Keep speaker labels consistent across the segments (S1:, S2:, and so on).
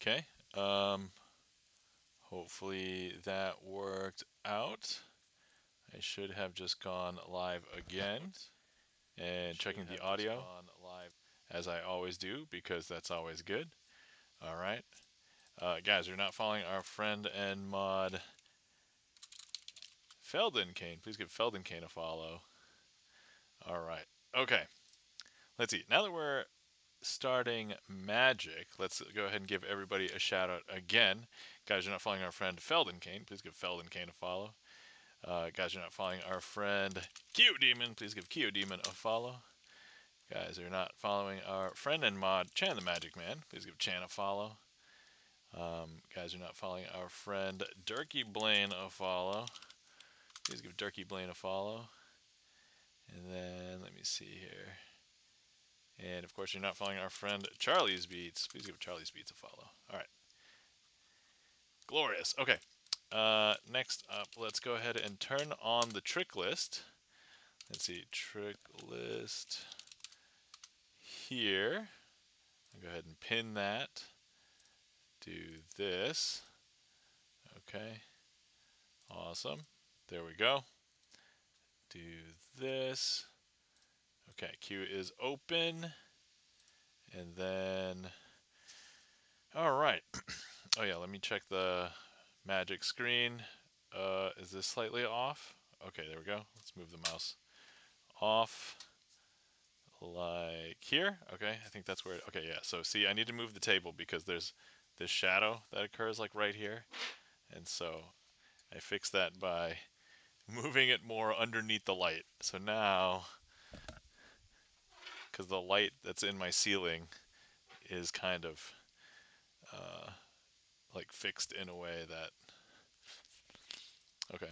S1: Okay. Hopefully that worked out. I should have just gone live again and checking the audio as I always do because that's always good. All right. Guys, you're not following our friend and mod Feldenkane. Please give Feldenkane a follow. All right. Okay. Let's see. Now that we're starting magic, let's go ahead and give everybody a shout out again. Guys, you're not following our friend Feldenkane. Please give Feldenkane a follow. Guys, you're not following our friend Demon. Please give Demon a follow. Guys, you're not following our friend and mod Chan the Magic Man. Please give Chan a follow. Guys, you're not following our friend Durkee Blaine a follow. Please give Durkee Blaine a follow. And then, let me see here. And of course, you're not following our friend Charlie's Beats. Please give Charlie's Beats a follow. All right. Glorious. Okay. Next up, let's go ahead and turn on the trick list. Let's see. Trick list here. I'll go ahead and pin that. Do this. Okay. Awesome. There we go. Do this. Okay. Queue is open. And then, all right. Oh yeah, let me check the magic screen. Is this slightly off? Okay, there we go. Let's move the mouse off like here. Okay, I think that's where okay, yeah. So see, I need to move the table because there's this shadow that occurs like right here. And so I fix that by moving it more underneath the light. So now, because the light that's in my ceiling is kind of like fixed in a way that, okay.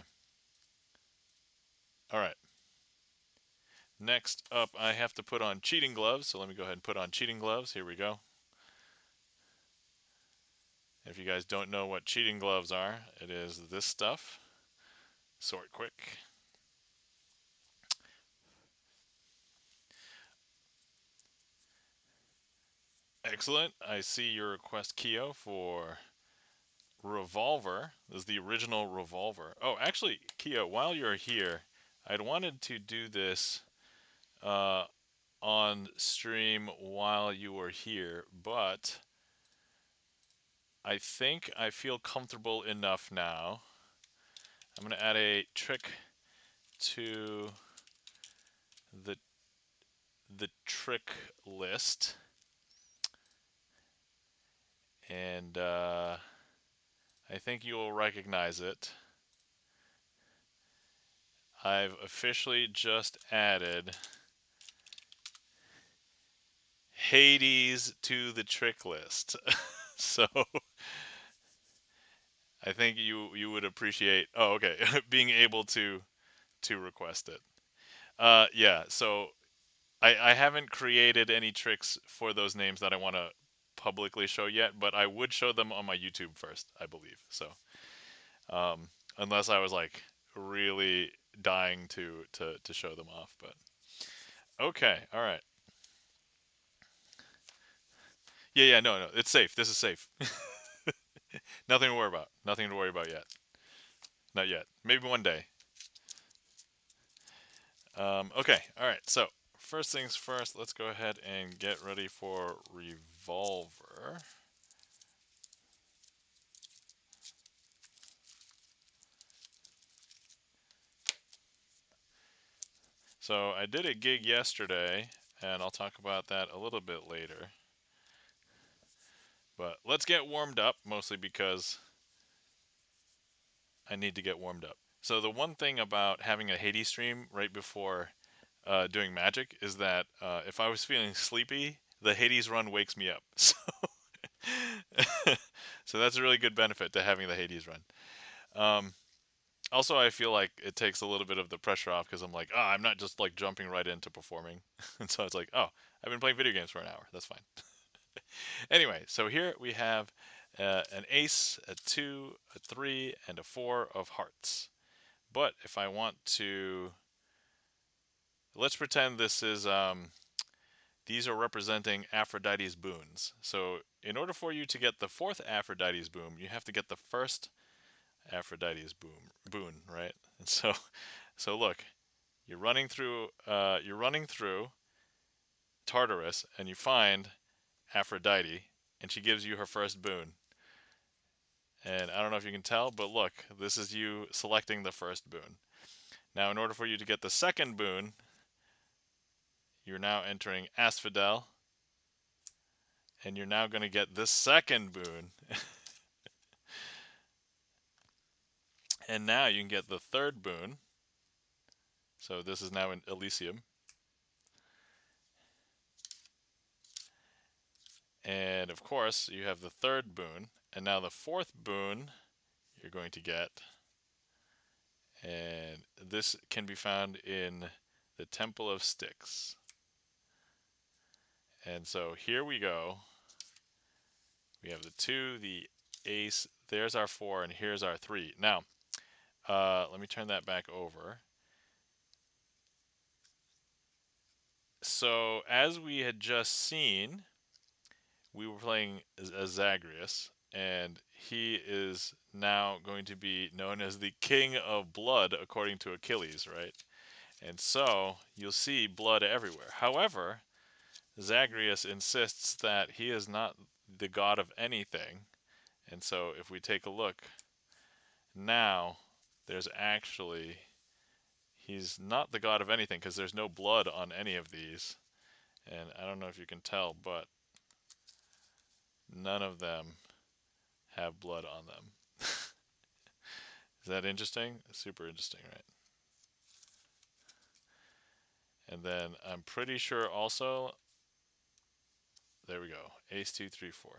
S1: All right. Next up, I have to put on cheating gloves. So let me go ahead and put on cheating gloves. Here we go. If you guys don't know what cheating gloves are, it is this stuff. Sort quick. Excellent. I see your request, Keo, for revolver. This is the original revolver. Oh, actually, Keo, while you're here, I'd wanted to do this on stream while you were here, but I think I feel comfortable enough now. I'm going to add a trick to the trick list, and I think you will recognize it. I've officially just added Hades to the trick list. So I think you would appreciate, oh okay, being able to request it. Yeah, so I haven't created any tricks for those names that I want to publicly show yet, but I would show them on my YouTube first, I believe. So unless I was like really dying to show them off, but okay, all right. Yeah, no, it's safe. This is safe. Nothing to worry about. Nothing to worry about yet. Not yet. Maybe one day. Okay, all right. So first things first, let's go ahead and get ready for revolver. So I did a gig yesterday, and I'll talk about that a little bit later. But let's get warmed up, mostly because I need to get warmed up. So the one thing about having a Hades stream right before doing magic is that if I was feeling sleepy, the Hades run wakes me up. So, so that's a really good benefit to having the Hades run. Also, I feel like it takes a little bit of the pressure off because I'm like, I'm not just like jumping right into performing. And so it's like, oh, I've been playing video games for an hour. That's fine. Anyway, so here we have an ace, a 2, a 3, and a 4 of hearts. But if I want to, let's pretend this is these are representing Aphrodite's boons. So in order for you to get the fourth Aphrodite's boon, you have to get the first Aphrodite's boon, right? And so look, you're running through Tartarus, and you find Aphrodite, and she gives you her first boon. And I don't know if you can tell, but look, this is you selecting the first boon. Now, in order for you to get the second boon, you're now entering Asphodel, and you're now going to get the second boon. And now you can get the third boon. So this is now in Elysium. And of course, you have the third boon. And now the fourth boon you're going to get. And this can be found in the Temple of Styx. And so here we go. We have the 2, the ace. There's our 4, and here's our 3. Now, let me turn that back over. So as we had just seen, we were playing as Zagreus, and he is now going to be known as the King of Blood, according to Achilles, right? And so you'll see blood everywhere. However, Zagreus insists that he is not the god of anything. And so if we take a look, now there's actually, he's not the god of anything because there's no blood on any of these. And I don't know if you can tell, but none of them have blood on them. Is that interesting? Super interesting, right? And then I'm pretty sure also, there we go, ace 2, 3, 4.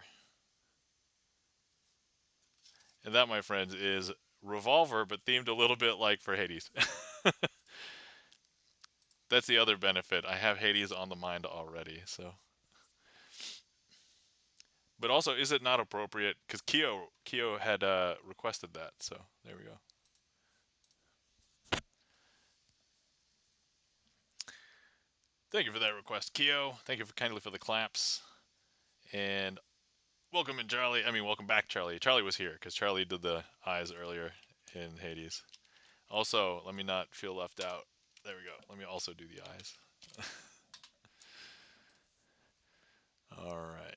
S1: And that, my friends, is Revolver, but themed a little bit like for Hades. That's the other benefit. I have Hades on the mind already, so. But also, is it not appropriate? Because Kyo had requested that, so there we go. Thank you for that request, Kyo. Thank you kindly for the claps. And welcome in, Charlie. I mean, welcome back, Charlie. Charlie was here because Charlie did the eyes earlier in Hades. Also, let me not feel left out. There we go. Let me also do the eyes. All right.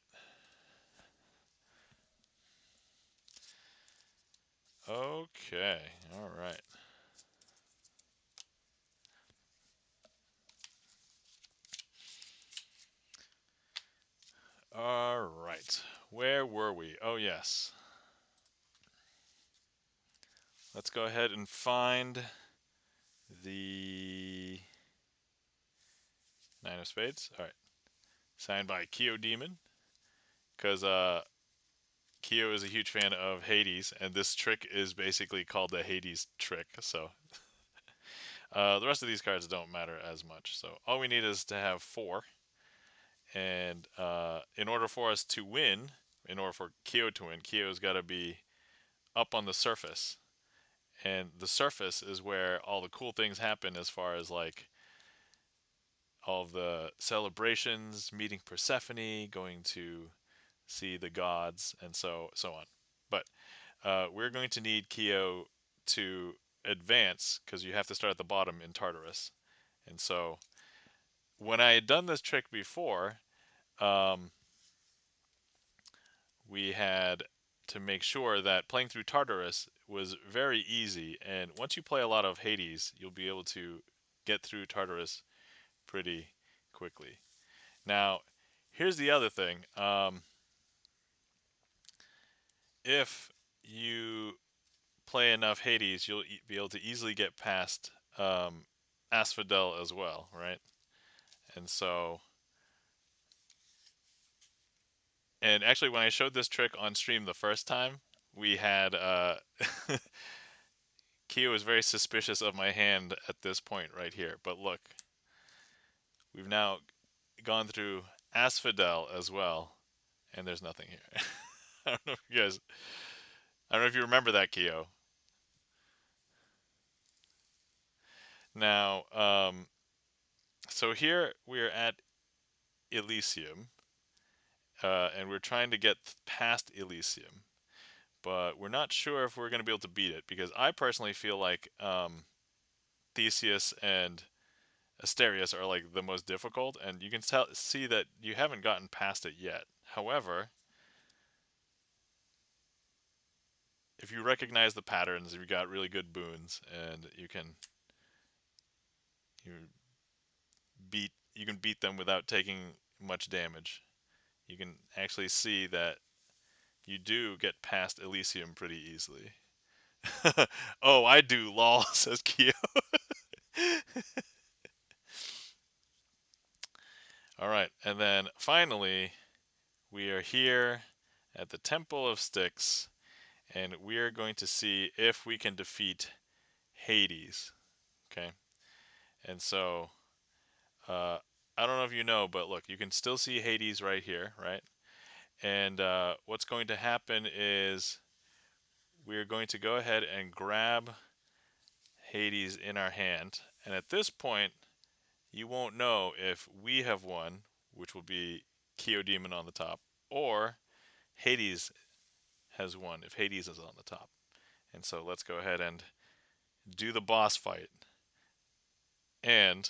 S1: Okay. All right. All right. Where were we? Oh, yes. Let's go ahead and find the Nine of Spades. All right. Signed by Kyo Demon. Because Kyo is a huge fan of Hades, and this trick is basically called the Hades trick. So the rest of these cards don't matter as much. So all we need is to have 4. And in order for us to win, in order for Kyo to win, Kyo's got to be up on the surface. And the surface is where all the cool things happen as far as like all of the celebrations, meeting Persephone, going to see the gods, and so on. But we're going to need Kyo to advance because you have to start at the bottom in Tartarus. And so when I had done this trick before, we had to make sure that playing through Tartarus was very easy. And once you play a lot of Hades, you'll be able to get through Tartarus pretty quickly. Now, here's the other thing. If you play enough Hades, you'll be able to easily get past Asphodel as well, right? And so, and actually, when I showed this trick on stream the first time, we had Kyo was very suspicious of my hand at this point right here. But look, we've now gone through Asphodel as well, and there's nothing here. I don't know if you guys, I don't know if you remember that, Kyo. Now, so here we are at Elysium, and we're trying to get past Elysium, but we're not sure if we're going to be able to beat it, because I personally feel like Theseus and Asterius are like the most difficult, and you can see that you haven't gotten past it yet. However, if you recognize the patterns, you've got really good boons, and you you can beat them without taking much damage. You can actually see that you do get past Elysium pretty easily. Oh, I do, lol, says Kyo. All right, and then finally, we are here at the Temple of Styx, and we are going to see if we can defeat Hades. Okay, and so I don't know if you know, but look, you can still see Hades right here, right? And what's going to happen is we're going to go ahead and grab Hades in our hand, and at this point, you won't know if we have won, which will be Demon on the top, or Hades has won if Hades is on the top. And so let's go ahead and do the boss fight. And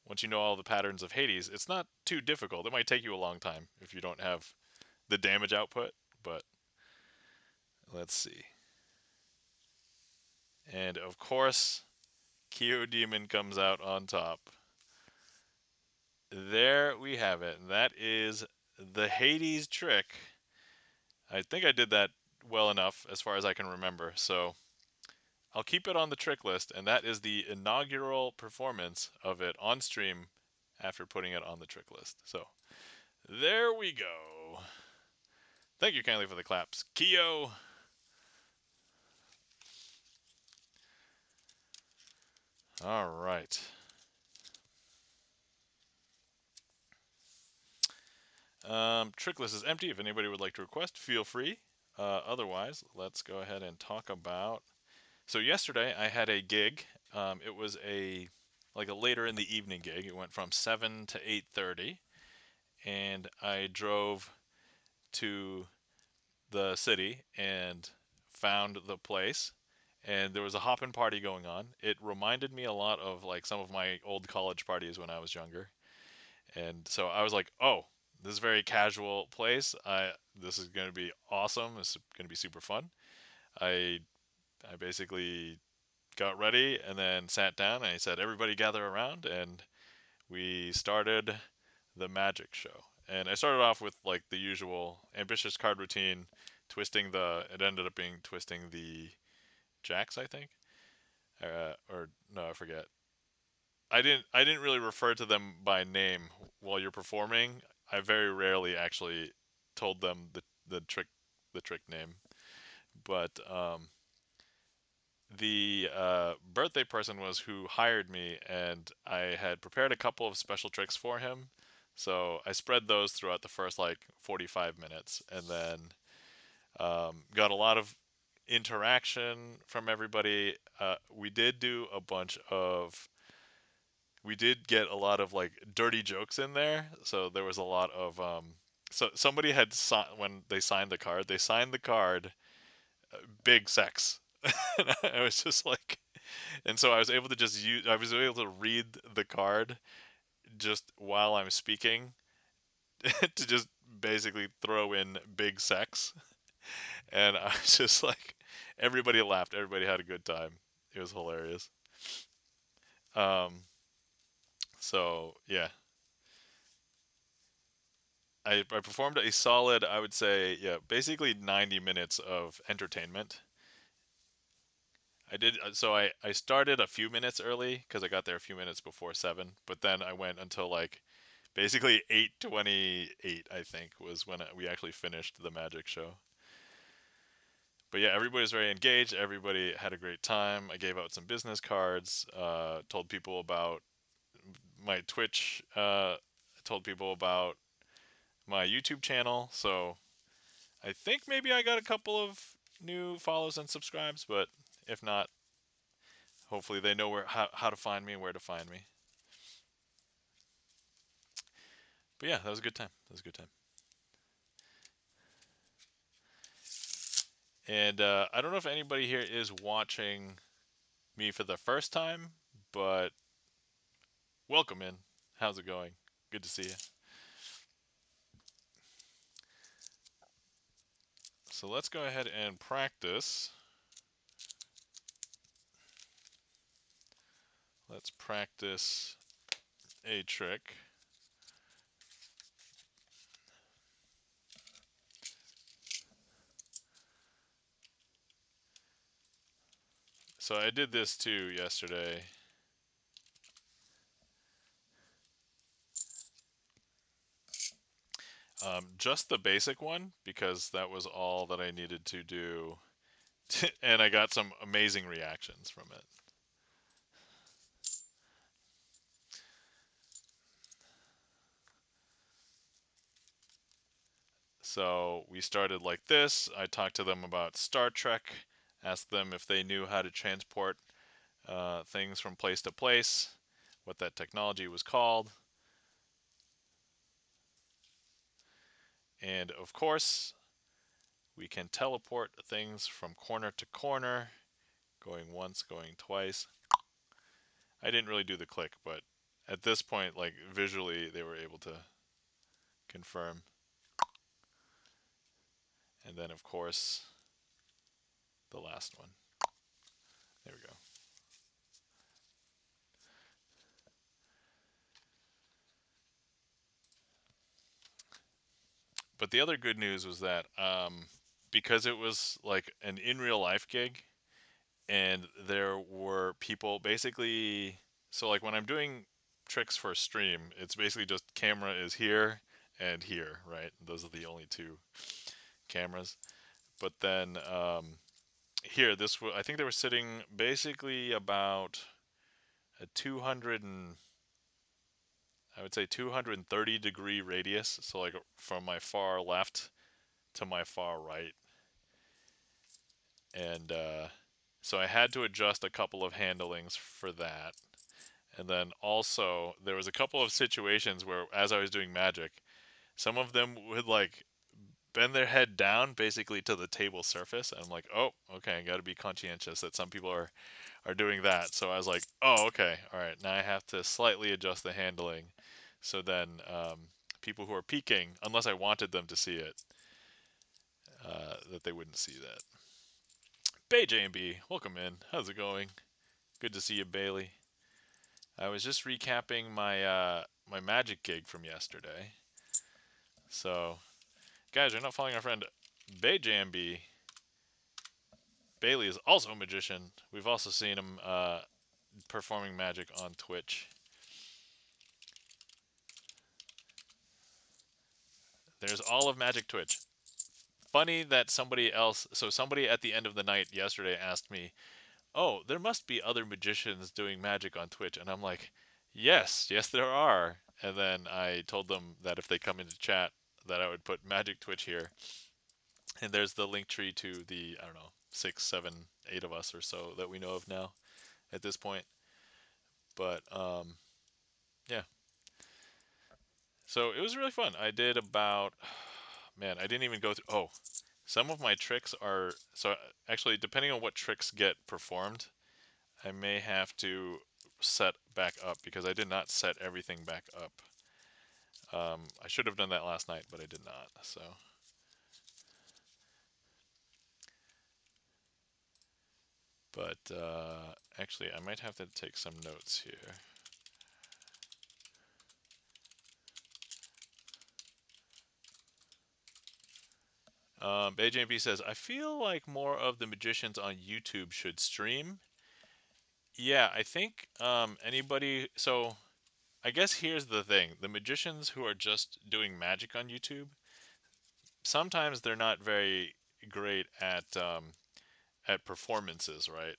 S1: once you know all the patterns of Hades, it's not too difficult. It might take you a long time if you don't have the damage output, but let's see. And of course, Demon comes out on top. There we have it. That is the Hades trick. I think I did that well enough as far as I can remember, so I'll keep it on the trick list, and that is the inaugural performance of it on stream after putting it on the trick list. So there we go. Thank you kindly for the claps, Kyo. All right. Trick list is empty. If anybody would like to request, feel free. Otherwise, let's go ahead and talk about. So yesterday I had a gig. It was a later in the evening gig. It went from 7 to 8:30, and I drove to the city and found the place, and there was a hopping party going on. It reminded me a lot of like some of my old college parties when I was younger, and so I was like, oh, this is a very casual place. This is going to be awesome. This is going to be super fun. I I basically got ready and then sat down, and I said, everybody gather around, and we started the magic show. And I started off with like the usual ambitious card routine, it ended up being twisting the jacks, I think. Or no, I forget. I didn't really refer to them by name while you're performing. I very rarely actually told them the trick name. But the birthday person was who hired me, and I had prepared a couple of special tricks for him. So I spread those throughout the first like 45 minutes, and then got a lot of interaction from everybody. We did get a lot of like dirty jokes in there. So there was a lot of so somebody had when they signed the card, big sex. And I was just like, and so I was able to I was able to read the card just while I'm speaking to just basically throw in big sex. And I was just like, everybody laughed. Everybody had a good time. It was hilarious. Um, so yeah, I performed a solid, I would say, yeah, basically 90 minutes of entertainment. I started a few minutes early because I got there a few minutes before 7, but then I went until like basically 8:28, I think, was when we actually finished the magic show. But yeah, everybody was very engaged. Everybody had a great time. I gave out some business cards, told people about my Twitch, told people about my YouTube channel. So I think maybe I got a couple of new follows and subscribes, but if not, hopefully they know how to find me and where to find me. But yeah, that was a good time. That was a good time. And I don't know if anybody here is watching me for the first time, but welcome in. How's it going? Good to see you. So let's go ahead and practice. Let's practice a trick. So I did this too yesterday. Just the basic one, because that was all that I needed to do. And I got some amazing reactions from it. So we started like this. I talked to them about Star Trek, asked them if they knew how to transport things from place to place, what that technology was called. And of course, we can teleport things from corner to corner, going once, going twice. I didn't really do the click, but at this point, like visually, they were able to confirm. And then, of course, the last one. There we go. But the other good news was that because it was like an in real life gig, and there were people basically. So, like when I'm doing tricks for stream, it's basically just camera is here and here, right? Those are the only two cameras. But then here, I think they were sitting basically about a 200 and I would say 230-degree radius. So like from my far left to my far right, and so I had to adjust a couple of handlings for that. And then also there was a couple of situations where, as I was doing magic, some of them would like bend their head down basically to the table surface, and I'm like, oh, okay, I got to be conscientious that some people are doing that. So I was like, oh, okay, all right, now I have to slightly adjust the handling, so then people who are peeking, unless I wanted them to see it, that they wouldn't see that. Bay J&B, welcome in. How's it going? Good to see you, Bailey. I was just recapping my magic gig from yesterday. So, guys, you're not following our friend Bay J&B. Bailey is also a magician. We've also seen him performing magic on Twitch. There's all of Magic Twitch. Funny that somebody at the end of the night yesterday asked me, oh, there must be other magicians doing magic on Twitch. And I'm like, yes, there are. And then I told them that if they come into chat, that I would put Magic Twitch here. And there's the link tree to the, I don't know, 6, 7, 8 of us or so that we know of now at this point. But yeah. So it was really fun. I did about, man, I didn't even go through, oh, some of my tricks are, so actually, depending on what tricks get performed, I may have to set back up because I did not set everything back up. I should have done that last night, but I did not. So, but actually, I might have to take some notes here. AJB says, I feel like more of the magicians on YouTube should stream. Yeah, I think anybody. So, I guess here's the thing: the magicians who are just doing magic on YouTube, sometimes they're not very great at performances, right?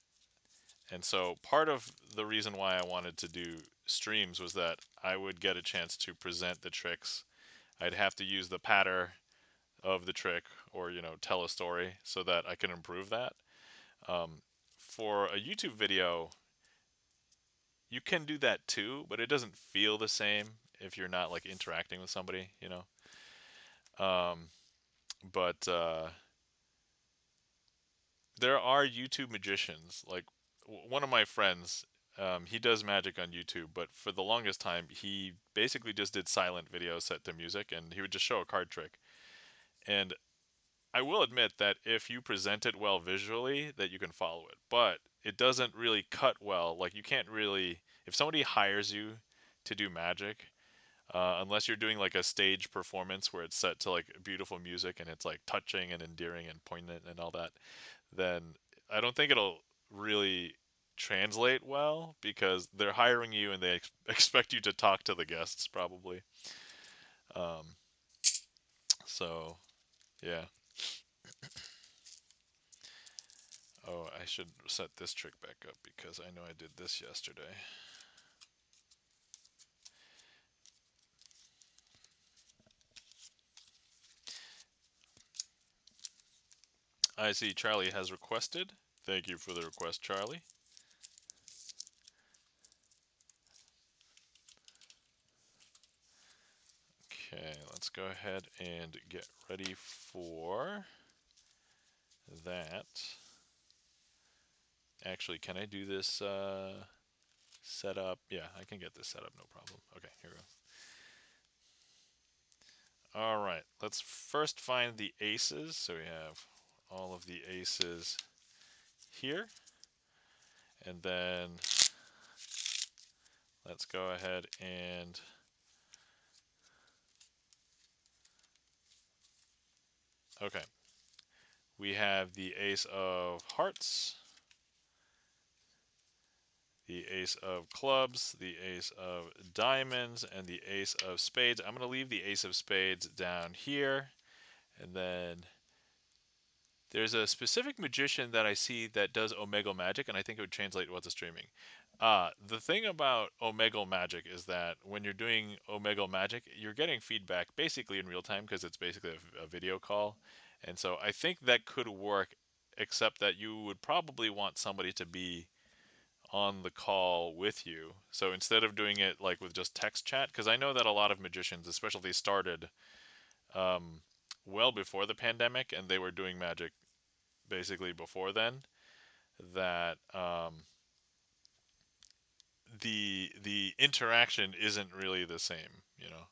S1: And so part of the reason why I wanted to do streams was that I would get a chance to present the tricks. I'd have to use the patter of the trick, or tell a story so that I can improve that. Um, for a YouTube video, you can do that too, but it doesn't feel the same. if you're not like interacting with somebody, you know. But there are YouTube magicians. Like one of my friends, he does magic on YouTube, but for the longest time, he basically just did silent videos set to music, and he would just show a card trick. And I will admit that if you present it well visually, that you can follow it, but it doesn't really cut well. Like you can't really, if somebody hires you to do magic, unless you're doing like a stage performance where it's set to like beautiful music and it's like touching and endearing and poignant and all that, then I don't think it'll really translate well because they're hiring you and they expect you to talk to the guests probably. Um, so yeah. Oh, I should set this trick back up because I know I did this yesterday. I see Charlie has requested. Thank you for the request, Charlie. Okay, let's go ahead and get ready for that. Actually, can I do this setup? Yeah, I can get this set up, no problem. Okay, here we go. All right, let's first find the aces. So we have all of the aces here. And then let's go ahead and okay. We have the ace of hearts, the ace of clubs, the ace of diamonds, and the ace of spades. I'm going to leave the ace of spades down here. And then there's a specific magician that I see that does Omegle magic, and I think it would translate well to streaming. The thing about Omegle magic is that when you're doing Omegle magic, you're getting feedback basically in real time because it's basically a video call. And so I think that could work, except that you would probably want somebody to be on the call with you. So instead of doing it like with just text chat, because I know that a lot of magicians, especially started um, well before the pandemic, and they were doing magic basically before then. That the interaction isn't really the same, you know.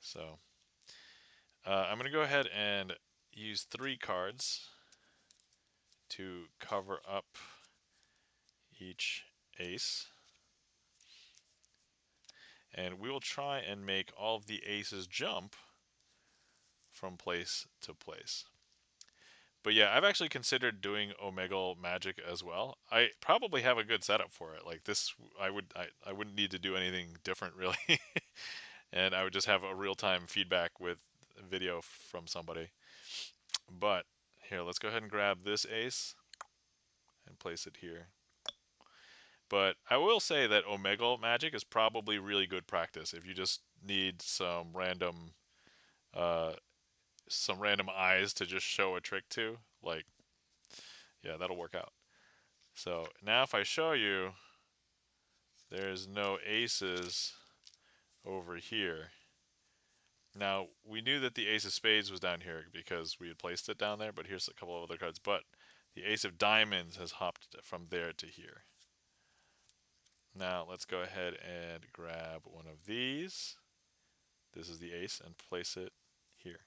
S1: So I'm gonna go ahead and use 3 cards to cover up each ace. And we will try and make all of the aces jump from place to place. But yeah, I've actually considered doing Omegle magic as well. I probably have a good setup for it. Like this, I wouldn't need to do anything different really, and I would just have a real time feedback with video from somebody. But here, let's go ahead and grab this ace and place it here. But I will say that Omegle magic is probably really good practice if you just need uh, some random eyes to just show a trick to. Like, yeah, that'll work out. So now if I show you, there's no aces over here. Now, we knew that the ace of spades was down here because we had placed it down there, but here's a couple of other cards. But the ace of diamonds has hopped from there to here. Now, let's go ahead and grab one of these. This is the ace, and place it here.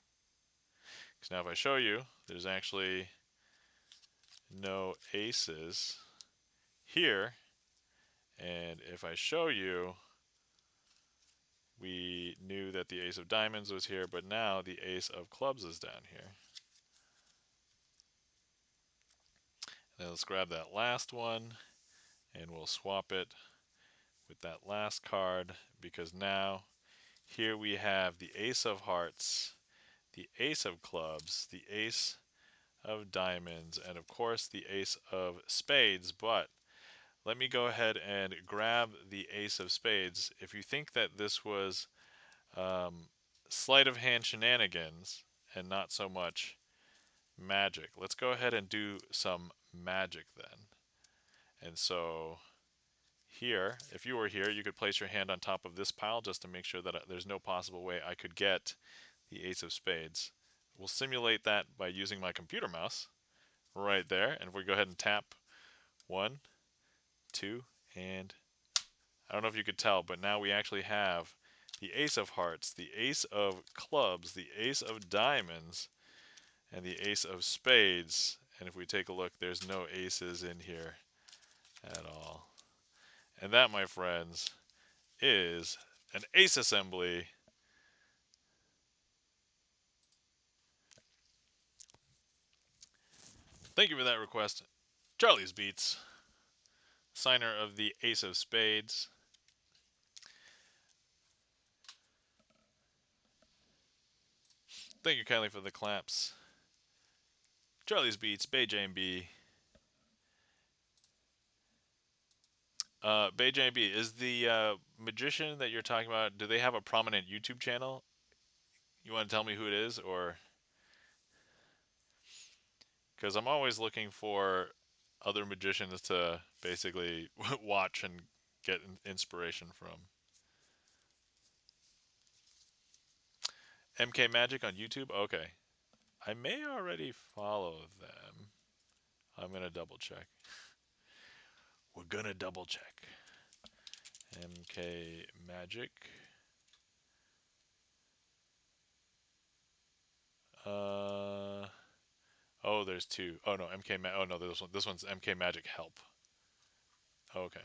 S1: So now if I show you, there's actually no aces here. And if I show you, we knew that the ace of diamonds was here, but now the ace of clubs is down here. Now let's grab that last one, and we'll swap it with that last card, because now here we have the ace of hearts, the ace of clubs, the ace of diamonds, and of course the ace of spades. But let me go ahead and grab the ace of spades. If you think that this was sleight of hand shenanigans and not so much magic, let's go ahead and do some magic then. And so here, if you were here, you could place your hand on top of this pile just to make sure that there's no possible way I could get the ace of spades. We'll simulate that by using my computer mouse right there. And if we go ahead and tap 1, 2, and I don't know if you could tell, but now we actually have the ace of hearts, the ace of clubs, the ace of diamonds, and the ace of spades. And if we take a look, there's no aces in here at all. And that, my friends, is an ace assembly. Thank you for that request, Charlie's Beats, signer of the ace of spades. Thank you kindly for the claps. Charlie's Beats, Bay JMB. Bay JMB, is the magician that you're talking about, do they have a prominent YouTube channel? You want to tell me who it is, or? Because I'm always looking for other magicians to basically watch and get inspiration from. MK Magic on YouTube? Okay. I may already follow them. I'm going to double check. We're going to double check. MK Magic. Oh, there's two. Oh no, oh no, this one's MK Magic Help. Oh, okay.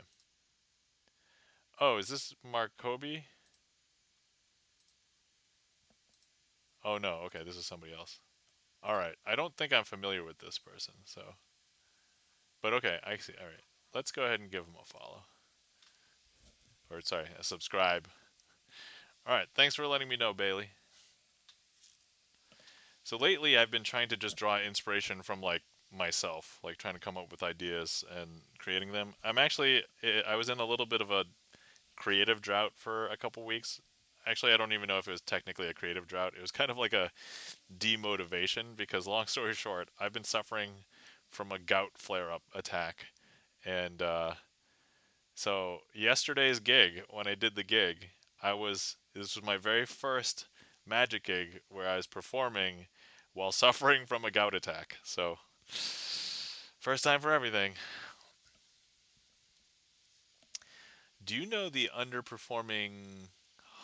S1: Oh, is this Mark Kobe? Oh no, okay, this is somebody else. All right, I don't think I'm familiar with this person, so. But okay, I see. All right, let's go ahead and give him a follow. Or sorry, a subscribe. All right, thanks for letting me know, Bailey. So lately, I've been trying to just draw inspiration from like myself, like trying to come up with ideas and creating them. I was in a little bit of a creative drought for a couple weeks. Actually, I don't even know if it was technically a creative drought. It was kind of like a demotivation because, long story short, I've been suffering from a gout flare-up attack, and so yesterday's gig, when I did the gig, this was my very first magic gig where I was performing while suffering from a gout attack. So first time for everything. Do you know the underperforming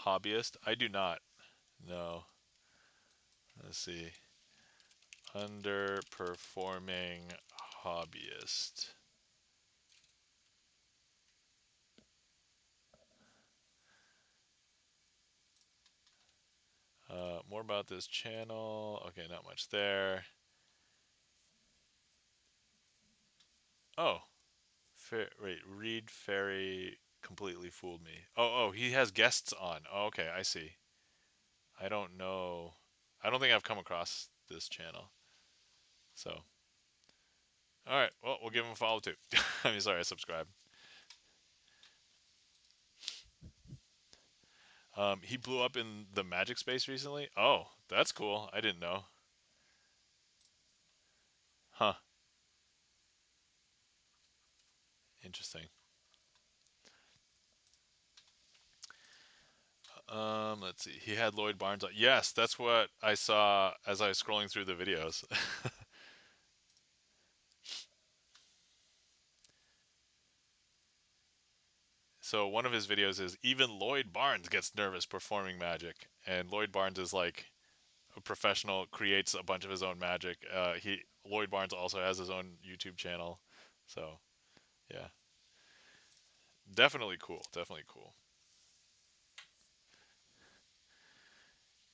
S1: hobbyist? I do not. No. Let's see. Underperforming hobbyist. More about this channel. Okay, not much there. Oh, wait, Reed Ferry completely fooled me. Oh, he has guests on. Oh, okay, I see. I don't know. I don't think I've come across this channel. So, all right. Well, we'll give him a follow too. I mean, sorry, I subscribe. He blew up in the magic space recently. Oh, that's cool. I didn't know. Huh. Interesting. Let's see. He had Lloyd Barnes on. Yes, that's what I saw as I was scrolling through the videos. So one of his videos is even Lloyd Barnes gets nervous performing magic, and Lloyd Barnes is like a professional, creates a bunch of his own magic. Lloyd Barnes also has his own YouTube channel, so yeah, definitely cool, definitely cool.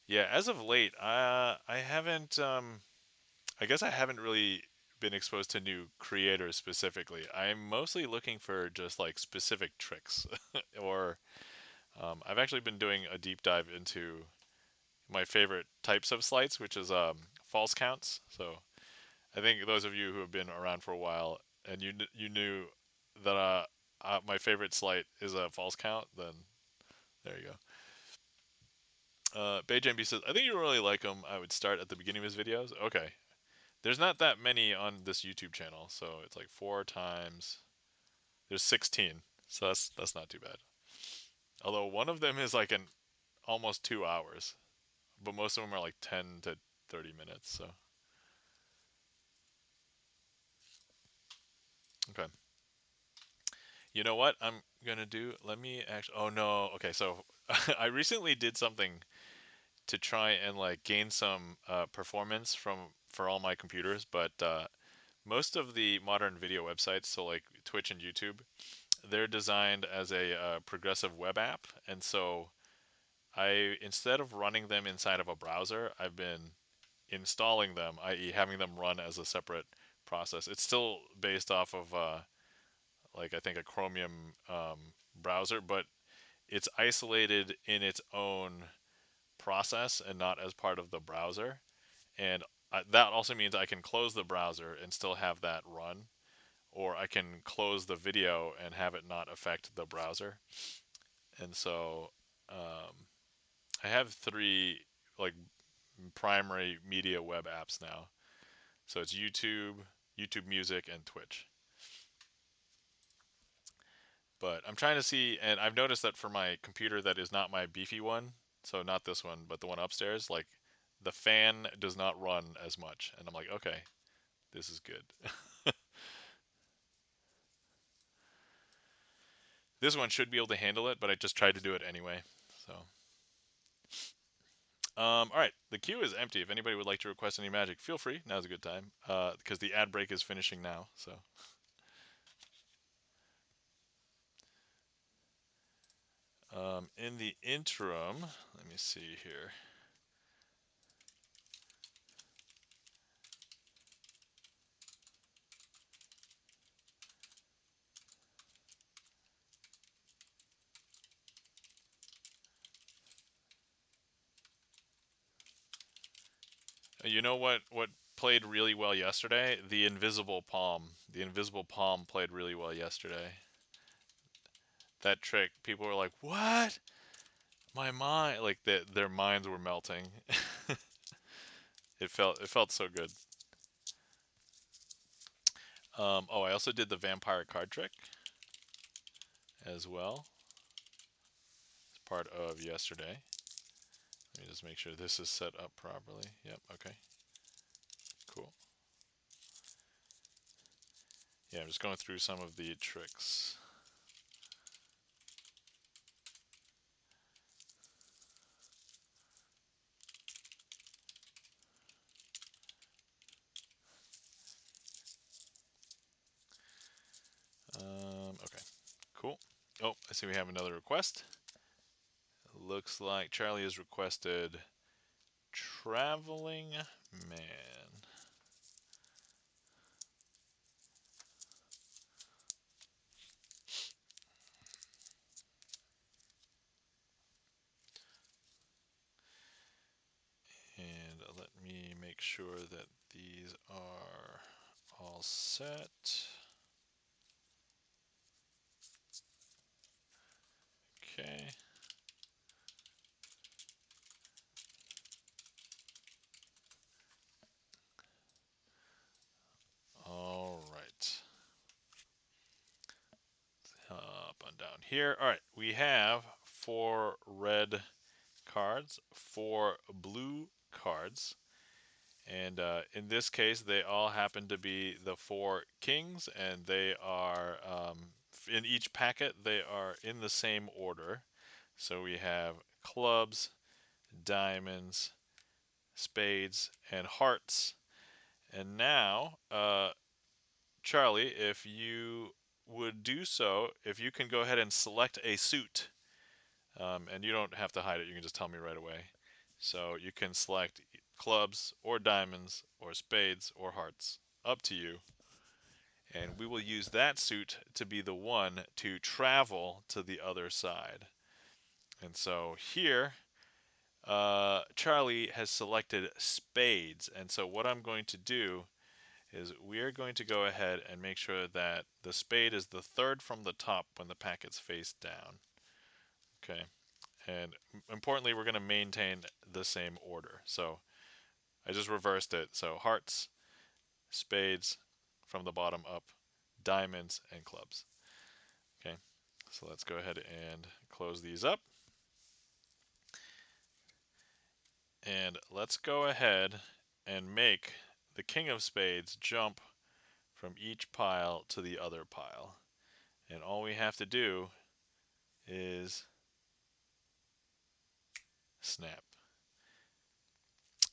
S1: Yeah, as of late, I haven't. I guess I haven't really been exposed to new creators specifically. I'm mostly looking for just like specific tricks, or I've actually been doing a deep dive into my favorite types of sleights, which is false counts. So I think those of you who have been around for a while and you knew that my favorite sleight is a false count, then there you go. Beijambi says, I think you really like him. I would start at the beginning of his videos. Okay. There's not that many on this YouTube channel, so it's like 4 times. There's 16. So that's not too bad. Although one of them is like an almost 2 hours, but most of them are like 10 to 30 minutes. So okay. You know what I'm gonna do? Let me actually. Oh no. Okay, so I recently did something to try and like gain some performance for all my computers, but most of the modern video websites, so like Twitch and YouTube, they're designed as a progressive web app, and so I instead of running them inside of a browser, I've been installing them, i.e., having them run as a separate process. It's still based off of like I think a Chromium browser, but it's isolated in its own process and not as part of the browser. And that also means I can close the browser and still have that run, or I can close the video and have it not affect the browser. And so I have three like primary media web apps now. So it's YouTube, YouTube Music, and Twitch. But I'm trying to see, and I've noticed that for my computer that is not my beefy one, so not this one, but the one upstairs, like the fan does not run as much. And I'm like, okay, this is good. This one should be able to handle it, but I just tried to do it anyway. So, all right, the queue is empty. If anybody would like to request any magic, feel free. Now's a good time because the ad break is finishing now. So, in the interim, let me see here. You know what played really well yesterday? The Invisible Palm. The Invisible Palm played really well yesterday. That trick, people were like, "What? My mind!" Like their minds were melting. It felt so good. Oh, I also did the vampire card trick as well as part of yesterday. Let me just make sure this is set up properly. Yep. Okay. Cool. Yeah, I'm just going through some of the tricks. Okay. Cool. Oh, I see we have another request. Looks like Charlie has requested Traveling Man. And let me make sure that these are all set. Okay. All right. Up and down here. All right. We have 4 red cards, 4 blue cards. And in this case, they all happen to be the 4 kings, and they are in each packet. They are in the same order. So we have clubs, diamonds, spades, and hearts. And now, Charlie, if you would do so, if you can go ahead and select a suit, and you don't have to hide it, you can just tell me right away. So you can select clubs or diamonds or spades or hearts, up to you. And we will use that suit to be the one to travel to the other side. And so here, Charlie has selected spades. And so what I'm going to do is we are going to go ahead and make sure that the spade is the third from the top when the packet's face down. Okay. And importantly, we're going to maintain the same order. So I just reversed it. So hearts, spades from the bottom up, diamonds, and clubs. Okay. So let's go ahead and close these up. And let's go ahead and make the king of spades jump from each pile to the other pile. And all we have to do is snap.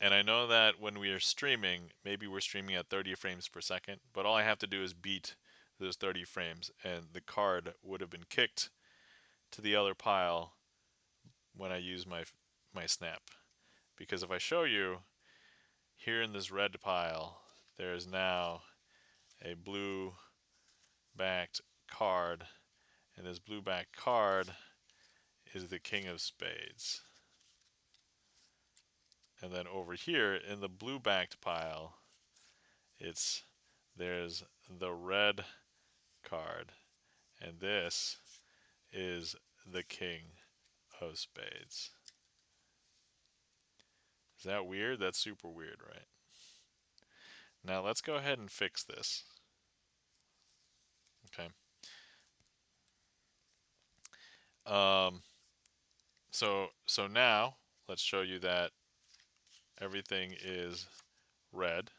S1: And I know that when we are streaming, maybe we're streaming at 30 frames per second, but all I have to do is beat those 30 frames, and the card would have been kicked to the other pile when I use my snap. Because if I show you, here in this red pile, there is now a blue backed card, and this blue backed card is the king of spades. And then over here in the blue backed pile, there's the red card, and this is the king of spades. Is that weird? That's super weird, right? Now let's go ahead and fix this. Okay. So now let's show you that everything is red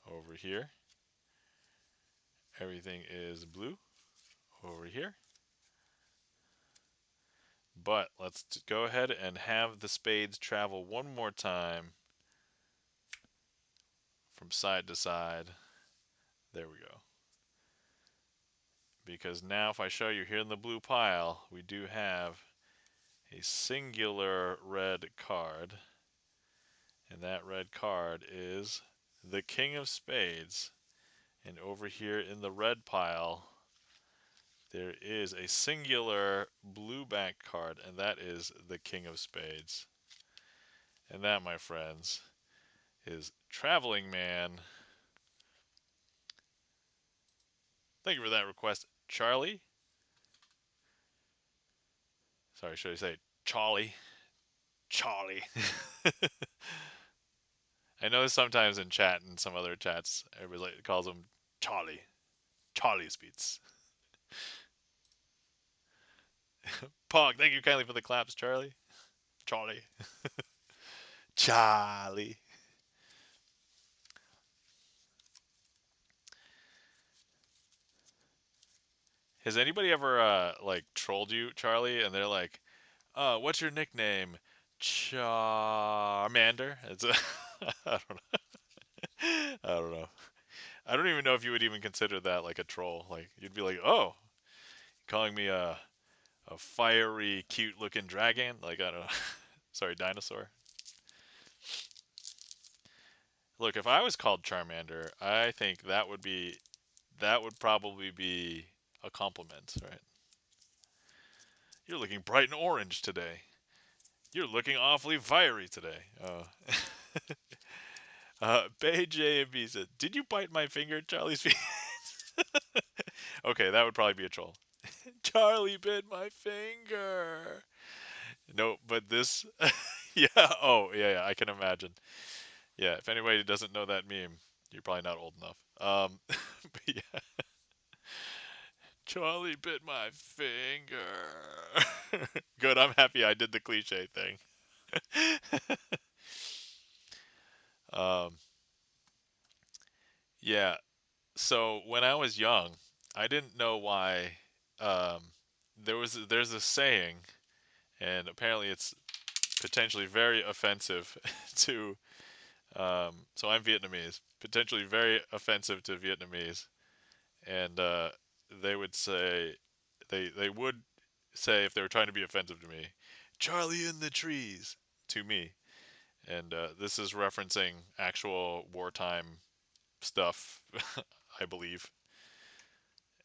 S1: over here. Everything is blue over here. But let's go ahead and have the spades travel one more time from side to side. There we go. Because now if I show you here in the blue pile, we do have a singular red card. And that red card is the king of spades. And over here in the red pile, there is a singular blue back card, and that is the king of spades. And that, my friends, is Traveling Man. Thank you for that request, Charlie. Sorry, should I say Charlie? Charlie. I know sometimes in chat and some other chats, everybody calls him Charlie. Charlie Speeds. Pog, thank you kindly for the claps, Charlie. Charlie. Charlie. Has anybody ever like trolled you, Charlie? And they're like, "What's your nickname?" Charmander. It's a, I don't know. I don't know. I don't even know if you would even consider that like a troll. Like you'd be like, "Oh, calling me a fiery, cute-looking dragon?" Like I don't know. Sorry, dinosaur. Look, if I was called Charmander, I think that would probably be a compliment, right? You're looking bright and orange today. You're looking awfully fiery today. Bay J and B said, "Did you bite my finger, Charlie's feet?" Okay, that would probably be a troll. Charlie bit my finger. No, but this, yeah. Oh, yeah. I can imagine. Yeah, if anybody doesn't know that meme, you're probably not old enough. But yeah, Charlie bit my finger. Good. I'm happy I did the cliche thing. um, yeah. So when I was young, I didn't know why. Um, there's a saying, and apparently it's potentially very offensive to. So I'm Vietnamese, potentially very offensive to Vietnamese, and they would say, they would say if they were trying to be offensive to me, "Charlie in the trees" to me, and this is referencing actual wartime stuff, I believe,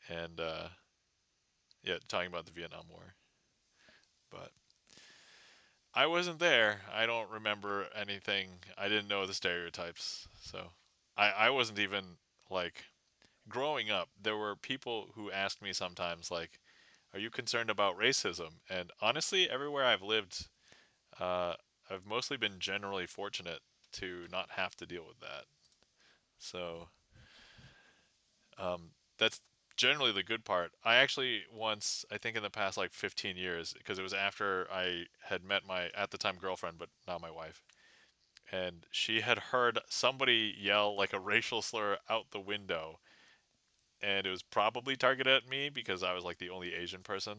S1: and yeah, talking about the Vietnam War. But I wasn't there. I don't remember anything. I didn't know the stereotypes, so I wasn't even like growing up. There were people who asked me sometimes like, "Are you concerned about racism?" And honestly, everywhere I've lived, uh, I've mostly been generally fortunate to not have to deal with that. So um, that's generally the good part. I actually once, I think in the past like 15 years, because it was after I had met my at the time girlfriend, but not my wife, and she had heard somebody yell like a racial slur out the window, and it was probably targeted at me because I was like the only Asian person.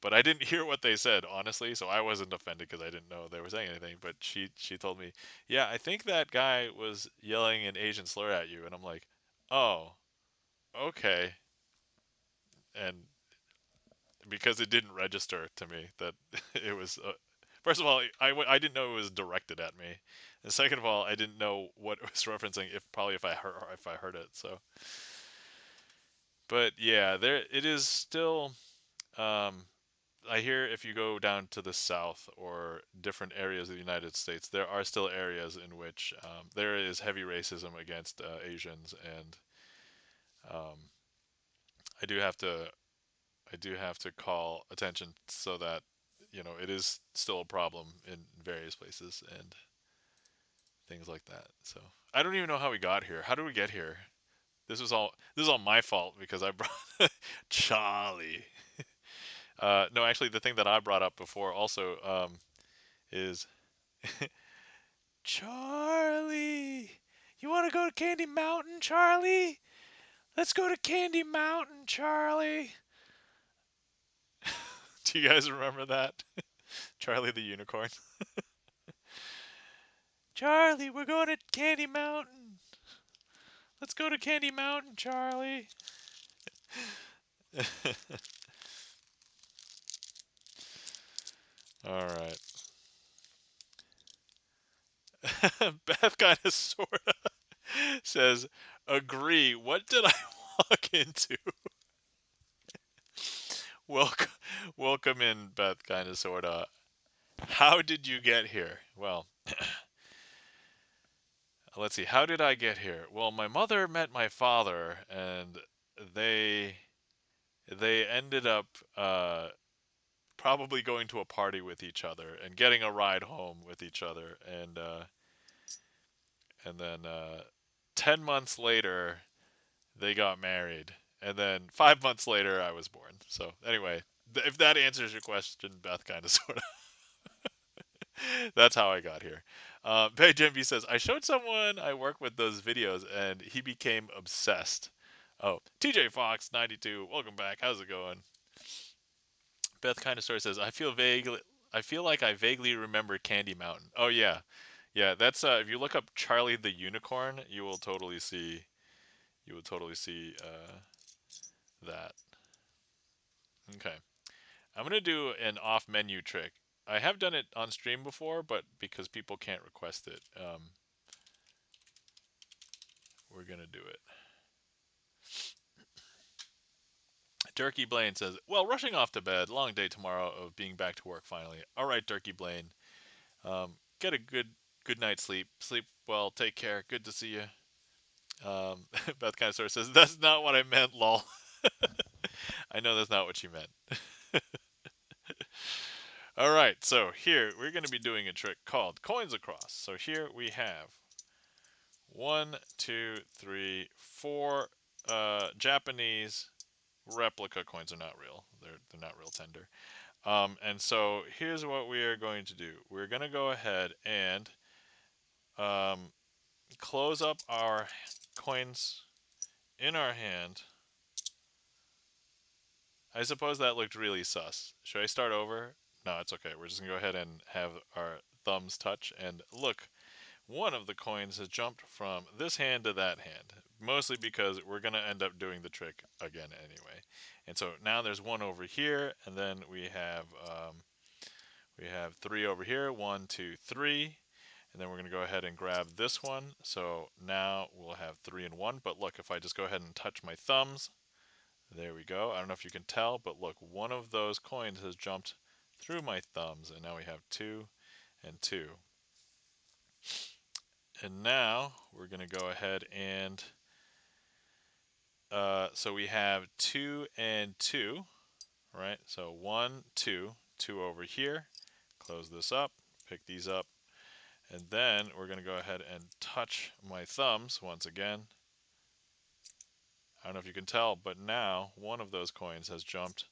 S1: But I didn't hear what they said, honestly, so I wasn't offended because I didn't know they were saying anything. But she told me, yeah, I think that guy was yelling an Asian slur at you, and I'm like, oh, okay, and because it didn't register to me that it was. First of all, I didn't know it was directed at me, and second of all, I didn't know what it was referencing. If I heard it, so. But yeah, there it is still. Um, I hear if you go down to the south or different areas of the United States, there are still areas in which there is heavy racism against Asians, and um, I do have to I do have to call attention so that it is still a problem in various places and things like that. So I don't even know how we got here. How did we get here? This is all my fault because I brought Charlie. No, actually, the thing that I brought up before also is Charlie. You want to go to Candy Mountain, Charlie? Let's go to Candy Mountain, Charlie. Do you guys remember that? Charlie the Unicorn. Charlie, we're going to Candy Mountain. Let's go to Candy Mountain, Charlie. All right. Beth kind of sorta says, "Agree. What did I walk into?" welcome, welcome in, Beth kind of sorta. How did you get here? Well, let's see. How did I get here? Well, my mother met my father, and they they ended up probably going to a party with each other and getting a ride home with each other, and then 10 months later they got married, and then 5 months later I was born. So anyway, if that answers your question, Beth, kind of sort of, that's how I got here. Pei Jimby says I showed someone I work with those videos, and he became obsessed. Oh, TJ Fox 92, welcome back. How's it going? Beth kind of story says I feel like I vaguely remember Candy Mountain. Oh yeah, yeah. That's if you look up Charlie the Unicorn, you will totally see that. Okay, I'm gonna do an off menu trick. I have done it on stream before, but because people can't request it, we're gonna do it. Durkee Blaine says, "Well, rushing off to bed. Long day tomorrow of being back to work finally. All right, Durkee Blaine. Get a good night's sleep. Sleep well. Take care. Good to see you." Beth kind of sort of says, "That's not what I meant, lol." I know that's not what you meant. All right, so here we're going to be doing a trick called coins across. So here we have one, two, three, four Japanese replica coins. Are not real. They're not real tender. And so here's what we are going to do. We're going to go ahead and um, close up our coins in our hand. I suppose that looked really sus. Should I start over? No, it's okay. We're just going to go ahead and have our thumbs touch. And look, one of the coins has jumped from this hand to that hand. Mostly because we're going to end up doing the trick again anyway. And so now there's one over here. And then we have three over here. One, two, three. And then we're going to go ahead and grab this one. So now we'll have three and one. But look, if I just go ahead and touch my thumbs, there we go. I don't know if you can tell, but look, one of those coins has jumped through my thumbs, and now we have two and two. And now we're going to go ahead and, so we have two and two, right? So one, two over here. Close this up, pick these up, and then we're going to go ahead and touch my thumbs once again. I don't know if you can tell, but now one of those coins has jumped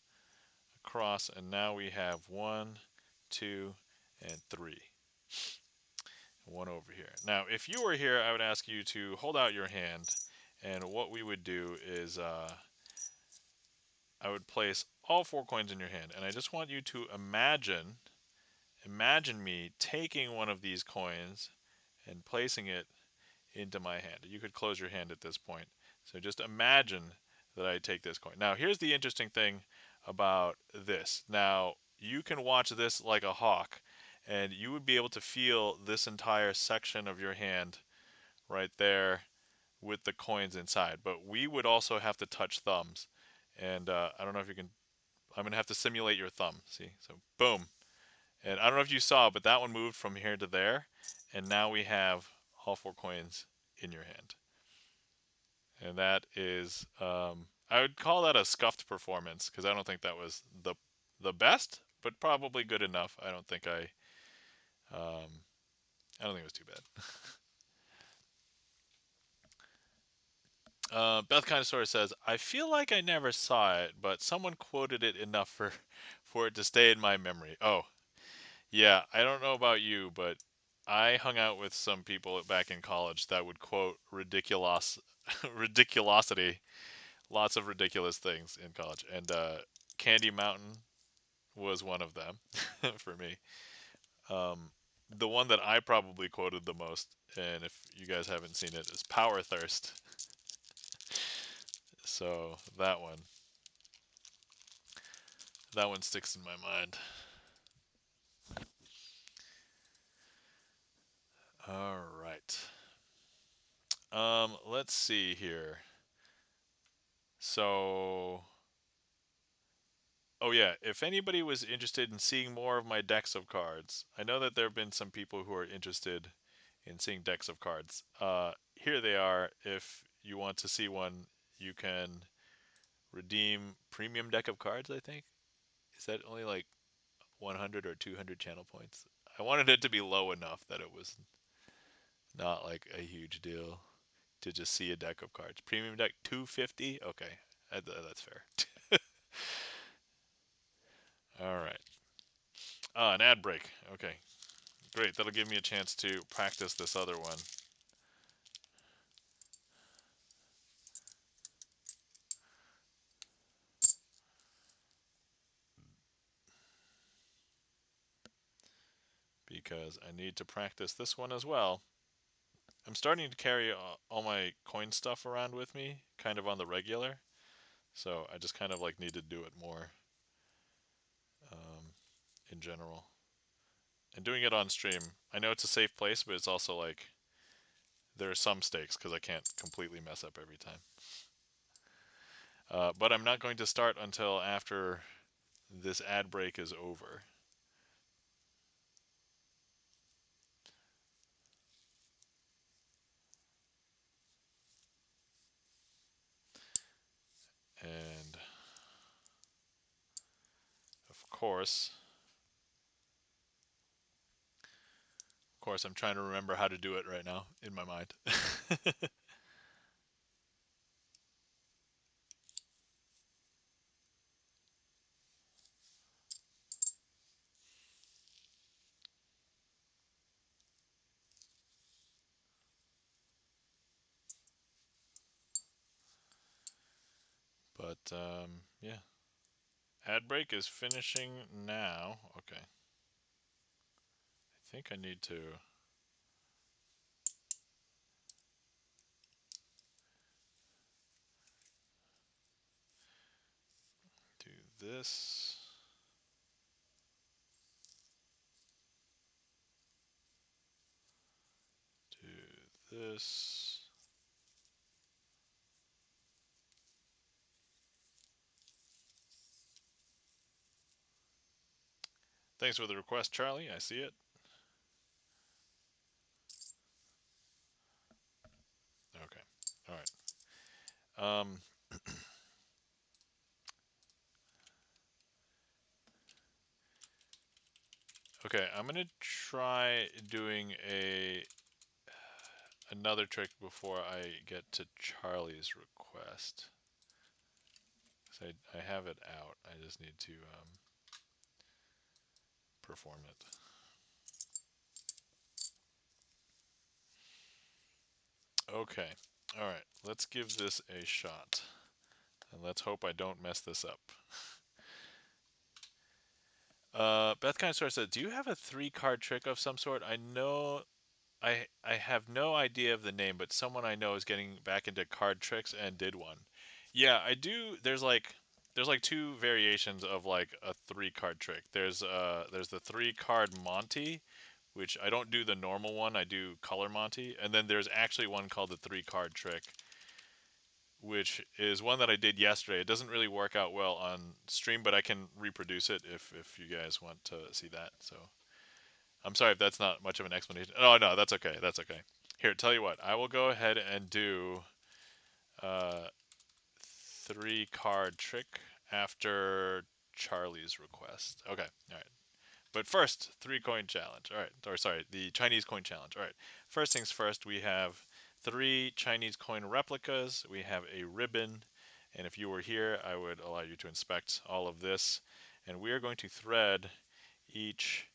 S1: across, and now we have 1, 2, and 3. One over here. Now, if you were here, I would ask you to hold out your hand, and what we would do is I would place all 4 coins in your hand, and I just want you to imagine me taking one of these coins and placing it into my hand. You could close your hand at this point. So just imagine that I take this coin. Now, here's the interesting thing about this. Now, you can watch this like a hawk, and you would be able to feel this entire section of your hand right there with the coins inside. But we would also have to touch thumbs. And I don't know if you can, I'm going to have to simulate your thumb. See? So, boom. And I don't know if you saw, but that one moved from here to there. And now we have all 4 coins in your hand. And that is, I would call that a scuffed performance, because I don't think that was the best, but probably good enough. I don't think it was too bad. Beth kind of sort of says, I feel like I never saw it, but someone quoted it enough for it to stay in my memory. Oh, yeah, I don't know about you, but I hung out with some people back in college that would quote ridiculosity, lots of ridiculous things in college, and Candy Mountain was one of them for me. Um, the one that I probably quoted the most, and if you guys haven't seen it, is Power Thirst. So that one sticks in my mind. All right. Let's see here. So, oh yeah, if anybody was interested in seeing more of my decks of cards, I know that there have been some people who are interested in seeing decks of cards. Here they are. If you want to see one, you can redeem premium deck of cards, I think. Is that only like 100 or 200 channel points? I wanted it to be low enough that it was not like a huge deal to just see a deck of cards. Premium deck 250? Okay, that's fair. All right. An ad break. Okay, great. That'll give me a chance to practice this other one. Because I need to practice this one as well. I'm starting to carry all my coin stuff around with me, kind of on the regular. So I just kind of like need to do it more in general. And doing it on stream, I know it's a safe place, but it's also like there are some stakes because I can't completely mess up every time. But I'm not going to start until after this ad break is over. And of course, I'm trying to remember how to do it right now in my mind. But yeah, ad break is finishing now. Okay, I think I need to do this. Do this. Thanks for the request, Charlie. I see it. Okay. All right. Okay, I'm gonna try doing another trick before I get to Charlie's request. So I have it out. I just need to perform it. Okay. All right. Let's give this a shot. And let's hope I don't mess this up. Beth kind of sort of said, "Do you have a 3-card trick of some sort?" I know I have no idea of the name, but someone I know is getting back into card tricks and did one. Yeah, I do. There's like 2 variations of like a 3-card trick. There's the 3-card Monty, which I don't do the normal one. I do color Monty, and then there's actually one called the 3-card trick, which is one that I did yesterday. It doesn't really work out well on stream, but I can reproduce it if you guys want to see that. So I'm sorry if that's not much of an explanation. Oh no, that's okay. That's okay. Here, tell you what. I will go ahead and do 3-card trick after Charlie's request. Okay, all right. But first, 3-coin challenge. All right, or sorry, the Chinese coin challenge. All right. First things first, we have 3 Chinese coin replicas. We have a ribbon, and if you were here, I would allow you to inspect all of this. And we are going to thread each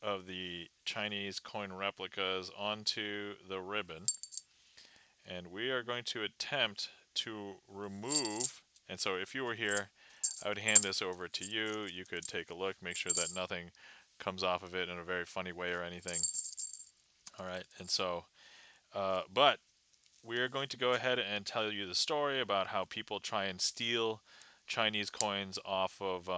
S1: of the Chinese coin replicas onto the ribbon, and we are going to attempt to remove. And so if you were here, I would hand this over to you. You could take a look, make sure that nothing comes off of it in a very funny way or anything. All right, and so but we're going to go ahead and tell you the story about how people try and steal Chinese coins off of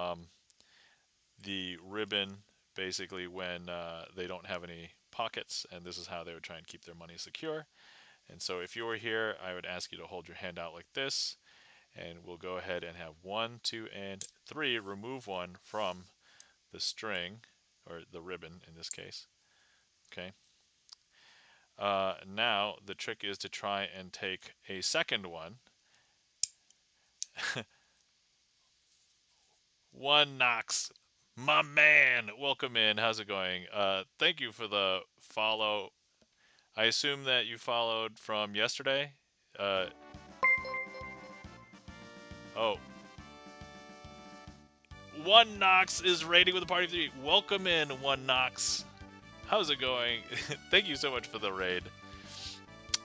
S1: the ribbon, basically when they don't have any pockets, and this is how they would try and keep their money secure. And so if you were here, I would ask you to hold your hand out like this, and we'll go ahead and have 1, 2, and 3. Remove one from the string, or the ribbon in this case. Okay. Now the trick is to try and take a second one. One knocks. My man, welcome in. How's it going? Thank you for the follow. I assume that you followed from yesterday. Uh, oh, One Knox is raiding with a party of 3. Welcome in, One Knox. How's it going? Thank you so much for the raid.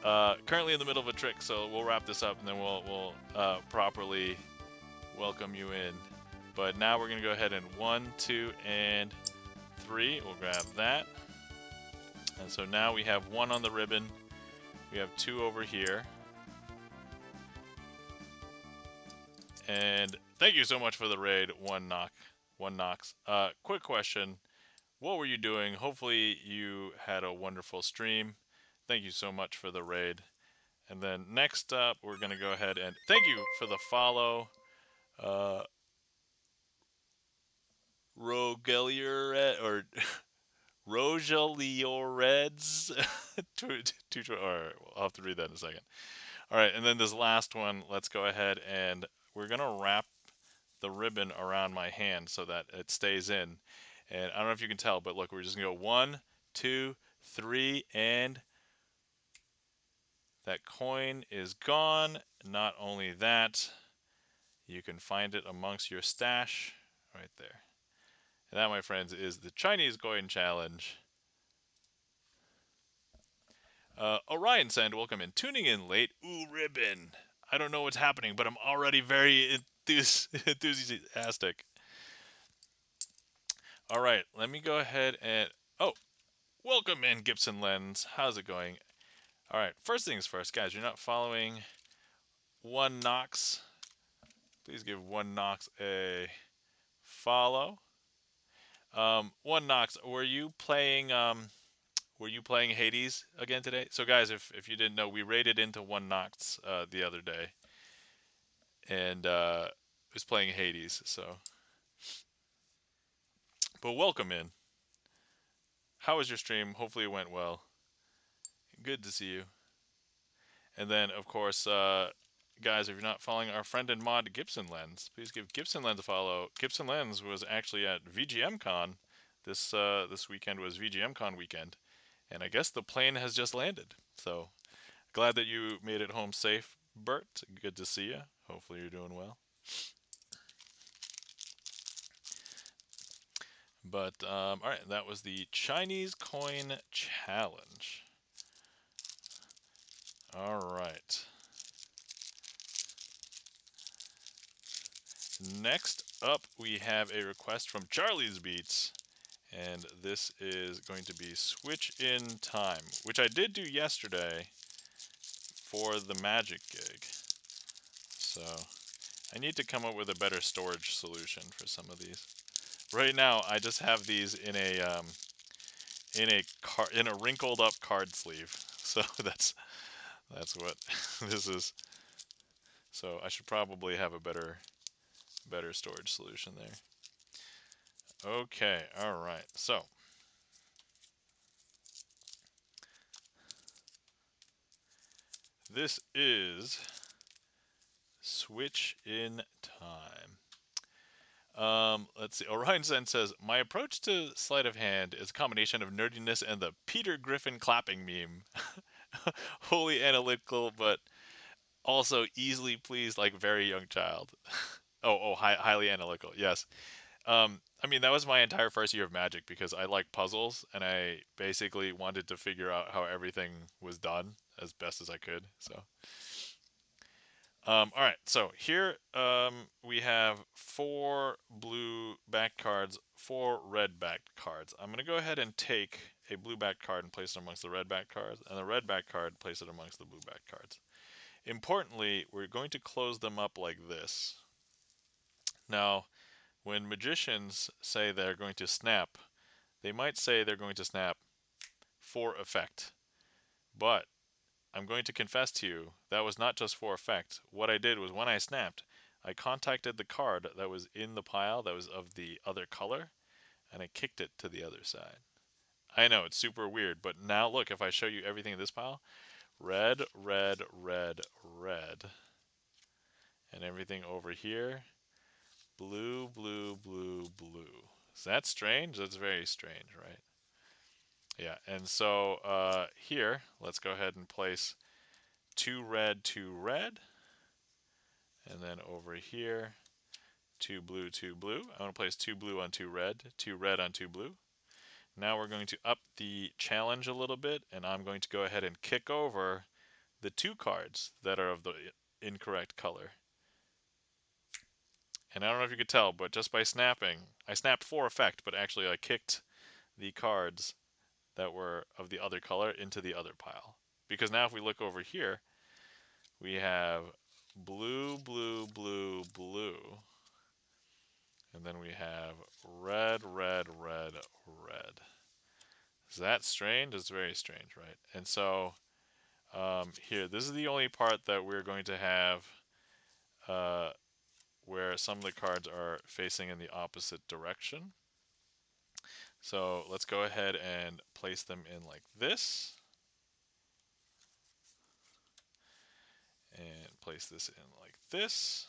S1: Currently in the middle of a trick, so we'll wrap this up and then we'll properly welcome you in. But now we're gonna go ahead and 1, 2, and 3. We'll grab that. And so now we have 1 on the ribbon. We have 2 over here. And thank you so much for the raid, One Knox. Quick question. What were you doing? Hopefully you had a wonderful stream. Thank you so much for the raid. And then next up, we're going to go ahead and thank you for the follow. Rogelior or Rogelioreds. Or I'll have to read that in a second. All right, and then this last one, let's go ahead and we're going to wrap the ribbon around my hand so that it stays in. And I don't know if you can tell, but look, we're just going to go 1, 2, 3, and that coin is gone. Not only that, you can find it amongst your stash right there. And that, my friends, is the Chinese coin challenge. Orion Sand, welcome in. Tuning in late. Ooh, ribbon. I don't know what's happening, but I'm already very enthusiastic. All right, let me go ahead and... Oh, welcome in, GipsonLens. How's it going? All right, first things first, guys. You're not following One Knox. Please give One Knox a follow. One Knox, were you playing Hades again today? So guys, if you didn't know, we raided into One Knox the other day, and was playing Hades. So, but welcome in. How was your stream? Hopefully it went well. Good to see you. And then of course, guys, if you're not following our friend and mod GipsonLens, please give GipsonLens a follow. GipsonLens was actually at VGMCon. This weekend was VGMCon weekend, and I guess the plane has just landed. So glad that you made it home safe. Bert. Good to see you. Hopefully you're doing well. But, all right, that was the Chinese coin challenge. All right. Next up, we have a request from Charlie's Beats. And this is going to be Switch in Time, which I did do yesterday for the Magic gig. So I need to come up with a better storage solution for some of these. Right now, I just have these in a wrinkled up card sleeve. So that's what this is. So I should probably have a better storage solution there. Okay, all right. So this is Switch in Time. Let's see. Orion Zen says, my approach to sleight of hand is a combination of nerdiness and the Peter Griffin clapping meme. Wholly analytical, but also easily pleased like very young child. Highly analytical. Yes. I mean, that was my entire first year of Magic because I like puzzles and I basically wanted to figure out how everything was done as best as I could. So all right, so here we have 4 blue back cards, 4 red back cards. I'm going to go ahead and take a blue back card and place it amongst the red back cards, and the red back card, place it amongst the blue back cards. Importantly, we're going to close them up like this. Now, when magicians say they're going to snap, they might say they're going to snap for effect. But I'm going to confess to you, that was not just for effect. What I did was when I snapped, I contacted the card that was in the pile that was of the other color, and I kicked it to the other side. I know, it's super weird, but now look, if I show you everything in this pile, red, red, red, red, and everything over here, blue, blue, blue, blue. Is that strange? That's very strange, right? Yeah, and so here, let's go ahead and place 2 red, 2 red. And then over here, 2 blue, 2 blue. I want to place 2 blue on 2 red on 2 blue. Now we're going to up the challenge a little bit, and I'm going to go ahead and kick over the 2 cards that are of the incorrect color. And I don't know if you could tell, but just by snapping, I snapped for effect, but actually I kicked the cards that were of the other color into the other pile. Because now if we look over here, we have blue, blue, blue, blue. And then we have red, red, red, red. Is that strange? It's very strange, right? And so here, this is the only part that we're going to have where some of the cards are facing in the opposite direction. So let's go ahead and place them in like this. And place this in like this.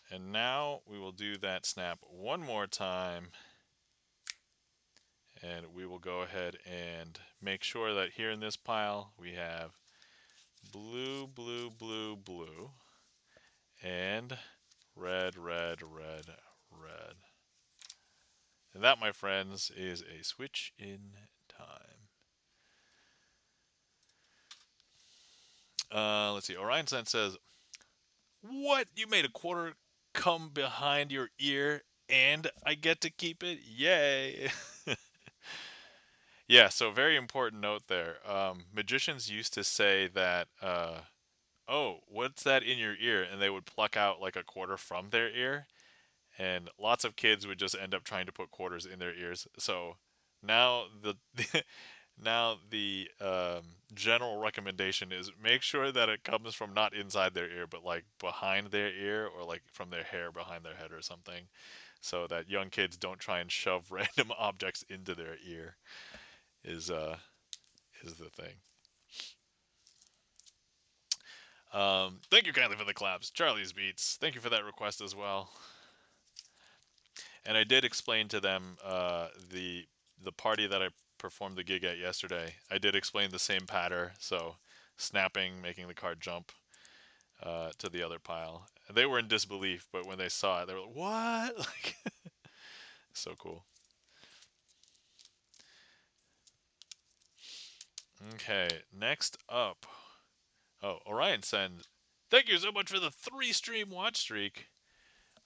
S1: And now we will do that snap one more time. And we will go ahead and make sure that here in this pile we have blue, blue, blue, blue, and red, red, red, red. And that, my friends, is a switch in time. Let's see. Orion Sen says, what? You made a quarter come behind your ear and I get to keep it? Yay! Yeah, so very important note there. Magicians used to say that, oh, what's that in your ear? And they would pluck out like a quarter from their ear. And lots of kids would just end up trying to put quarters in their ears. So now the general recommendation is make sure that it comes from not inside their ear, but like behind their ear or like from their hair behind their head or something, so that young kids don't try and shove random objects into their ear. Is the thing. Thank you kindly for the claps, Charlie's Beats. Thank you for that request as well. And I did explain to them the party that I performed the gig at yesterday. I did explain the same pattern, so snapping, making the card jump to the other pile. They were in disbelief, but when they saw it, they were like, "What?" Like, so cool. Okay, next up. Oh, Orion Send. Thank you so much for the 3-stream watch streak.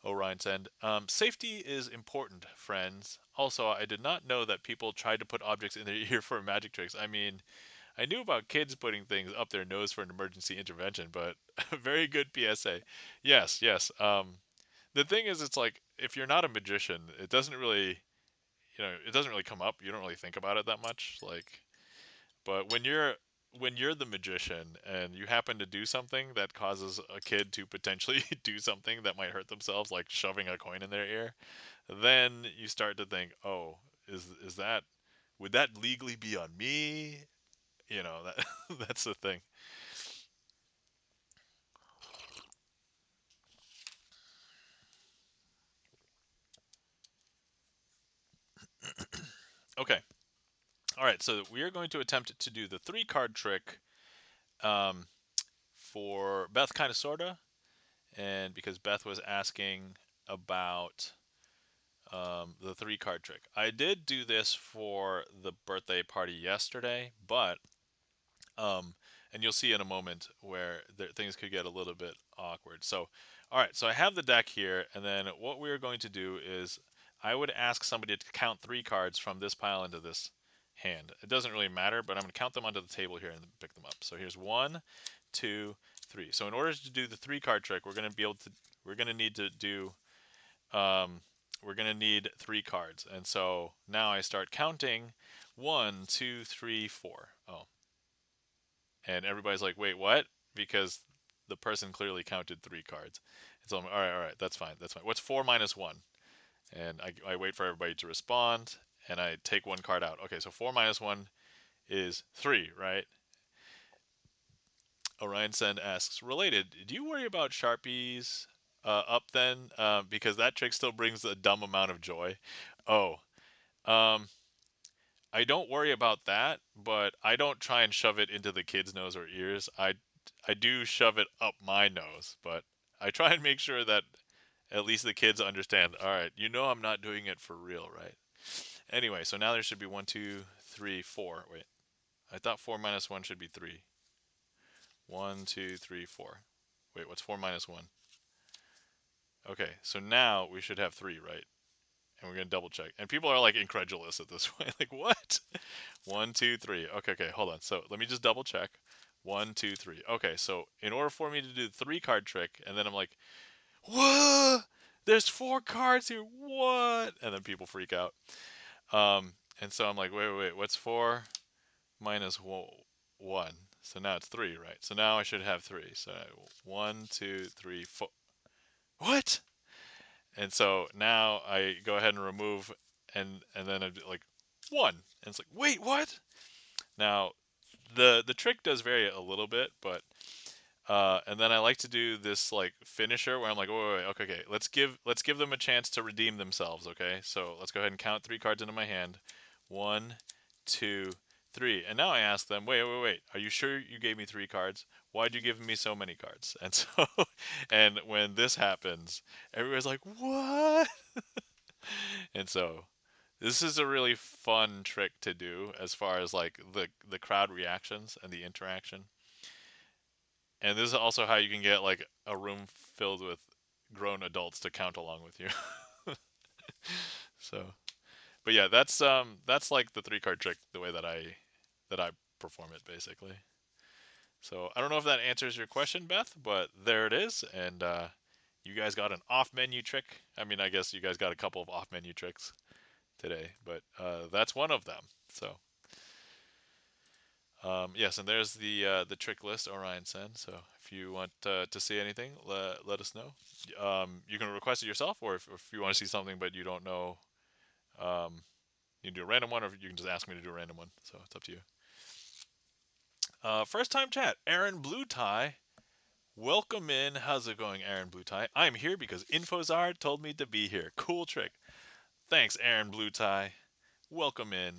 S1: Orion Send. Safety is important, friends. Also, I did not know that people tried to put objects in their ear for magic tricks. I mean, I knew about kids putting things up their nose for an emergency intervention, but very good PSA. Yes, yes. The thing is, it's like if you're not a magician, it doesn't really, it doesn't really come up. You don't really think about it that much. Like, but when you're the magician and you happen to do something that causes a kid to potentially do something that might hurt themselves, like shoving a coin in their ear, then you start to think, oh, is that would that legally be on me? That that's the thing. Okay. All right. So we are going to attempt to do the 3 card trick um, for Beth, kind of sorta, and because Beth was asking about the 3 card trick. I did do this for the birthday party yesterday, but um, and you'll see in a moment where things could get a little bit awkward. So, all right, so I have the deck here, and then what we're going to do is I would ask somebody to count 3 cards from this pile into this hand. It doesn't really matter, but I'm going to count them onto the table here and pick them up. So here's 1, 2, 3. So in order to do the 3 card trick, we're going to need to do um, we're going to need 3 cards. And so now I start counting 1, 2, 3, 4. Oh, and everybody's like, wait, what? Because the person clearly counted 3 cards. And so I'm, all right, that's fine, that's fine. What's 4 minus 1? And I wait for everybody to respond, and I take 1 card out. Okay, so 4 minus 1 is 3, right? Orion Send asks, related, do you worry about Sharpies up then? Because that trick still brings a dumb amount of joy. Oh, um, I don't worry about that, but I don't try and shove it into the kid's nose or ears. I do shove it up my nose, but I try and make sure that at least the kids understand. All right, I'm not doing it for real, right? Anyway, so now there should be 1, 2, 3, 4. Wait, I thought 4 minus 1 should be 3. 1, 2, 3, 4. Wait, what's 4 minus 1? Okay, so now we should have 3, right? And we're gonna double check. And people are like incredulous at this point. Like, what? 1, 2, 3. Okay, okay, hold on. So let me just double check. 1, 2, 3. Okay, so in order for me to do the 3 card trick, and then I'm like, what? There's 4 cards here. What? And then people freak out. And so I'm like, wait. What's 4 minus 1? So now it's 3, right? So now I should have 3. So 1, 2, 3, 4. What? And so now I go ahead and remove, and then I'd be like 1. And it's like, wait, what? Now the trick does vary a little bit, but and then I like to do this like finisher where I'm like, wait, okay, let's give them a chance to redeem themselves, okay? So let's go ahead and count 3 cards into my hand. 1, 2, 3. And now I ask them, wait. Are you sure you gave me 3 cards? Why'd you give me so many cards? And so, and when this happens, everybody's like, what? And so this is a really fun trick to do as far as like the crowd reactions and the interaction. And this is also how you can get like a room filled with grown adults to count along with you. So, but yeah, that's like the 3 card trick the way that I perform it basically. So I don't know if that answers your question, Beth, but there it is, and you guys got an off menu trick. I mean, I guess you guys got a couple of off menu tricks today, but that's one of them. So yes, and there's the trick list Orion sends. So if you want to see anything, let us know. You can request it yourself, or if you want to see something but you don't know, um, you can do a random one, or you can just ask me to do a random one. So it's up to you. First time chat, Aaron Blue Tie. Welcome in. How's it going, Aaron Blue Tie? I'm here because Infozard told me to be here. Cool trick. Thanks, Aaron Blue Tie. Welcome in.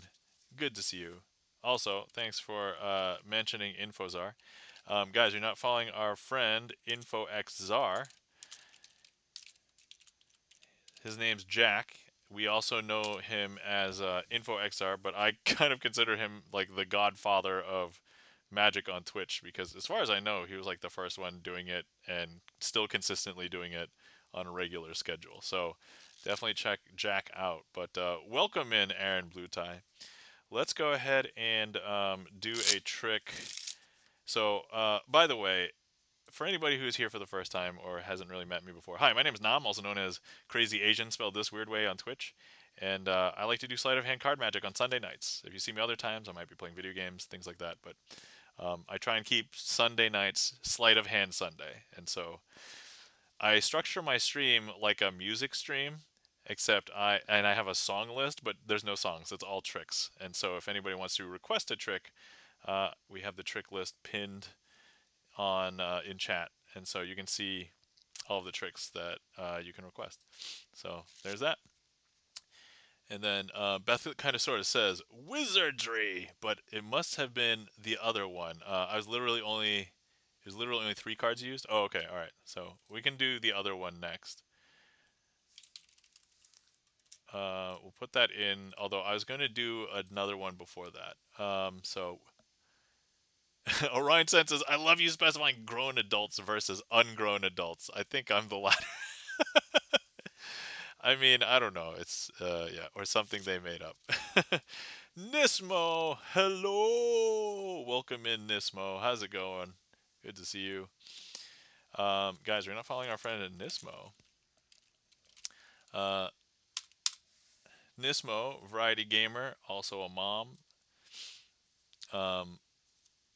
S1: Good to see you. Also, thanks for mentioning InfoZar. Guys, you're not following our friend InfoXZar. His name's Jack. We also know him as InfoXR, but I kind of consider him like the godfather of Magic on Twitch because, as far as I know, he was like the first one doing it and still consistently doing it on a regular schedule. So definitely check Jack out. But welcome in, Aaron Blue Tie. Let's go ahead and do a trick. So, by the way, for anybody who's here for the first time or hasn't really met me before, hi, my name is Nam, also known as Crazy Asian, spelled this weird way on Twitch. And I like to do sleight of hand card magic on Sunday nights. If you see me other times, I might be playing video games, things like that. But I try and keep Sunday nights sleight of hand Sunday. And so I structure my stream like a music stream, except I have a song list, but there's no songs. It's all tricks. And so if anybody wants to request a trick, we have the trick list pinned on in chat, and so you can see all of the tricks that you can request. So there's that. And then Beth kind of sort of says wizardry, but it must have been the other one. I was literally only There's literally only 3 cards used. Oh, okay, all right. So we can do the other one next. We'll put that in. Although I was going to do another one before that. So Orion senses, I love you specifying grown adults versus ungrown adults. I think I'm the latter. I mean, I don't know. It's yeah, or something they made up. Nismo, hello, welcome in, Nismo. How's it going? Good to see you, guys. We're not following our friend at Nismo. Uh, Nismo, variety gamer, also a mom, um,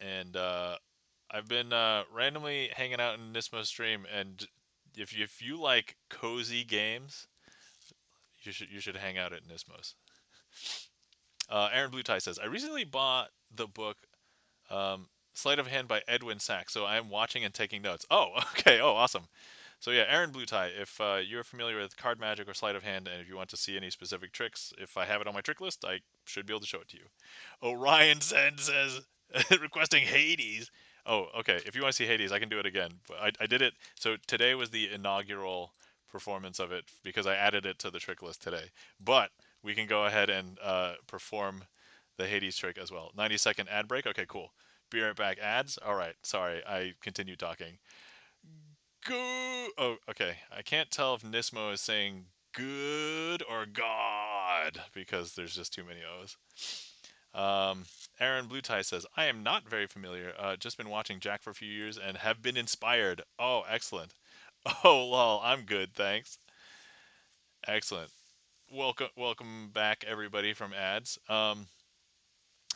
S1: and I've been randomly hanging out in Nismo's stream, and if you like cozy games, you should hang out at Nismo's. Aaron Blue Tie says, I recently bought the book Sleight of Hand by Edwin Sachs, so I'm watching and taking notes. Oh, okay. Oh, awesome. So yeah, Aaron Blue Tie, if you're familiar with card magic or sleight of hand, and if you want to see any specific tricks, if I have it on my trick list, I should be able to show it to you. Orion Sen says, requesting Hades. Oh, okay. If you want to see Hades, I can do it again. But I did it. So today was the inaugural performance of it because I added it to the trick list today. But we can go ahead and perform the Hades trick as well. 90-second ad break. Okay, cool. Be right back. Ads. All right. Sorry, I continue talking. Go. Oh, okay. I can't tell if Nismo is saying good or God because there's just too many O's. Aaron Blue Tie says, I am not very familiar. Just been watching Jack for a few years and have been inspired. Oh, excellent. Oh, lol. I'm good, thanks. Excellent. Welcome back, everybody from ads.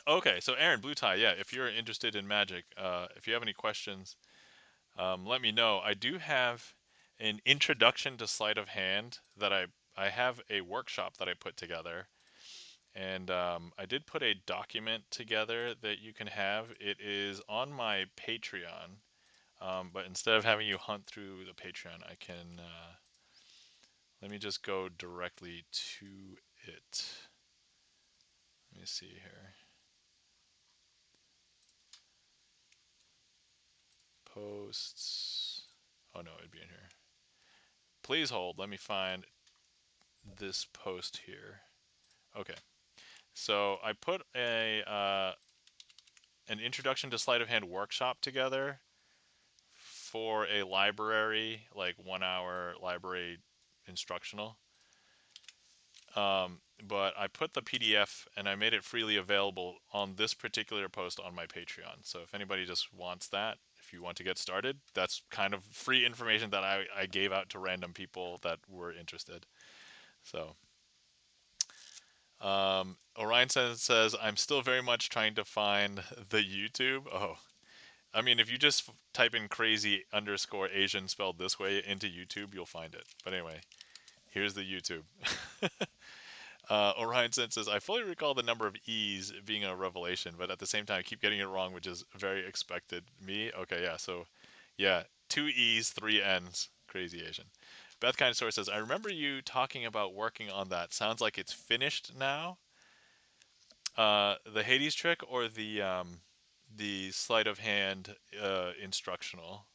S1: Okay, so Aaron Blue Tie, yeah, if you're interested in Magic, if you have any questions, let me know. I do have an introduction to sleight of hand that I have a workshop that I put together, and I did put a document together that you can have. It is on my Patreon, but instead of having you hunt through the Patreon, I can let me just go directly to it. Let me see here. Posts. Oh no, it'd be in here. Please hold. Let me find this post here. Okay. So I put a an introduction to sleight of hand workshop together for a library, like 1 hour library instructional. But I put the PDF and I made it freely available on this particular post on my Patreon. So if anybody just wants that, if you want to get started, that's kind of free information that I gave out to random people that were interested. So Orion says, I'm still very much trying to find the YouTube. Oh, I mean, if you just type in crazy underscore Asian spelled this way into YouTube, you'll find it. But anyway, here's the YouTube. Orion says, I fully recall the number of E's being a revelation, but at the same time, I keep getting it wrong, which is very expected. Me? Okay, yeah, so, yeah, 2 E's, 3 N's. Crazy Asian. Beth Kind of Source says, I remember you talking about working on that. Sounds like it's finished now. The Hades trick or the sleight of hand instructional?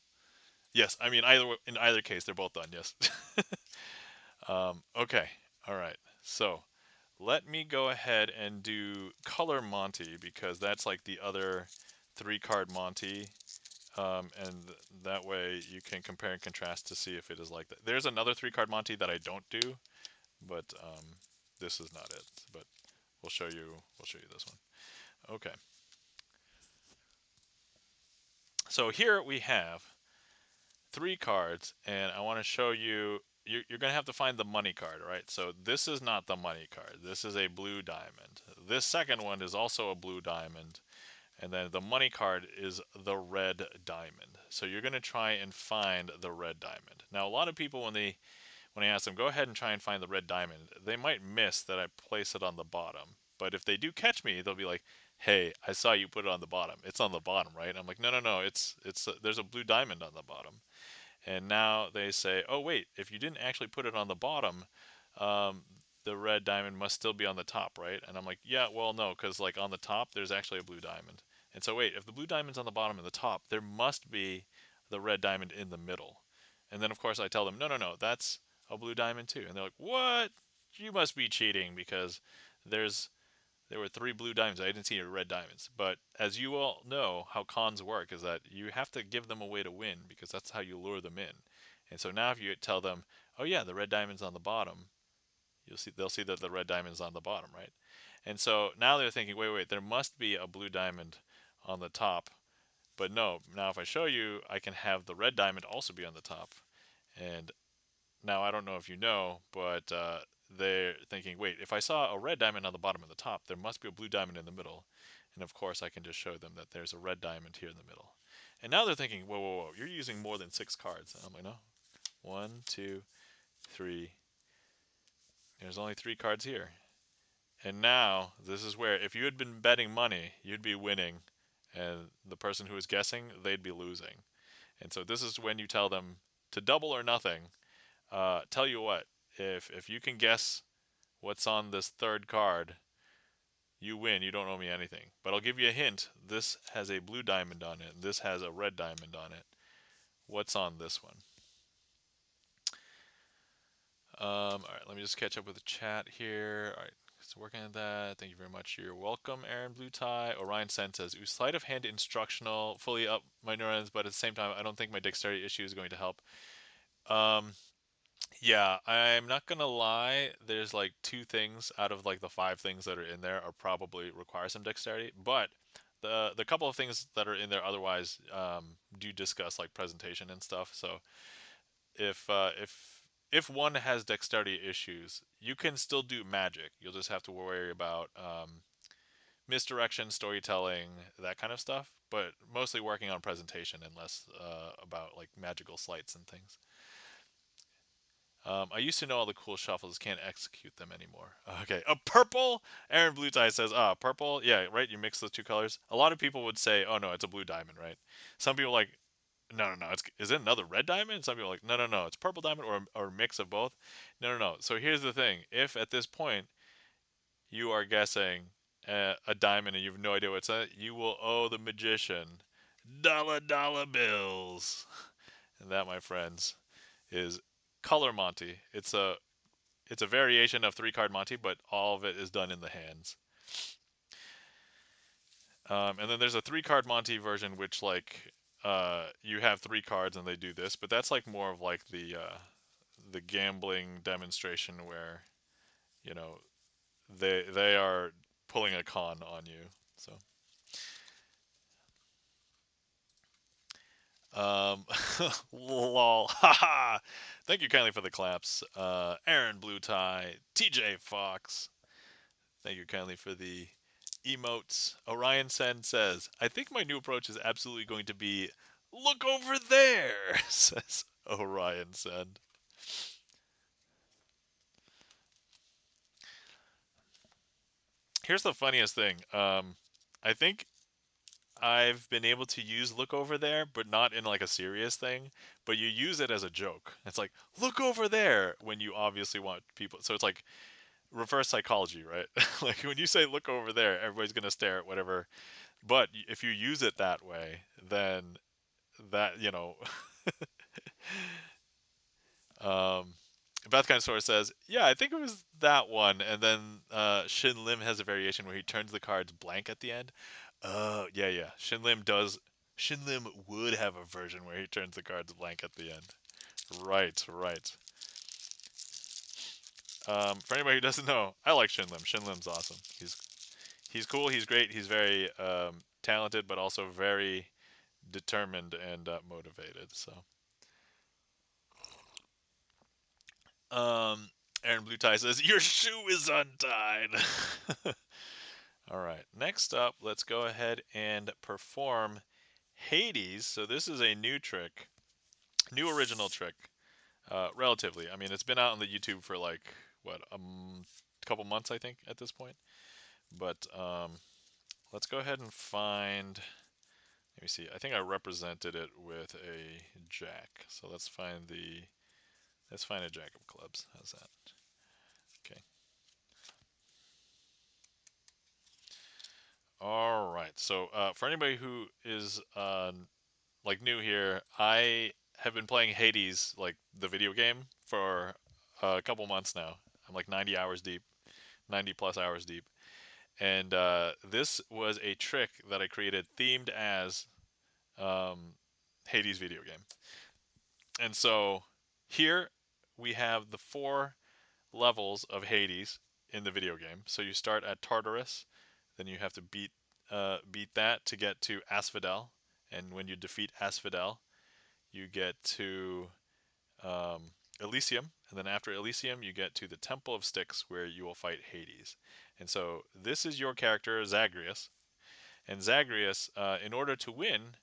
S1: Yes, I mean in either case they're both done. Yes. Okay. All right. So let me go ahead and do color Monty because that's like the other 3 card Monty. And that way you can compare and contrast to see if it is like that. There's another 3 card Monty that I don't do, but this is not it. But we'll show you. We'll show you this one. Okay. So here we have 3 cards, and I want to show you. You're going to have to find the money card, right? So this is not the money card. This is a blue diamond. This second one is also a blue diamond. And then the money card is the red diamond. So you're going to try and find the red diamond. Now, a lot of people, when I ask them, go ahead and try and find the red diamond, they might miss that I place it on the bottom. But if they do catch me, they'll be like, "Hey, I saw you put it on the bottom. It's on the bottom, right?" And I'm like, "No, no, no. It's there's a blue diamond on the bottom." And now they say, "Oh, wait, if you didn't actually put it on the bottom, um, the red diamond must still be on the top, right?" And I'm like, "Yeah, well, no, because like on the top, there's actually a blue diamond. And so wait, if the blue diamond's on the bottom and the top, there must be the red diamond in the middle." And then of course I tell them, "No, no, no, that's a blue diamond too." And they're like, "What? You must be cheating because there's there were 3 blue diamonds. I didn't see any red diamonds." But as you all know, how cons work is that you have to give them a way to win because that's how you lure them in. And so now if you tell them, "Oh yeah, the red diamond's on the bottom," they'll see that the red diamond's on the bottom, right? And so now they're thinking, "Wait, wait, there must be a blue diamond on the top." But no, now if I show you, I can have the red diamond also be on the top. And now I don't know if you know, but they're thinking, wait, if I saw a red diamond on the bottom and the top, there must be a blue diamond in the middle. And of course, I can just show them that there's a red diamond here in the middle. And now they're thinking, whoa, whoa, whoa, you're using more than 6 cards. And I'm like, no, 1, 2, 3. There's only 3 cards here. And now this is where, if you had been betting money, you'd be winning, and the person who is guessing, they'd be losing. And so this is when you tell them to double or nothing. Tell you what, if you can guess what's on this 3rd card, you win. You don't owe me anything. But I'll give you a hint. This has a blue diamond on it. This has a red diamond on it. What's on this one? All right, let me just catch up with the chat here. All right, so working on that. Thank you very much. You're welcome, Aaron Blue Tie. Orion Sen says, "Ooh, sleight of hand instructional, fully up my neurons, but at the same time, I don't think my dexterity issue is going to help." Um, Yeah, I'm not gonna lie. There's like 2 things out of like the 5 things that are in there are probably require some dexterity, but the couple of things that are in there otherwise do discuss like presentation and stuff. So if one has dexterity issues, you can still do magic. You'll just have to worry about misdirection, storytelling, that kind of stuff. But mostly working on presentation and less about like magical sleights and things. I used to know all the cool shuffles, can't execute them anymore. Okay, a purple. Aaron Blue Tie says, purple. Yeah, right. You mix those 2 colors. A lot of people would say, oh no, it's a blue diamond, right? Some people like, no, no, no. Is it another red diamond? Some people are like, no, no, no. It's purple diamond or a mix of both. No, no, no. So here's the thing: if at this point you are guessing a diamond and you have no idea what's in it, you will owe the magician dollar bills. And that, my friends, is color Monty. It's a variation of 3 card Monty, but all of it is done in the hands. And then there's a 3 card Monty version, which like you have 3 cards and they do this, but that's like more of like the gambling demonstration where you know they are pulling a con on you. So lol, haha. Thank you kindly for the claps, Aaron Blue Tie, TJ Fox. Thank you kindly for the emotes. Orion Sen says, "I think my new approach is absolutely going to be look over there," says Orion Sen. Here's the funniest thing. I think I've been able to use look over there, but not in like a serious thing. But you use it as a joke. It's like, look over there when you obviously want people. So it's like reverse psychology, right? Like when you say look over there, everybody's gonna stare at whatever. But if you use it that way, then that um, Beth kind of sort of says, yeah, I think it was that one. And then Shin Lim has a variation where he turns the cards blank at the end. Yeah, yeah. Shin Lim does. Shin Lim would have a version where he turns the cards blank at the end. Right, right. For anybody who doesn't know, I like Shin Lim. Shin Lim's awesome. He's cool. He's great. He's very talented, but also very determined and motivated. So, um, Aaron Blue Tie says your shoe is untied. All right. Next up, let's go ahead and perform Hades. So this is a new trick, new original trick. Relatively. I mean, it's been out on the YouTube for like what a couple months, I think, at this point. But let's go ahead and find. Let me see. I think I represented it with a jack. So let's find a jack of clubs. How's that? Okay. All right. So for anybody who is like new here, I have been playing Hades, like the video game, for a couple months now. I'm like 90 hours deep, 90 plus hours deep. And this was a trick that I created themed as um, Hades video game. And so here we have the four levels of Hades in the video game. So you start at Tartarus, then you have to beat that to get to Asphodel, and when you defeat Asphodel, you get to Elysium, and then after Elysium, you get to the Temple of Styx, where you will fight Hades. And so this is your character Zagreus, and Zagreus, in order to win,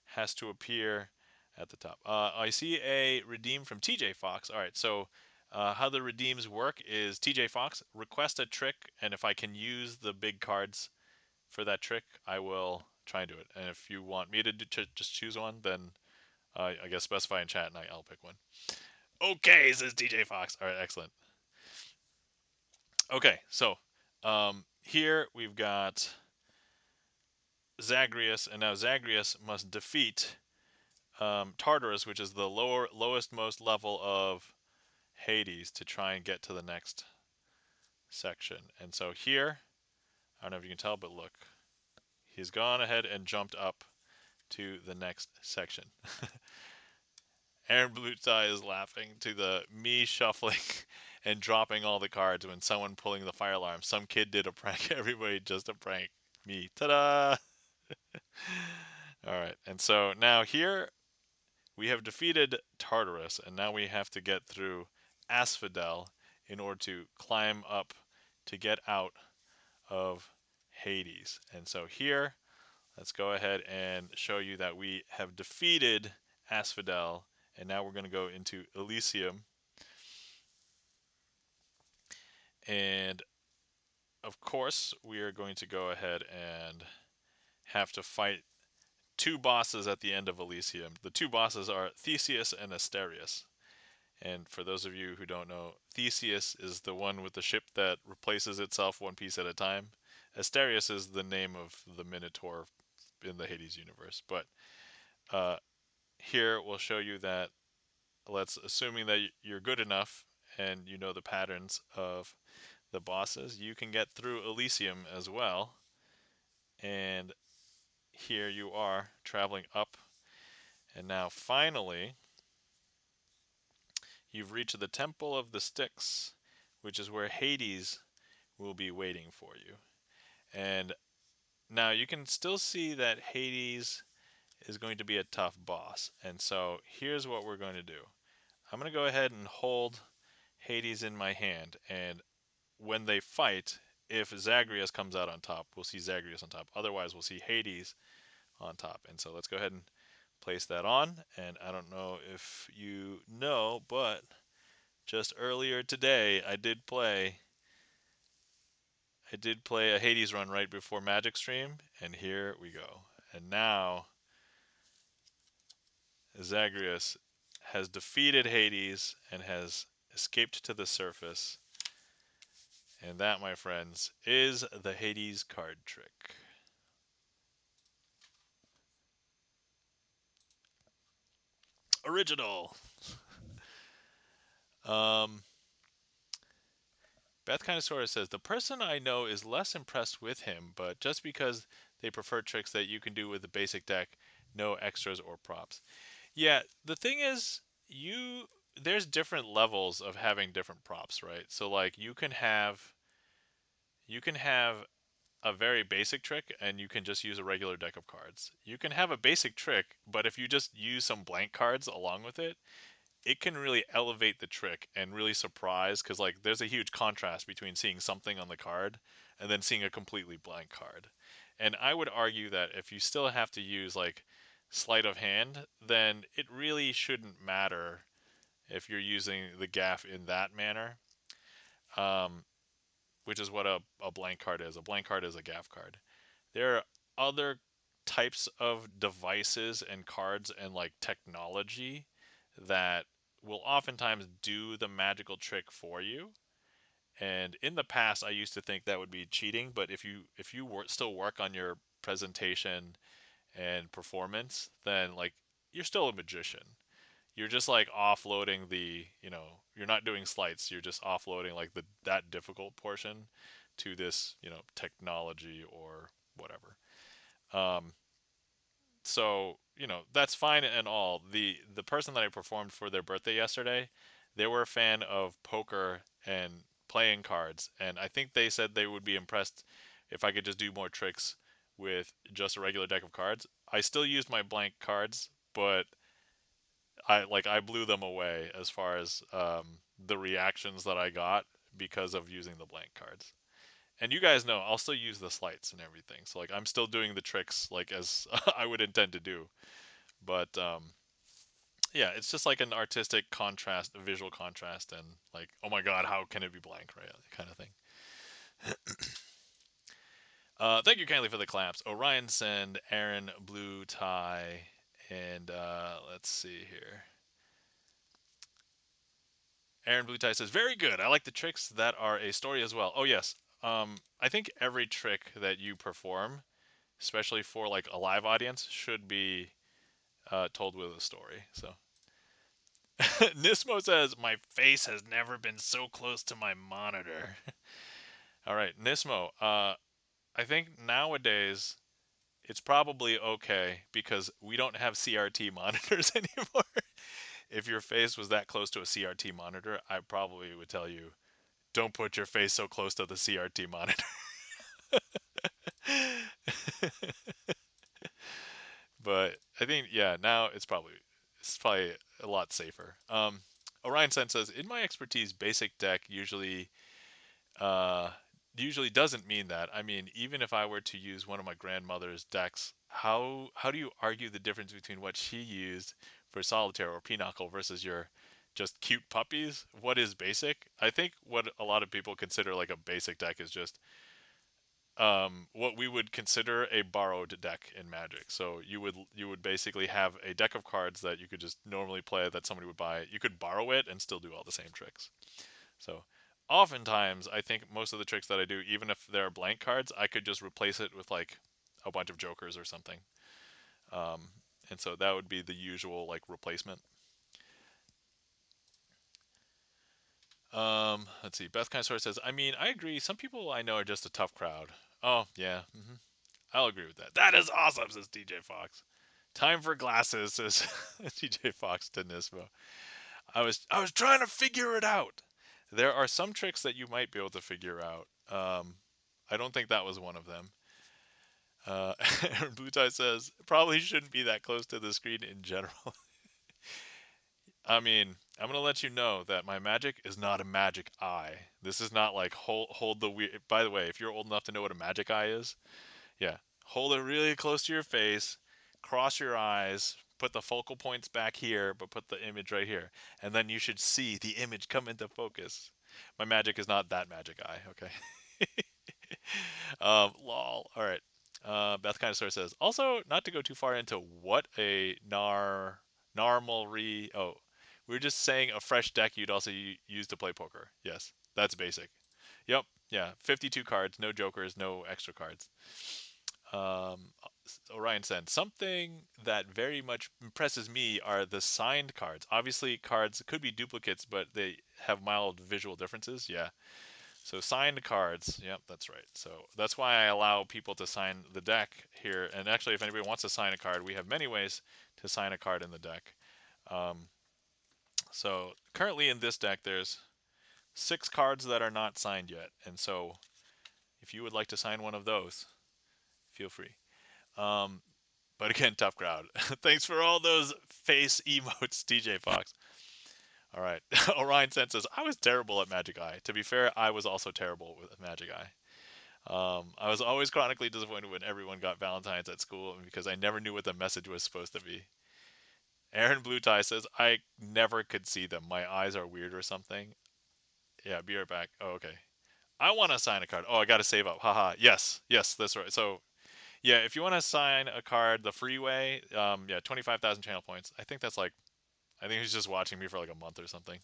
S1: has to appear at the top. I see a redeem from TJ Fox. All right, so how the redeems work is TJ Fox request a trick, and if I can use the big cards for that trick, I will try and do it. And if you want me to just choose one, then I guess specify in chat, and I'll pick one. Okay, says TJ Fox. All right, excellent. Okay, so here we've got Zagreus, and now Zagreus must defeat Tartarus, which is the lowest most level of Hades, to try and get to the next section. And so here, I don't know if you can tell, but look, he's gone ahead and jumped up to the next section. Aaron Blue Tie is laughing to the me shuffling and dropping all the cards when someone pulling the fire alarm. Some kid did a prank. Everybody just a prank. Me. Ta-da! All right. And so now here we have defeated Tartarus, and now we have to get through Asphodel in order to climb up to get out of Hades. And so here, let's go ahead and show you that we have defeated Asphodel, and now we're going to go into Elysium. And of course, we are going to go ahead and have to fight two bosses at the end of Elysium. The two bosses are Theseus and Asterius. And for those of you who don't know, Theseus is the one with the ship that replaces itself one piece at a time. Asterius is the name of the Minotaur in the Hades universe. But uh, here we'll show you that, assuming that you're good enough and you know the patterns of the bosses, you can get through Elysium as well. And here you are traveling up. And now finally, you've reached the Temple of the Styx, which is where Hades will be waiting for you. And now you can still see that Hades is going to be a tough boss. And so here's what we're going to do. I'm going to go ahead and hold Hades in my hand, and when they fight, if Zagreus comes out on top, we'll see Zagreus on top. Otherwise, we'll see Hades on top. And so let's go ahead and place that on. And I don't know if you know, but just earlier today, I did play a Hades run right before Magic Stream, and here we go. And now Zagreus has defeated Hades and has escaped to the surface. And that, my friends, is the Hades card trick. Original. Um, Beth kind of sort of says the person I know is less impressed with him, but just because they prefer tricks that you can do with the basic deck, no extras or props. Yeah, the thing is, there's different levels of having different props, right? So like you can have a very basic trick and you can just use a regular deck of cards. You can have a basic trick, but if you just use some blank cards along with it, it can really elevate the trick and really surprise because like there's a huge contrast between seeing something on the card and then seeing a completely blank card. And I would argue that if you still have to use like sleight of hand, then it really shouldn't matter if you're using the gaff in that manner, um, which is what a blank card is. A blank card is a gaff card. There are other types of devices and cards and like technology that will oftentimes do the magical trick for you. And in the past, I used to think that would be cheating, but if you still work on your presentation and performance, then like you're still a magician. You're just like offloading you're not doing sleights. You're just offloading like that difficult portion to this, technology or whatever. Um, so that's fine and all. The person that I performed for their birthday yesterday, they were a fan of poker and playing cards, and I think they said they would be impressed if I could just do more tricks with just a regular deck of cards. I still used my blank cards, but I blew them away as far as the reactions that I got because of using the blank cards. And you guys know I'll still use the sleights and everything. So like I'm still doing the tricks like as I would intend to do. But yeah, it's just like an artistic contrast, a visual contrast, and like, oh my god, how can it be blank, right? Kind of thing. Thank you kindly for the claps. Orion Send, Aaron Blue Tie, and let's see here. Aaron Blue Tie says, very good. I like the tricks that are a story as well. Oh, yes. I think every trick that you perform, especially for like a live audience, should be told with a story. So Nismo says, my face has never been so close to my monitor. All right, Nismo. I think nowadays it's probably okay because we don't have CRT monitors anymore. If your face was that close to a CRT monitor, I probably would tell you, don't put your face so close to the CRT monitor. But I think yeah, now it's probably a lot safer. Orion Sen says, in my expertise, basic deck uh, usually doesn't mean that. I mean, even if I were to use one of my grandmother's decks, how do you argue the difference between what she used for solitaire or pinochle versus your just cute puppies? What is basic? I think what a lot of people consider like a basic deck is just what we would consider a borrowed deck in Magic. So you would basically have a deck of cards that you could just normally play that somebody would buy. You could borrow it and still do all the same tricks. So oftentimes, I think most of the tricks that I do, even if they're blank cards, I could just replace it with like a bunch of jokers or something. Um, and so that would be the usual like replacement. Let's see. Beth kind of sort of says, I mean, I agree. Some people I know are just a tough crowd. Oh yeah, I'll agree with that. That is awesome, says DJ Fox. Time for glasses, says DJ Fox to Nismo. I was trying to figure it out. There are some tricks that you might be able to figure out. I don't think that was one of them. Blue Tie says probably shouldn't be that close to the screen in general. I mean, I'm gonna let you know that my magic is not a magic eye. This is not like hold the weird. By the way, if you're old enough to know what a magic eye is, yeah, hold it really close to your face, cross your eyes, put the focal points back here, but put the image right here, and then you should see the image come into focus. My magic is not that magic eye. Okay. Lol. All right. Beth kind of sort of says, also, not to go too far into what a narmalry. Oh, we are just saying a fresh deck you'd also use to play poker. Yes, that's basic. Yep. Yeah, 52 cards, no jokers, no extra cards. Um, Orion said something that very much impresses me are the signed cards. Obviously, cards could be duplicates, but they have mild visual differences. Yeah. So signed cards. Yep, that's right. So that's why I allow people to sign the deck here. And actually, if anybody wants to sign a card, we have many ways to sign a card in the deck. Um, so currently in this deck, there's 6 cards that are not signed yet. And so if you would like to sign one of those, feel free. Um, but again, tough crowd. Thanks for all those face emotes, TJ Fox. All right. Orion Sen says, I was terrible at Magic Eye. To be fair, I was also terrible with Magic Eye. I was always chronically disappointed when everyone got Valentine's at school because I never knew what the message was supposed to be. Aaron Blue Tie says, I never could see them. My eyes are weird or something. Yeah, be right back. Oh, okay. I want to sign a card. Oh, I got to save up. Haha. Yes. Yes, that's right. So, yeah, if you want to sign a card the freeway, yeah, 25,000 channel points. I think that's like, I think he's just watching me for like a month or something.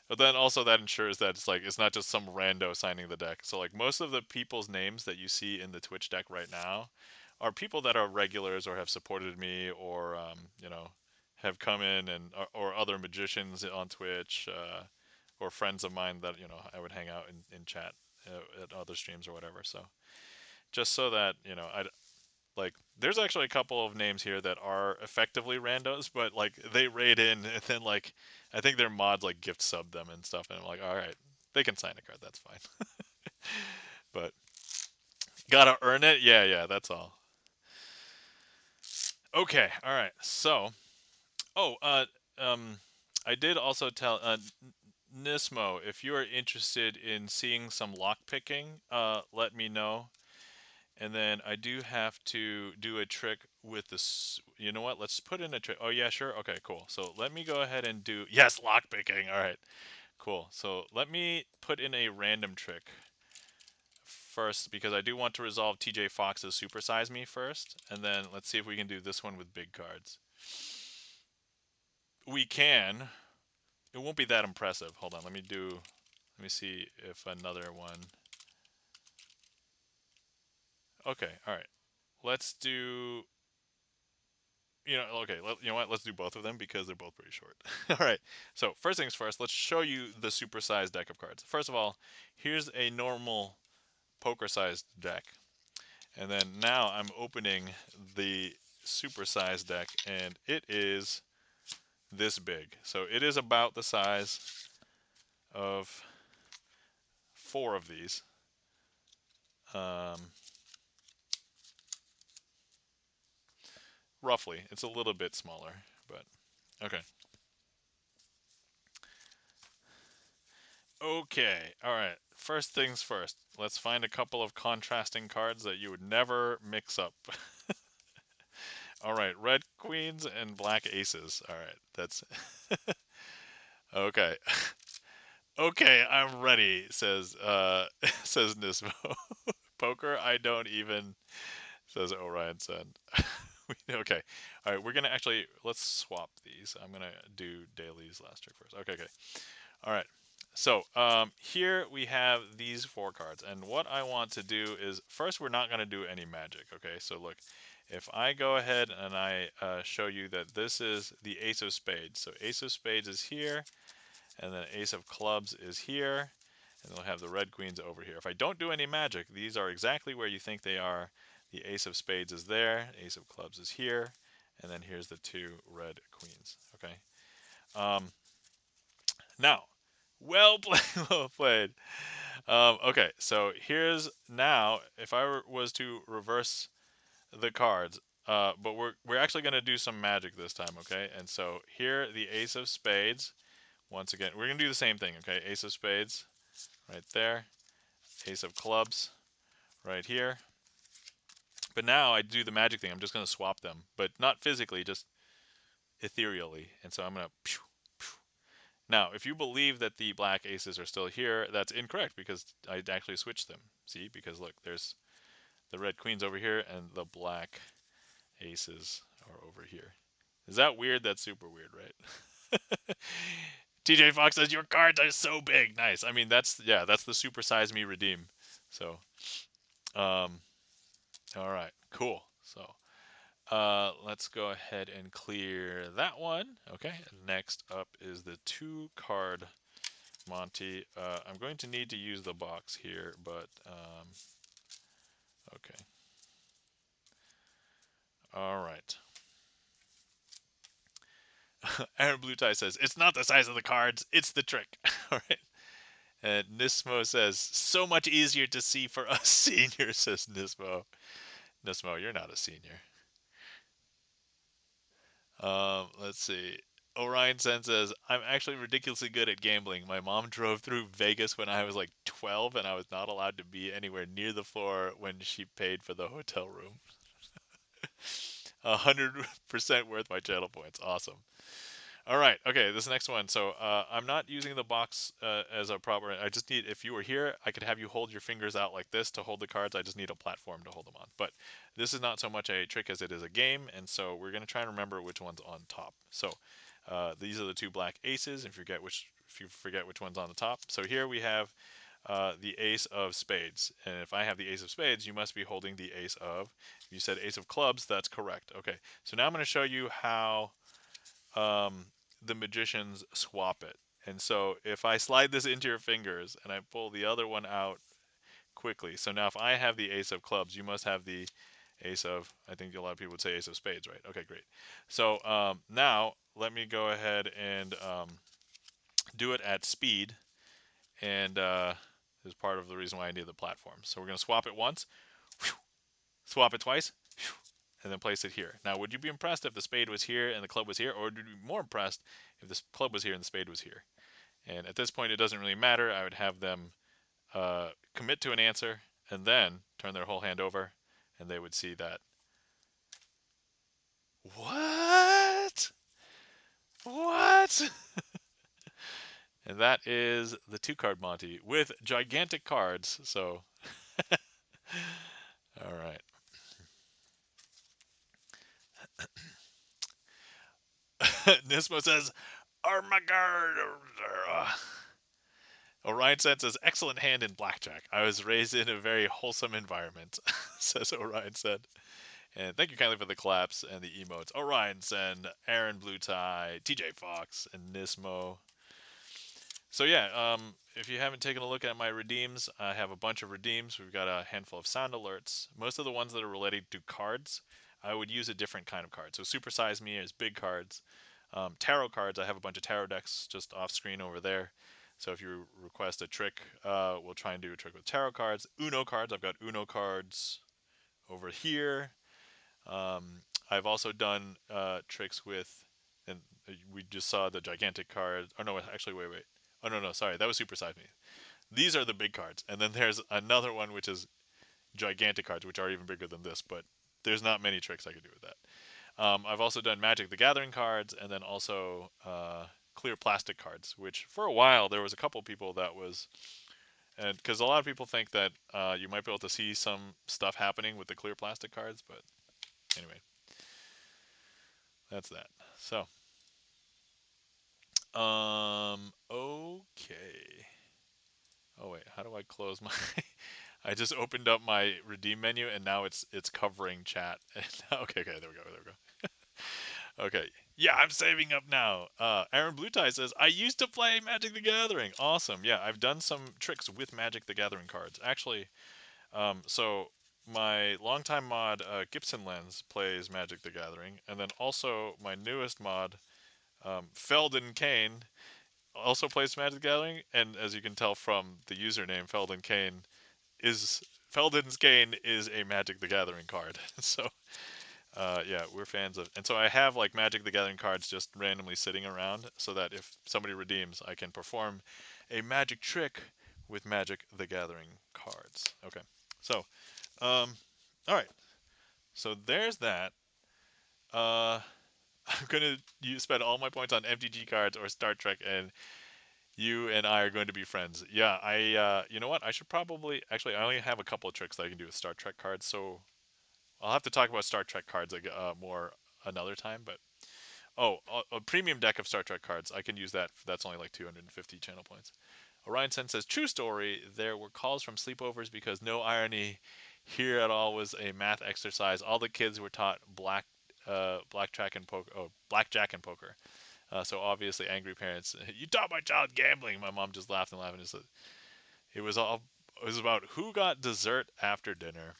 S1: But then also that ensures that it's not just some rando signing the deck. So like most of the people's names that you see in the Twitch deck right now are people that are regulars or have supported me or have come in and or other magicians on Twitch or friends of mine that I would hang out in chat at other streams or whatever. So just so that I like there's actually a couple of names here that are effectively randos, but like they raid in and then like I think their mods like gift sub them and stuff, and I'm like, all right, they can sign a card, that's fine. But gotta earn it, yeah, yeah, that's all. Okay, all right. So, oh, um, I did also tell Nismo if you are interested in seeing some lock picking, let me know. And then I do have to do a trick with this. You know what? Let's put in a trick. Oh, yeah, sure. Okay, cool. So let me go ahead and do. Yes, lockpicking. All right, cool. So let me put in a random trick first because I do want to resolve TJ Fox's supersize me first. And then let's see if we can do this one with big cards. We can. It won't be that impressive. Hold on. Let me do. Let me see if another one. Okay, all right. Let's do okay, you know what? Let's do both of them because they're both pretty short. All right. So first things first, let's show you the supersized deck of cards. First of all, here's a normal poker-sized deck, and then now I'm opening the supersized deck, and it is this big. So it is about the size of 4 of these. Um, Roughly, it's a little bit smaller, but okay. Okay, alright. First things first. Let's find a couple of contrasting cards that you would never mix up. Alright, red queens and black aces. Alright, that's... okay. Okay, I'm ready, says, says Nismo. Poker, I don't even, says Orion Sun. Okay, alright, we're gonna actually, let's swap these. I'm gonna do Daly's last trick first. Okay, okay. All right. So here we have these 4 cards. And what I want to do is, first we're not going to do any magic. Okay, so look, if I go ahead and I show you that this is the Ace of Spades. So Ace of Spades is here, and then Ace of Clubs is here, and we'll have the red queens over here. If I don't do any magic, these are exactly where you think they are. The Ace of Spades is there, Ace of Clubs is here, and then here's the 2 red queens. Okay. Um, Now, well played, well played. Okay, so here's now, if I was to reverse the cards, but we're actually going to do some magic this time, okay? And so here, the Ace of Spades, once again, we're going to do the same thing, okay? Ace of Spades, right there. Ace of Clubs, right here. But now I do the magic thing. I'm just going to swap them, but not physically, just ethereally. And so I'm going to now, if you believe that the black aces are still here, that's incorrect because I actually switched them. See, because look, there's the red queens over here and the black aces are over here. Is that weird? That's super weird, right? TJ Fox says your cards are so big. Nice. I mean, that's the super size me redeem. So, um, all right, cool. So, let's go ahead and clear that one. Okay. Next up is the 2-card Monty. I'm going to need to use the box here, but okay. All right. Aaron Blue Tie says it's not the size of the cards, it's the trick. All right. And Nismo says so much easier to see for us seniors. Says Nismo. Nismo, you're not a senior. Let's see. Orion Sen says, I'm actually ridiculously good at gambling. My mom drove through Vegas when I was like 12, and I was not allowed to be anywhere near the floor when she paid for the hotel room. 100% worth my channel points. Awesome. All right. Okay. This next one. So I'm not using the box as a proper. I just need, if you were here, I could have you hold your fingers out like this to hold the cards. I just need a platform to hold them on. But this is not so much a trick as it is a game. And so we're going to try and remember which one's on top. So these are the 2 black aces. If you forget which one's on the top. So here we have the ace of spades. And if I have the ace of spades, you must be holding the ace of. If you said ace of clubs, that's correct. Okay. So now I'm going to show you how the magicians swap it. And so if I slide this into your fingers and I pull the other one out quickly. So now if I have the ace of clubs, you must have the ace of, I think a lot of people would say ace of spades, right? Okay, great. So now let me go ahead and do it at speed. And this is part of the reason why I need the platform. So we're going to swap it once, swap it twice, and then place it here. Now, would you be impressed if the spade was here and the club was here, or would you be more impressed if the club was here and the spade was here? And at this point, it doesn't really matter. I would have them commit to an answer and then turn their whole hand over, and they would see that. What? What? And that is the 2-card Monty with gigantic cards. So, all right. Nismo says, Armageddon. Orion says, excellent hand in blackjack. I was raised in a very wholesome environment, says Orion said. And thank you kindly for the claps and the emotes. Orion Sen, Aaron Blue Tie, TJ Fox, and Nismo. So yeah, if you haven't taken a look at my redeems, I have a bunch of redeems. We've got a handful of sound alerts. Most of the ones that are related to cards, I would use a different kind of card. So Super Size Me is big cards. Tarot cards, I have a bunch of tarot decks just off screen over there. So if you request a trick, we'll try and do a trick with tarot cards. Uno cards, I've got Uno cards over here. I've also done tricks with, and we just saw the gigantic card. Oh no, actually, wait. Oh no, sorry, that was Super Size Me. These are the big cards, and then there's another one which is gigantic cards, which are even bigger than this. But there's not many tricks I could do with that. I've also done Magic the Gathering cards, and then also clear plastic cards, which for a while there was a couple people that was, and because a lot of people think that you might be able to see some stuff happening with the clear plastic cards, but anyway, that's that. So, okay. Oh wait, how do I close my? I just opened up my redeem menu and now it's covering chat. Okay, there we go. Okay, yeah, I'm saving up now. Aaron Blue Tie says I used to play Magic the Gathering. Awesome. Yeah, I've done some tricks with Magic the Gathering cards. Actually, so my longtime mod GipsonLens plays Magic the Gathering, and then also my newest mod Felden Kane also plays Magic the Gathering, and as you can tell from the username, Felden's Kane is a Magic the Gathering card. So yeah, we're fans of, and so I have like Magic the Gathering cards just randomly sitting around, so that if somebody redeems, I can perform a magic trick with Magic the Gathering cards. Okay, so all right, so there's that. I'm gonna spend all my points on MTG cards or Star Trek, and you and I are going to be friends. Yeah, you know what? I should probably, actually, I only have a couple of tricks that I can do with Star Trek cards, so I'll have to talk about Star Trek cards like, more another time. But a premium deck of Star Trek cards. I can use that. That's only like 250 channel points. Orion Sen says, true story. There were calls from sleepovers because no irony here at all was a math exercise. All the kids were taught blackjack and poker. Oh, blackjack and poker. So obviously, angry parents. You taught my child gambling. My mom just laughed and laughed and said, it was all. It was about who got dessert after dinner.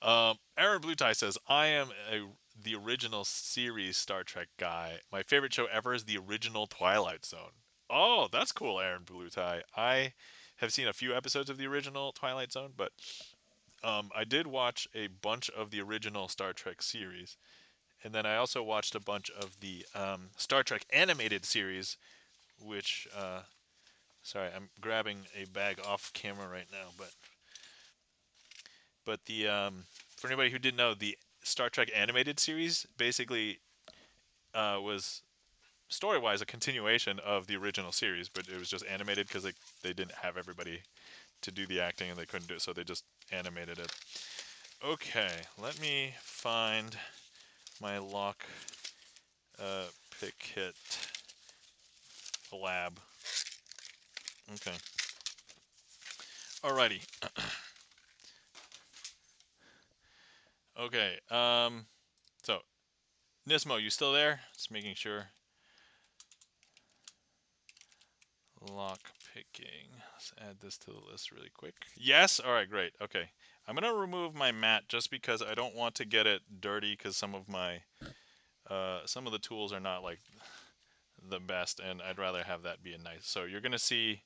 S1: Aaron Blue Tie says, I am the original series Star Trek guy. My favorite show ever is the original Twilight Zone. Oh, that's cool, Aaron Blue Tie. I have seen a few episodes of the original Twilight Zone, but I did watch a bunch of the original Star Trek series. And then I also watched a bunch of the Star Trek animated series, which, sorry, I'm grabbing a bag off camera right now, but the for anybody who didn't know, the Star Trek animated series basically was story-wise a continuation of the original series, but it was just animated because they didn't have everybody to do the acting and they couldn't do it, so they just animated it. Okay, let me find my lock pick kit lab. Okay. Alrighty. Okay. So Nismo, you still there? Just making sure. Lock picking. Let's add this to the list really quick. Yes. All right. Great. Okay. I'm gonna remove my mat just because I don't want to get it dirty because some of the tools are not like the best, and I'd rather have that be a nice. So you're gonna see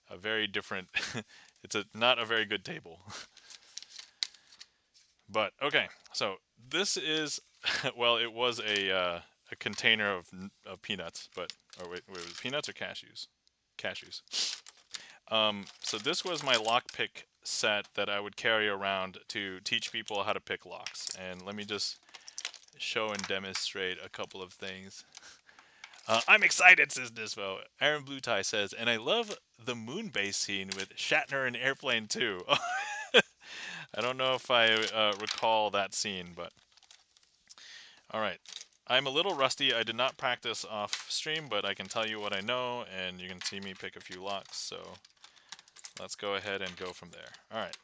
S1: a very different. It's not a very good table. But okay, so this is well, it was a container of peanuts, but wait, was it peanuts or cashews? Cashews. So this was my lockpick set that I would carry around to teach people how to pick locks. And let me just show and demonstrate a couple of things. I'm excited, says Nismo. Aaron Blue Tie says, and I love the moon base scene with Shatner and Airplane 2. I don't know if I recall that scene, but all right. I'm a little rusty. I did not practice off stream, but I can tell you what I know, and you can see me pick a few locks. So let's go ahead and go from there. All right.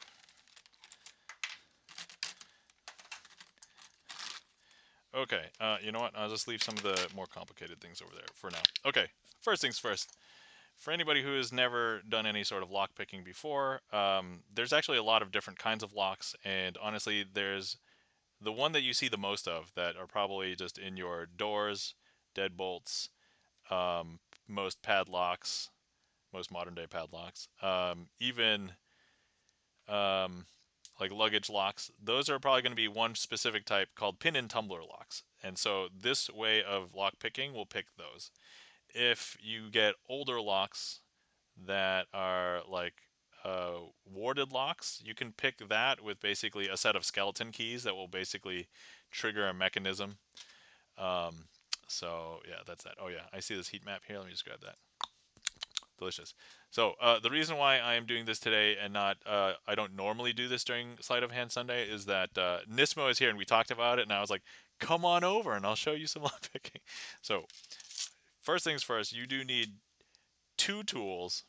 S1: Okay, you know what? I'll just leave some of the more complicated things over there for now. Okay, first things first. For anybody who has never done any sort of lock picking before, there's actually a lot of different kinds of locks, and honestly, there's the one that you see the most of that are probably just in your doors, deadbolts, most padlocks, most modern day padlocks, even um, like luggage locks. Those are probably going to be one specific type called pin and tumbler locks. And so this way of lock picking will pick those. If you get older locks that are like warded locks, you can pick that with basically a set of skeleton keys that will basically trigger a mechanism. Um, so yeah, that's that. Oh yeah, I see this heat map here. Let me just grab that. Delicious. So the reason why I am doing this today and not I don't normally do this during Sleight of Hand Sunday is that Nismo is here and we talked about it and I was like, come on over and I'll show you some lock picking. So first things first, you do need two tools.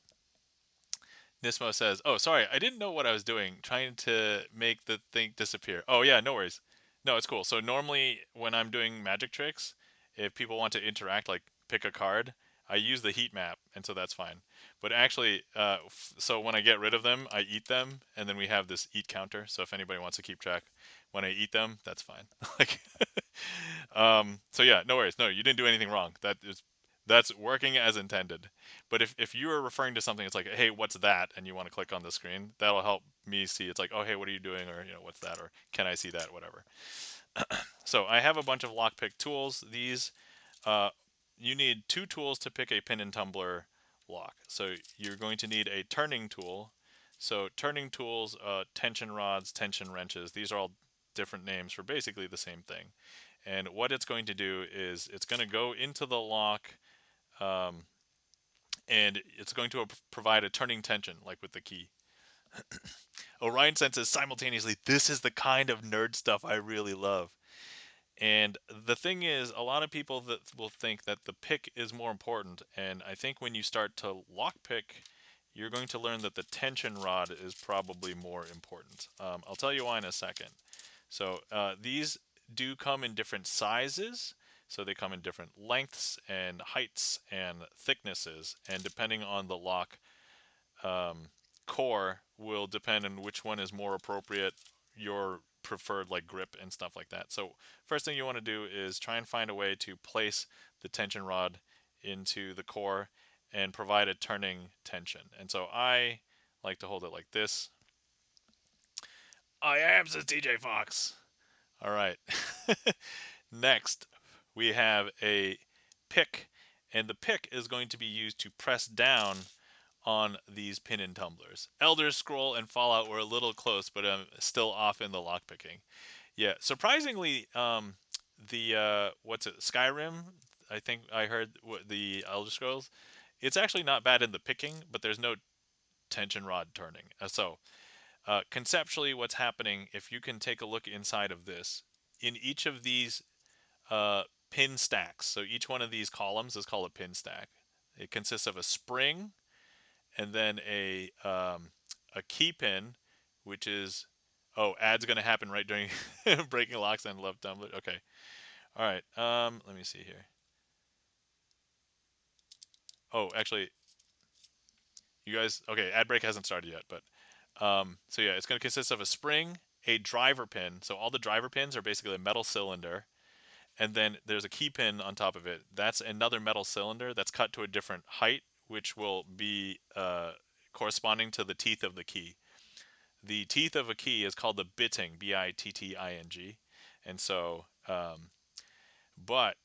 S1: Nismo says, oh, sorry, I didn't know what I was doing, trying to make the thing disappear. Oh, yeah, no worries. No, it's cool. So normally when I'm doing magic tricks, if people want to interact, like pick a card, I use the heat map, and so that's fine. But actually, so when I get rid of them, I eat them, and then we have this eat counter. So if anybody wants to keep track, when I eat them, that's fine. Like, so yeah, no worries. No, you didn't do anything wrong. That's working as intended. But if you are referring to something, it's like, hey, what's that? And you want to click on the screen, that'll help me see. It's like, oh, hey, what are you doing? Or, what's that? Or can I see that? Whatever. So I have a bunch of lockpick tools. These, uh, you need two tools to pick a pin and tumbler lock. So you're going to need a turning tool. So turning tools, tension rods, tension wrenches, these are all different names for basically the same thing. And what it's going to do is it's going to go into the lock, um, and it's going to provide a turning tension, like with the key. Orion senses simultaneously, this is the kind of nerd stuff I really love. And the thing is, a lot of people that will think that the pick is more important, and I think when you start to lockpick, you're going to learn that the tension rod is probably more important. I'll tell you why in a second. So these do come in different sizes. So they come in different lengths and heights and thicknesses, and depending on the lock core will depend on which one is more appropriate, your preferred like grip and stuff like that. So first thing you want to do is try and find a way to place the tension rod into the core and provide a turning tension. And so I like to hold it like this. I am, says DJ Fox. All right. Next, we have a pick, and the pick is going to be used to press down on these pin and tumblers. Elder Scroll and Fallout were a little close, but I'm still off in the lockpicking. Yeah, surprisingly, the what's it, Skyrim? I think I heard the Elder Scrolls. It's actually not bad in the picking, but there's no tension rod turning. Conceptually, what's happening, if you can take a look inside of this, in each of these pin stacks, so each one of these columns is called a pin stack. It consists of a spring and then a key pin, which is ad's going to happen right during breaking locks and left tumbler. Okay, all right. Let me see here. Oh, actually, you guys. Okay, ad break hasn't started yet, but so yeah, it's going to consist of a spring, a driver pin. So all the driver pins are basically a metal cylinder, and then there's a key pin on top of it. That's another metal cylinder that's cut to a different height, which will be corresponding to the teeth of the key. The teeth of a key is called the bitting, bitting, and so, but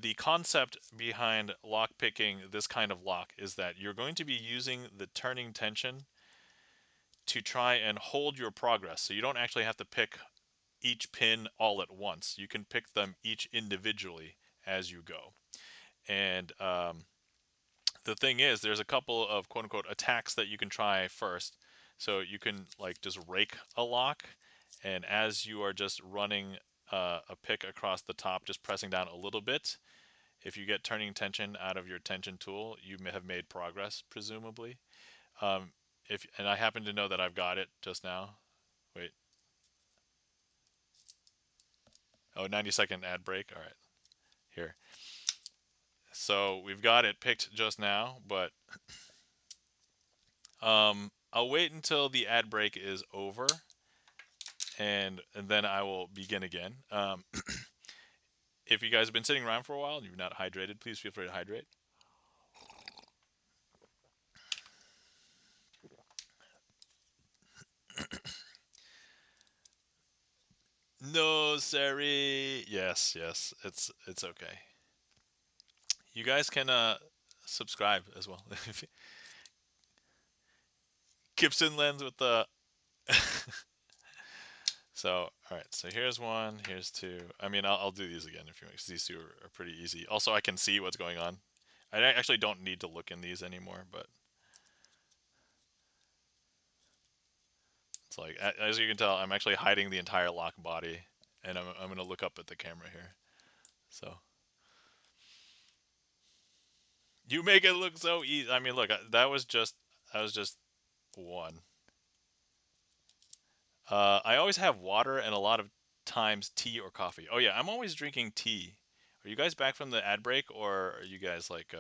S1: the concept behind lock picking this kind of lock is that you're going to be using the turning tension to try and hold your progress. So you don't actually have to pick each pin all at once. You can pick them each individually as you go. And the thing is, there's a couple of quote unquote attacks that you can try first. So you can like just rake a lock, and as you are just running a pick across the top, just pressing down a little bit, if you get turning tension out of your tension tool, you may have made progress, presumably. If and I happen to know that I've got it just now. Wait. Oh, 90-second ad break. All right. Here. So we've got it picked just now, but I'll wait until the ad break is over, and then I will begin again. If you guys have been sitting around for a while and you've not hydrated, please feel free to hydrate. No, sorry. Yes, yes, it's okay. You guys can subscribe as well. GipsonLens with the So, all right. So here's one. Here's two. I mean, I'll do these again if you want, because these two are pretty easy. Also, I can see what's going on. I actually don't need to look in these anymore, but it's like, as you can tell, I'm actually hiding the entire lock body, and I'm going to look up at the camera here. So you make it look so easy. I mean, look, that was just one. I always have water and a lot of times tea or coffee. Oh yeah, I'm always drinking tea. Are you guys back from the ad break, or are you guys like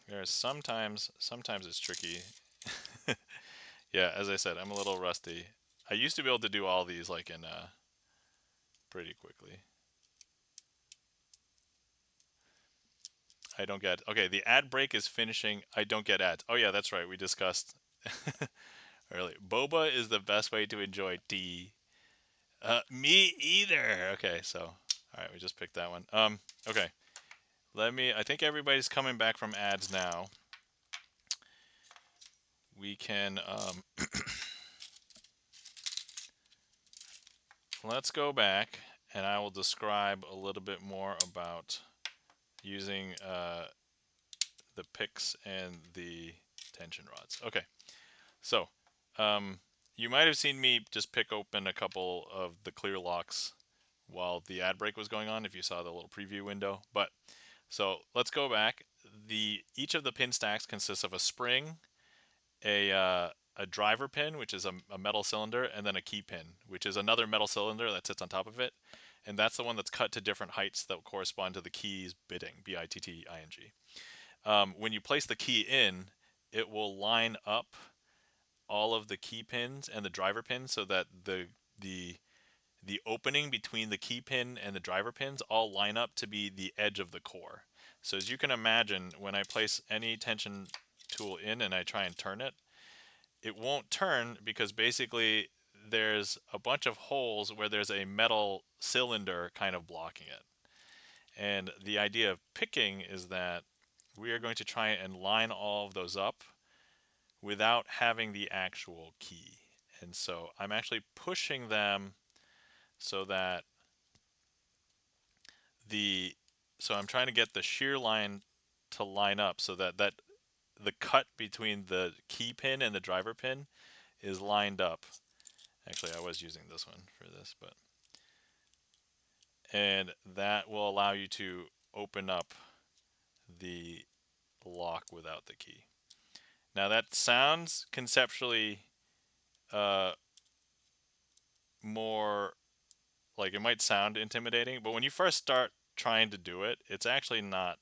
S1: there's sometimes it's tricky. Yeah, as I said, I'm a little rusty. I used to be able to do all these like in pretty quickly. I don't get. Okay, the ad break is finishing. I don't get ads. Oh yeah, that's right. We discussed earlier. Boba is the best way to enjoy tea. Me either. Okay, so all right, we just picked that one. Okay. I think everybody's coming back from ads now. We can let's go back, and I will describe a little bit more about using the picks and the tension rods. Okay, so you might have seen me just pick open a couple of the clear locks while the ad break was going on, if you saw the little preview window. But so let's go back. Each of the pin stacks consists of a spring, a driver pin, which is a metal cylinder, and then a key pin, which is another metal cylinder that sits on top of it. And that's the one that's cut to different heights that correspond to the keys bitting, B-I-T-T-I-N-G. When you place the key in, it will line up all of the key pins and the driver pins so that the the opening between the key pin and the driver pins all line up to be the edge of the core. So as you can imagine, when I place any tension tool in and I try and turn it, it won't turn because basically there's a bunch of holes where there's a metal cylinder kind of blocking it. And the idea of picking is that we are going to try and line all of those up without having the actual key. And so I'm actually pushing them so that so I'm trying to get the shear line to line up so that the cut between the key pin and the driver pin is lined up. Actually, I was using this one for this, but and that will allow you to open up the lock without the key. Now that sounds conceptually more like it might sound intimidating, but when you first start trying to do it, it's actually not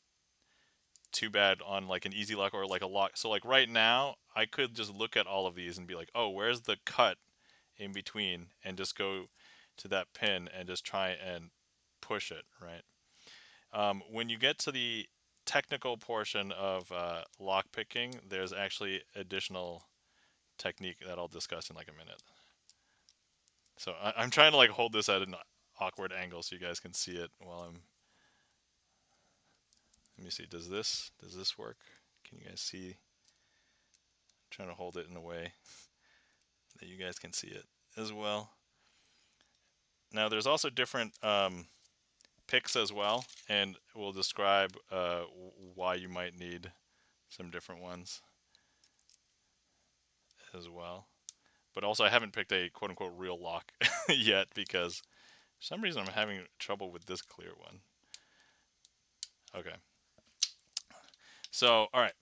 S1: too bad on like an easy lock or like a lock. So like right now, I could just look at all of these and be like, oh, where's the cut in between, and just go to that pin and just try and push it, right? When you get to the technical portion of lock picking, there's actually additional technique that I'll discuss in like a minute. So I'm trying to like hold this at an awkward angle so you guys can see it while I'm. Let me see. Does this work? Can you guys see? I'm trying to hold it in a way that you guys can see it as well. Now there's also different picks as well, and we'll describe why you might need some different ones as well. But also I haven't picked a quote-unquote real lock yet because for some reason I'm having trouble with this clear one. Okay. So, all right.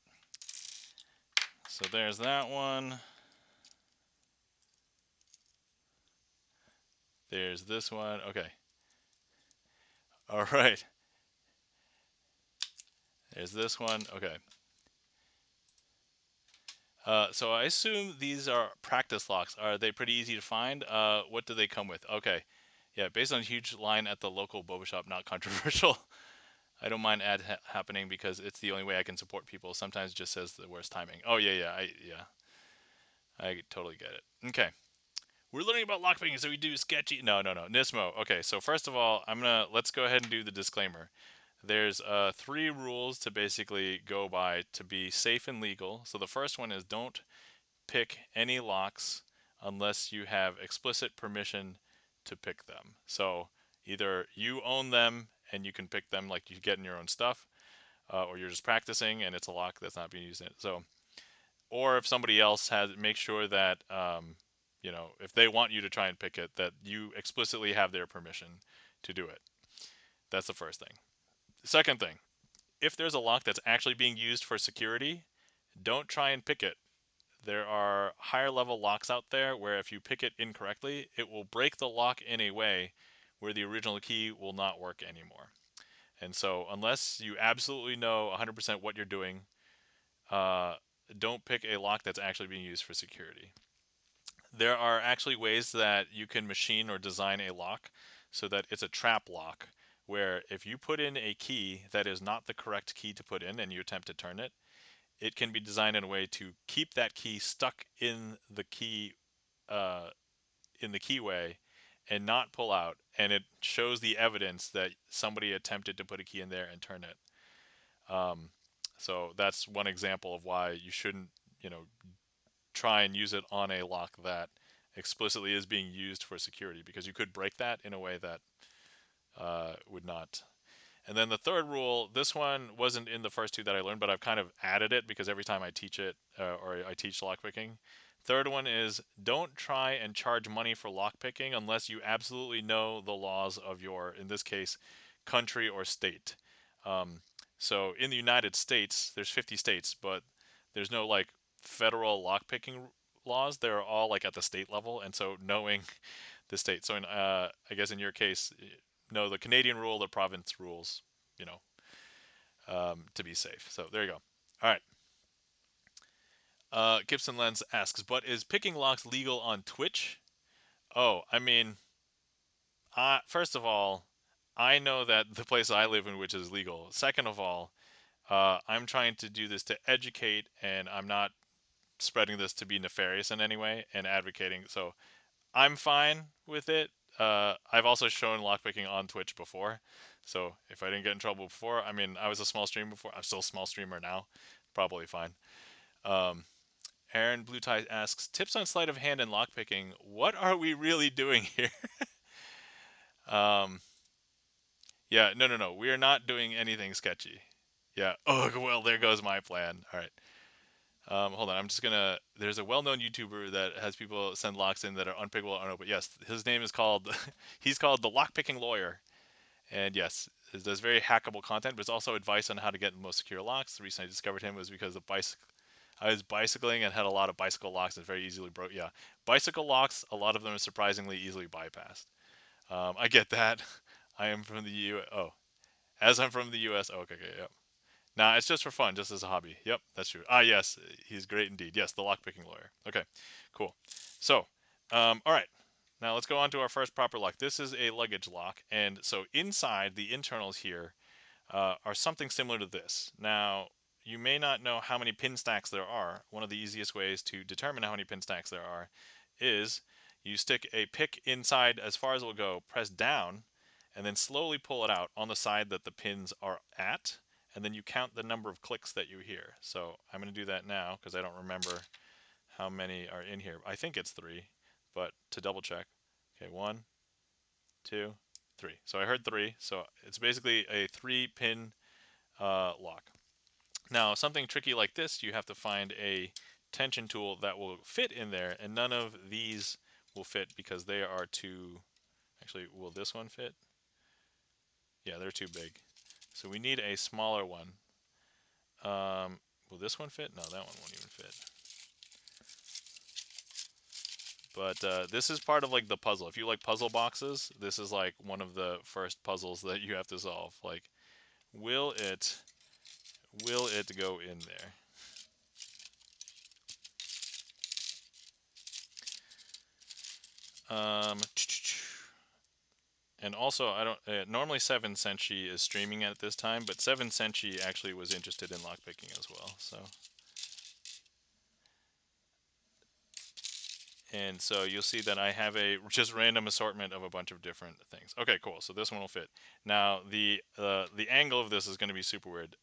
S1: So there's that one. There's this one. Okay. All right. There's this one. Okay. So I assume these are practice locks. Are they pretty easy to find? What do they come with? Okay. Yeah, based on a huge line at the local boba shop, not controversial. I don't mind happening because it's the only way I can support people. Sometimes it just says the worst timing. Oh yeah, I totally get it. Okay. We're learning about lockpicking, so we do sketchy. No. Nismo. Okay, so first of all, let's go ahead and do the disclaimer. There's 3 rules to basically go by to be safe and legal. So the first one is don't pick any locks unless you have explicit permission to pick them. So either you own them and you can pick them like you get in your own stuff, or you're just practicing and it's a lock that's not being used in it. So, or if somebody else has, make sure that if they want you to try and pick it, that you explicitly have their permission to do it. That's the first thing. The second thing, if there's a lock that's actually being used for security, don't try and pick it. There are higher level locks out there where if you pick it incorrectly, it will break the lock in a way where the original key will not work anymore. And so unless you absolutely know 100% what you're doing, don't pick a lock that's actually being used for security. There are actually ways that you can machine or design a lock so that it's a trap lock, where if you put in a key that is not the correct key to put in and you attempt to turn it, it can be designed in a way to keep that key stuck in the key keyway and not pull out, and it shows the evidence that somebody attempted to put a key in there and turn it. So that's one example of why you shouldn't, try and use it on a lock that explicitly is being used for security, because you could break that in a way that would not. And then the third rule, this one wasn't in the first 2 that I learned, but I've kind of added it because every time I teach it or I teach lockpicking, Third one is don't try and charge money for lockpicking unless you absolutely know the laws of your, in this case, country or state. Um, so in the United States, there's 50 states, but there's no like federal lockpicking laws. They're all like at the state level, and so knowing the state. So in, I guess in your case, know the Canadian rule, the province rules, you know, to be safe. So there you go. All right. GipsonLens asks, but is picking locks legal on Twitch? Oh, I mean, first of all, I know that the place I live in, which is legal. Second of all, I'm trying to do this to educate, and I'm not spreading this to be nefarious in any way and advocating. So I'm fine with it. I've also shown lockpicking on Twitch before. So if I didn't get in trouble before, I mean, I was a small streamer before. I'm still a small streamer now. Probably fine. Um, Aaron Blue Tie asks, tips on sleight of hand and lockpicking. What are we really doing here? um, yeah, no. We are not doing anything sketchy. Yeah. Oh, well, there goes my plan. All right. Hold on. I'm just gonna. There's a well-known YouTuber that has people send locks in that are unpickable or unopened. Yes, his name is called. He's called the Lockpicking Lawyer, and yes, it does very hackable content, but it's also advice on how to get the most secure locks. The reason I discovered him was because of bicycle. I was bicycling and had a lot of bicycle locks and very easily broke. Yeah, bicycle locks. A lot of them are surprisingly easily bypassed. I get that. I am from the U. Oh, as I'm from the U.S. Oh, okay, yeah. Nah, it's just for fun, just as a hobby. Yep, that's true. Ah, yes, he's great indeed. Yes, the lockpicking lawyer. Okay, cool. So, all right. Now let's go on to our first proper lock. This is a luggage lock, and so inside the internals here are something similar to this. Now, you may not know how many pin stacks there are. One of the easiest ways to determine how many pin stacks there are is you stick a pick inside as far as it will go, press down, and then slowly pull it out on the side that the pins are at, and then you count the number of clicks that you hear. So I'm going to do that now because I don't remember how many are in here. I think it's 3, but to double check. Okay, 1, 2, 3. So I heard 3. So it's basically a 3-pin lock. Now, something tricky like this, you have to find a tension tool that will fit in there, and none of these will fit because they are too... Actually, will this one fit? Yeah, they're too big. So we need a smaller one. Will this one fit? No, that one won't even fit. But this is part of like the puzzle. If you like puzzle boxes, this is like one of the first puzzles that you have to solve. Like, will it go in there? And also, I don't. Normally, Seven Senshi is streaming at this time, but Seven Senshi actually was interested in lockpicking as well. So, and so you'll see that I have a just random assortment of a bunch of different things. Okay, cool. So this one will fit. Now the angle of this is going to be super weird,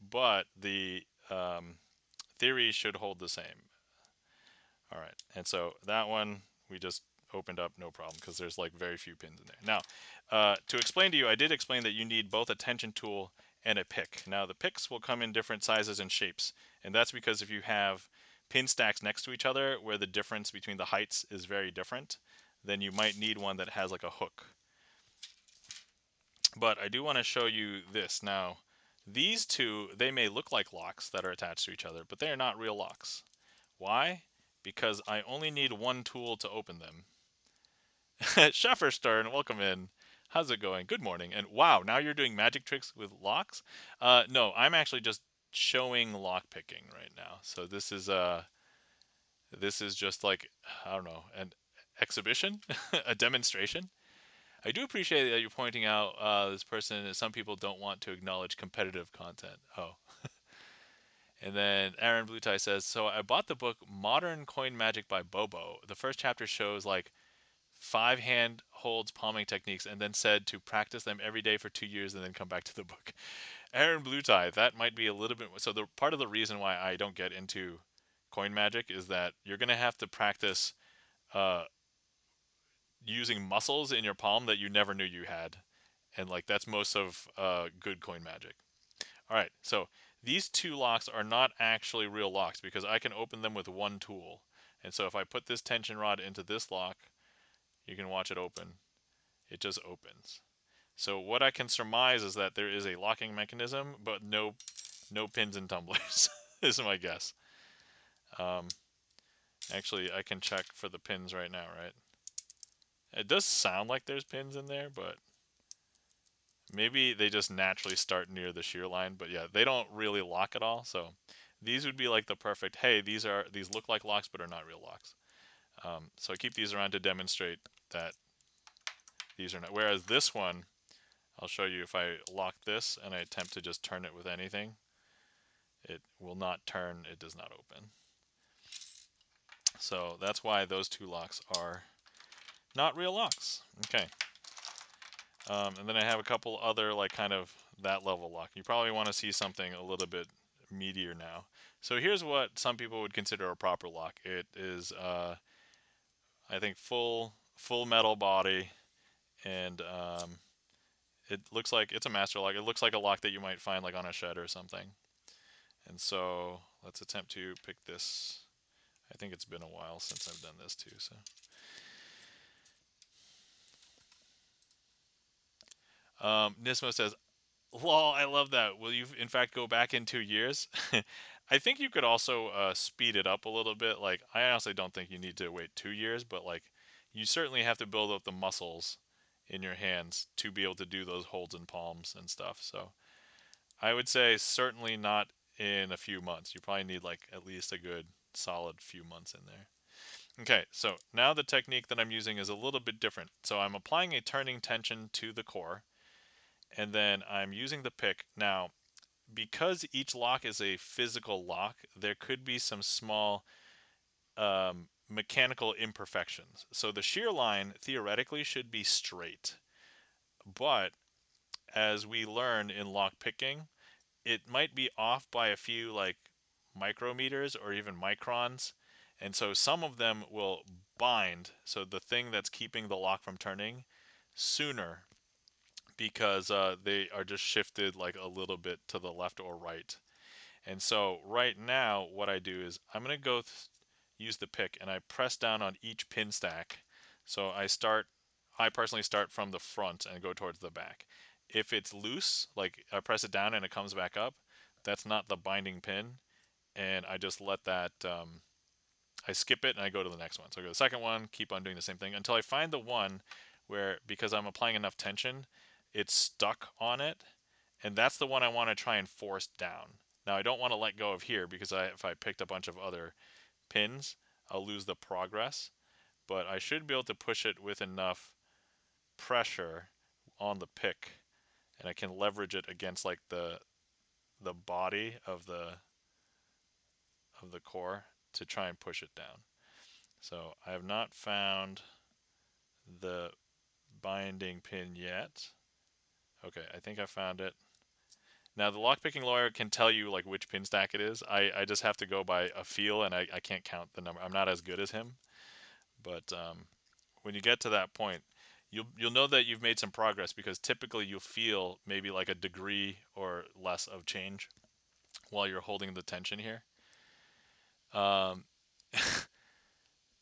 S1: but the theory should hold the same. All right, and so that one we just opened up, no problem, because there's like very few pins in there. Now, to explain to you, I did explain that you need both a tension tool and a pick. Now, the picks will come in different sizes and shapes, and that's because if you have pin stacks next to each other where the difference between the heights is very different, then you might need one that has like a hook. But I do want to show you this. Now, these two, they may look like locks that are attached to each other, but they are not real locks. Why? Because I only need one tool to open them. Stern, welcome in. How's it going? Good morning. And wow, now you're doing magic tricks with locks? No, I'm actually just showing lock picking right now. So this is just like, I don't know, an exhibition, a demonstration. I do appreciate that you're pointing out this person. Some people don't want to acknowledge competitive content. Oh, and then Aaron Blue Tie says, so I bought the book Modern Coin Magic by Bobo. The first chapter shows like 5 hand holds palming techniques and then said to practice them every day for 2 years and then come back to the book. Aaron Blue Tie, that might be a little bit. So the part of the reason why I don't get into coin magic is that you're going to have to practice uh, using muscles in your palm that you never knew you had. And like that's most of good coin magic. All right, so these two locks are not actually real locks because I can open them with one tool. And so if I put this tension rod into this lock, you can watch it open. It just opens. So what I can surmise is that there is a locking mechanism, but no pins and tumblers is my guess. Actually, I can check for the pins right now, right? It does sound like there's pins in there, but maybe they just naturally start near the shear line. But yeah, they don't really lock at all. So these would be like the perfect, hey, these look like locks, but are not real locks. So I keep these around to demonstrate that these are not. Whereas this one, I'll show you if I lock this and I attempt to just turn it with anything, it will not turn, it does not open. So that's why those two locks are not real locks. Okay. And then I have a couple other like kind of that level lock. You probably want to see something a little bit meatier now. So here's what some people would consider a proper lock. It is, I think, full metal body, and it looks like it's a master lock. It looks like a lock that you might find like on a shed or something. And so let's attempt to pick this. I think it's been a while since I've done this too. So Nismo says, lol, I love that. Will you, in fact, go back in 2 years? I think you could also speed it up a little bit. Like, I honestly don't think you need to wait 2 years, but like, you certainly have to build up the muscles in your hands to be able to do those holds and palms and stuff. So I would say certainly not in a few months. You probably need like at least a good solid few months in there. Okay, so now the technique that I'm using is a little bit different. So I'm applying a turning tension to the core, and then I'm using the pick. Now, because each lock is a physical lock, there could be some small mechanical imperfections. So the shear line theoretically should be straight, but as we learn in lock picking, it might be off by a few like micrometers or even microns. And so some of them will bind, so the thing that's keeping the lock from turning, sooner, because they are just shifted like a little bit to the left or right. And so right now what I do is I'm going to go use the pick and I press down on each pin stack. So I personally start from the front and go towards the back. If it's loose, like I press it down and it comes back up, that's not the binding pin, and I just let that, I skip it and I go to the next one. So I go to the second one, keep on doing the same thing until I find the one where, because I'm applying enough tension, it's stuck on it, and that's the one I want to try and force down. Now I don't want to let go of here because if I picked a bunch of other pins, I'll lose the progress, but I should be able to push it with enough pressure on the pick, and I can leverage it against like the body of the core to try and push it down. So I have not found the binding pin yet. Okay, I think I found it. Now the lockpicking lawyer can tell you like which pin stack it is. I just have to go by a feel, and I can't count the number. I'm not as good as him, but when you get to that point, you'll know that you've made some progress, because typically you'll feel maybe like a degree or less of change while you're holding the tension here. Um,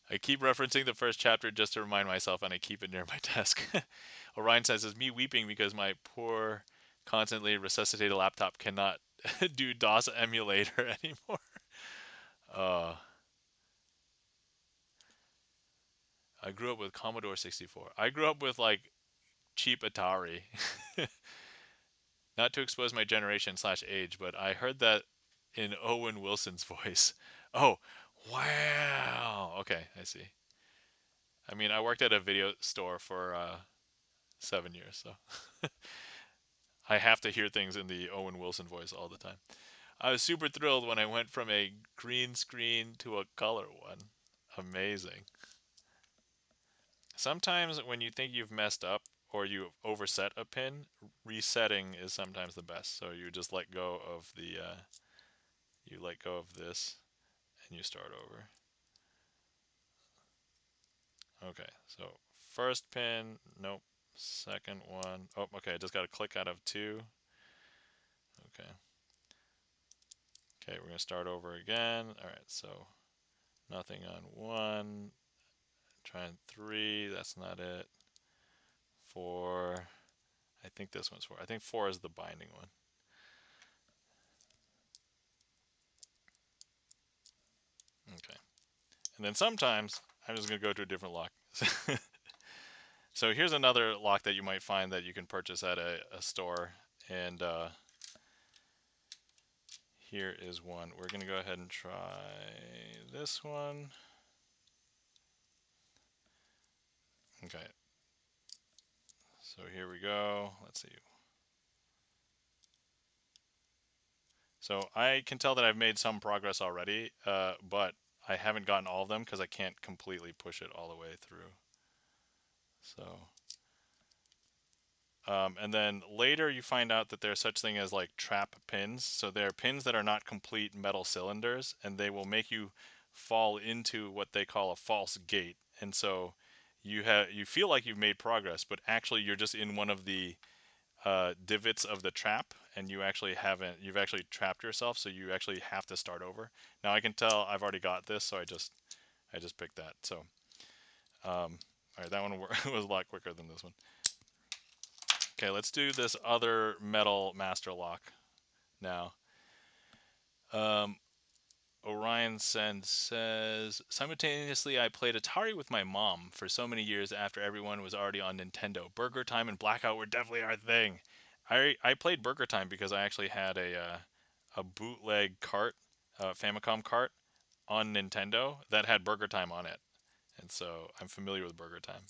S1: I keep referencing the first chapter just to remind myself, and I keep it near my desk. Orion says, "It's me weeping because my poor, constantly resuscitated laptop cannot do DOS emulator anymore." Uh, I grew up with Commodore 64. I grew up with like cheap Atari. Not to expose my generation / age, but I heard that in Owen Wilson's voice. Oh, wow. Okay, I see. I mean, I worked at a video store for 7 years, so I have to hear things in the Owen Wilson voice all the time. I was super thrilled when I went from a green screen to a color one. Amazing. Sometimes when you think you've messed up or you overset a pin, resetting is sometimes the best. So you just let go of you let go of this and you start over. Okay, so first pin, nope. Second one, oh, okay, I just got to click out of 2. Okay. Okay, we're going to start over again. All right, so Nothing on 1. Trying 3. That's not it. 4. I think this one's 4. I think 4 is the binding one. Okay. And then sometimes I'm just going to go to a different lock. So here's another lock that you might find that you can purchase at a store. And here is one. We're going to go ahead and try this one. Okay. So here we go. Let's see. So I can tell that I've made some progress already, but I haven't gotten all of them because I can't completely push it all the way through. So, and then later you find out that there's such thing as like trap pins. So they're pins that are not complete metal cylinders, and they will make you fall into what they call a false gate. And so you feel like you've made progress, but actually you're just in one of the divots of the trap, and you've actually trapped yourself, so you actually have to start over. Now I can tell I've already got this, so I just picked that. So all right, that one was a lot quicker than this one. Okay, let's do this other metal master lock now. Orion Sen says, simultaneously, I played Atari with my mom for so many years after everyone was already on Nintendo. Burger Time and Blackout were definitely our thing. I played Burger Time because I actually had a bootleg cart, Famicom cart, on Nintendo that had Burger Time on it. And so I'm familiar with Burger Time.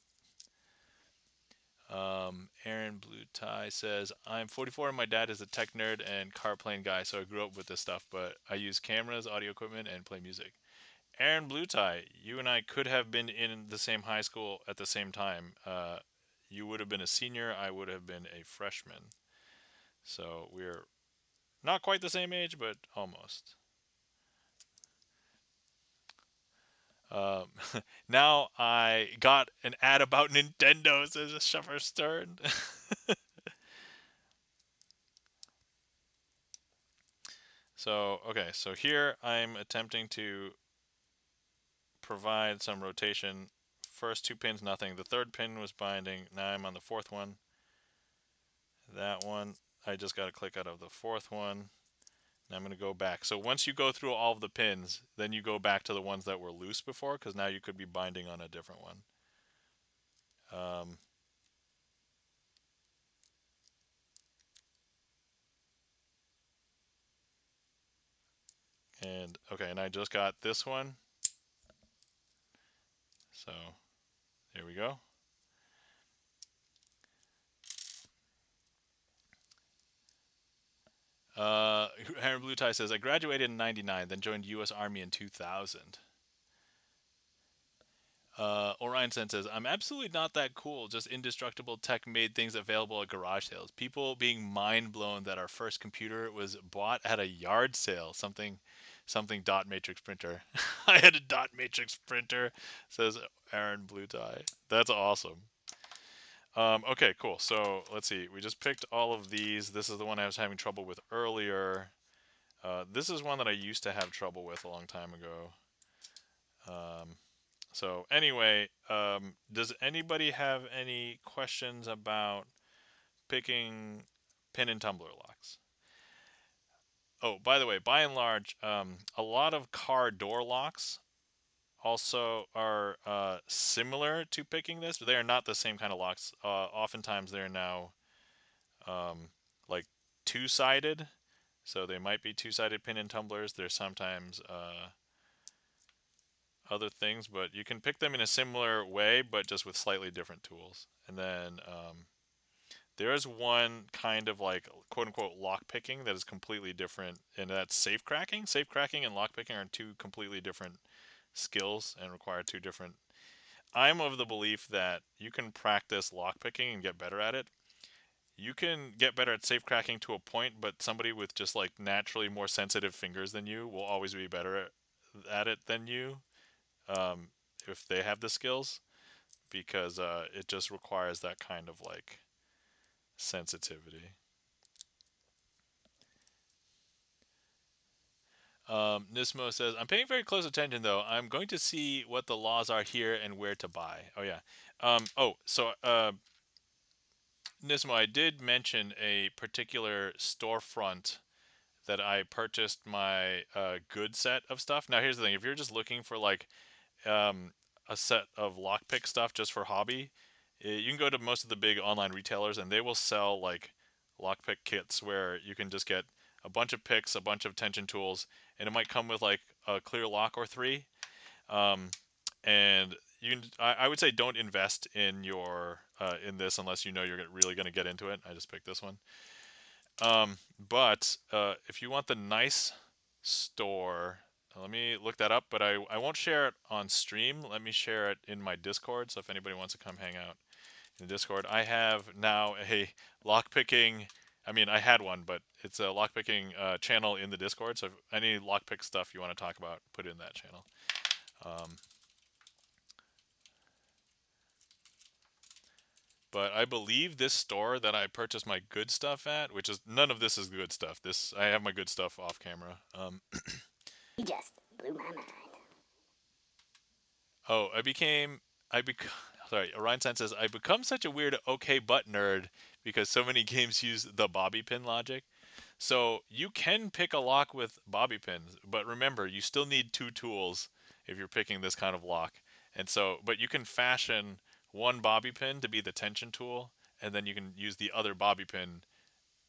S1: Aaron Blue Tie says, I'm 44 and my dad is a tech nerd and car plane guy, so I grew up with this stuff, but I use cameras, audio equipment, and play music. Aaron Blue Tie, you and I could have been in the same high school at the same time. You would have been a senior, I would have been a freshman. So we're not quite the same age, but almost. Um, now I got an ad about Nintendo, says Shuffer Stern. So, okay, so here I'm attempting to provide some rotation. First 2 pins, nothing. The 3rd pin was binding. Now I'm on the 4th one. That one, I just got to click out of the 4th one. Now I'm going to go back. So once you go through all of the pins, then you go back to the ones that were loose before, because now you could be binding on a different one. And okay, and I just got this one. So there we go. Aaron Blue Tie says, I graduated in 99, then joined U.S. Army in 2000. Orion Sen says, I'm absolutely not that cool. Just indestructible tech made things available at garage sales. People being mind blown that our first computer was bought at a yard sale. Something dot matrix printer. I had a dot matrix printer, says Aaron Blue Tie. That's awesome. Okay, cool. So let's see. We just picked all of these. This is the one I was having trouble with earlier. This is one that I used to have trouble with a long time ago. So anyway, does anybody have any questions about picking pin and tumbler locks? Oh, by the way, by and large, a lot of car door locks also are similar to picking this, but they are not the same kind of locks. Oftentimes they're now like two-sided, so they might be two-sided pin and tumblers. There's sometimes other things, but you can pick them in a similar way, but just with slightly different tools. And then there is one kind of like quote unquote lock picking that is completely different, and that's safe cracking. Safe cracking and lock picking are two completely different skills and require two different. I'm of the belief that you can practice lock picking and get better at it. You can get better at safe cracking to a point, but somebody with just like naturally more sensitive fingers than you will always be better at it than you, um, if they have the skills, because it just requires that kind of like sensitivity. Nismo says, I'm paying very close attention, though. I'm going to see what the laws are here and where to buy. Oh, yeah. Nismo, I did mention a particular storefront that I purchased my good set of stuff. Now, here's the thing. If you're just looking for, like, um, a set of lockpick stuff just for hobby, you can go to most of the big online retailers, and they will sell, like, lockpick kits where you can just get a bunch of picks, a bunch of tension tools, and it might come with, like, a clear lock or three. Um, and I would say don't invest in in this unless you know you're really going to get into it. I just picked this one. But if you want the nice store, let me look that up. But I won't share it on stream. Let me share it in my Discord. So if anybody wants to come hang out in the Discord, I have now a lockpicking. I mean, I had one, but it's a lockpicking channel in the Discord. So if any lockpick stuff you want to talk about, put it in that channel. But I believe this store that I purchased my good stuff at, which is none of this is good stuff. This I have my good stuff off camera.
S2: He just blew my mind.
S1: Oh, I bec sorry, Orion San says I become such a weird OK butt nerd because so many games use the bobby pin logic. So you can pick a lock with bobby pins, but remember you still need two tools if you're picking this kind of lock. And so, but you can fashion one bobby pin to be the tension tool, and then you can use the other bobby pin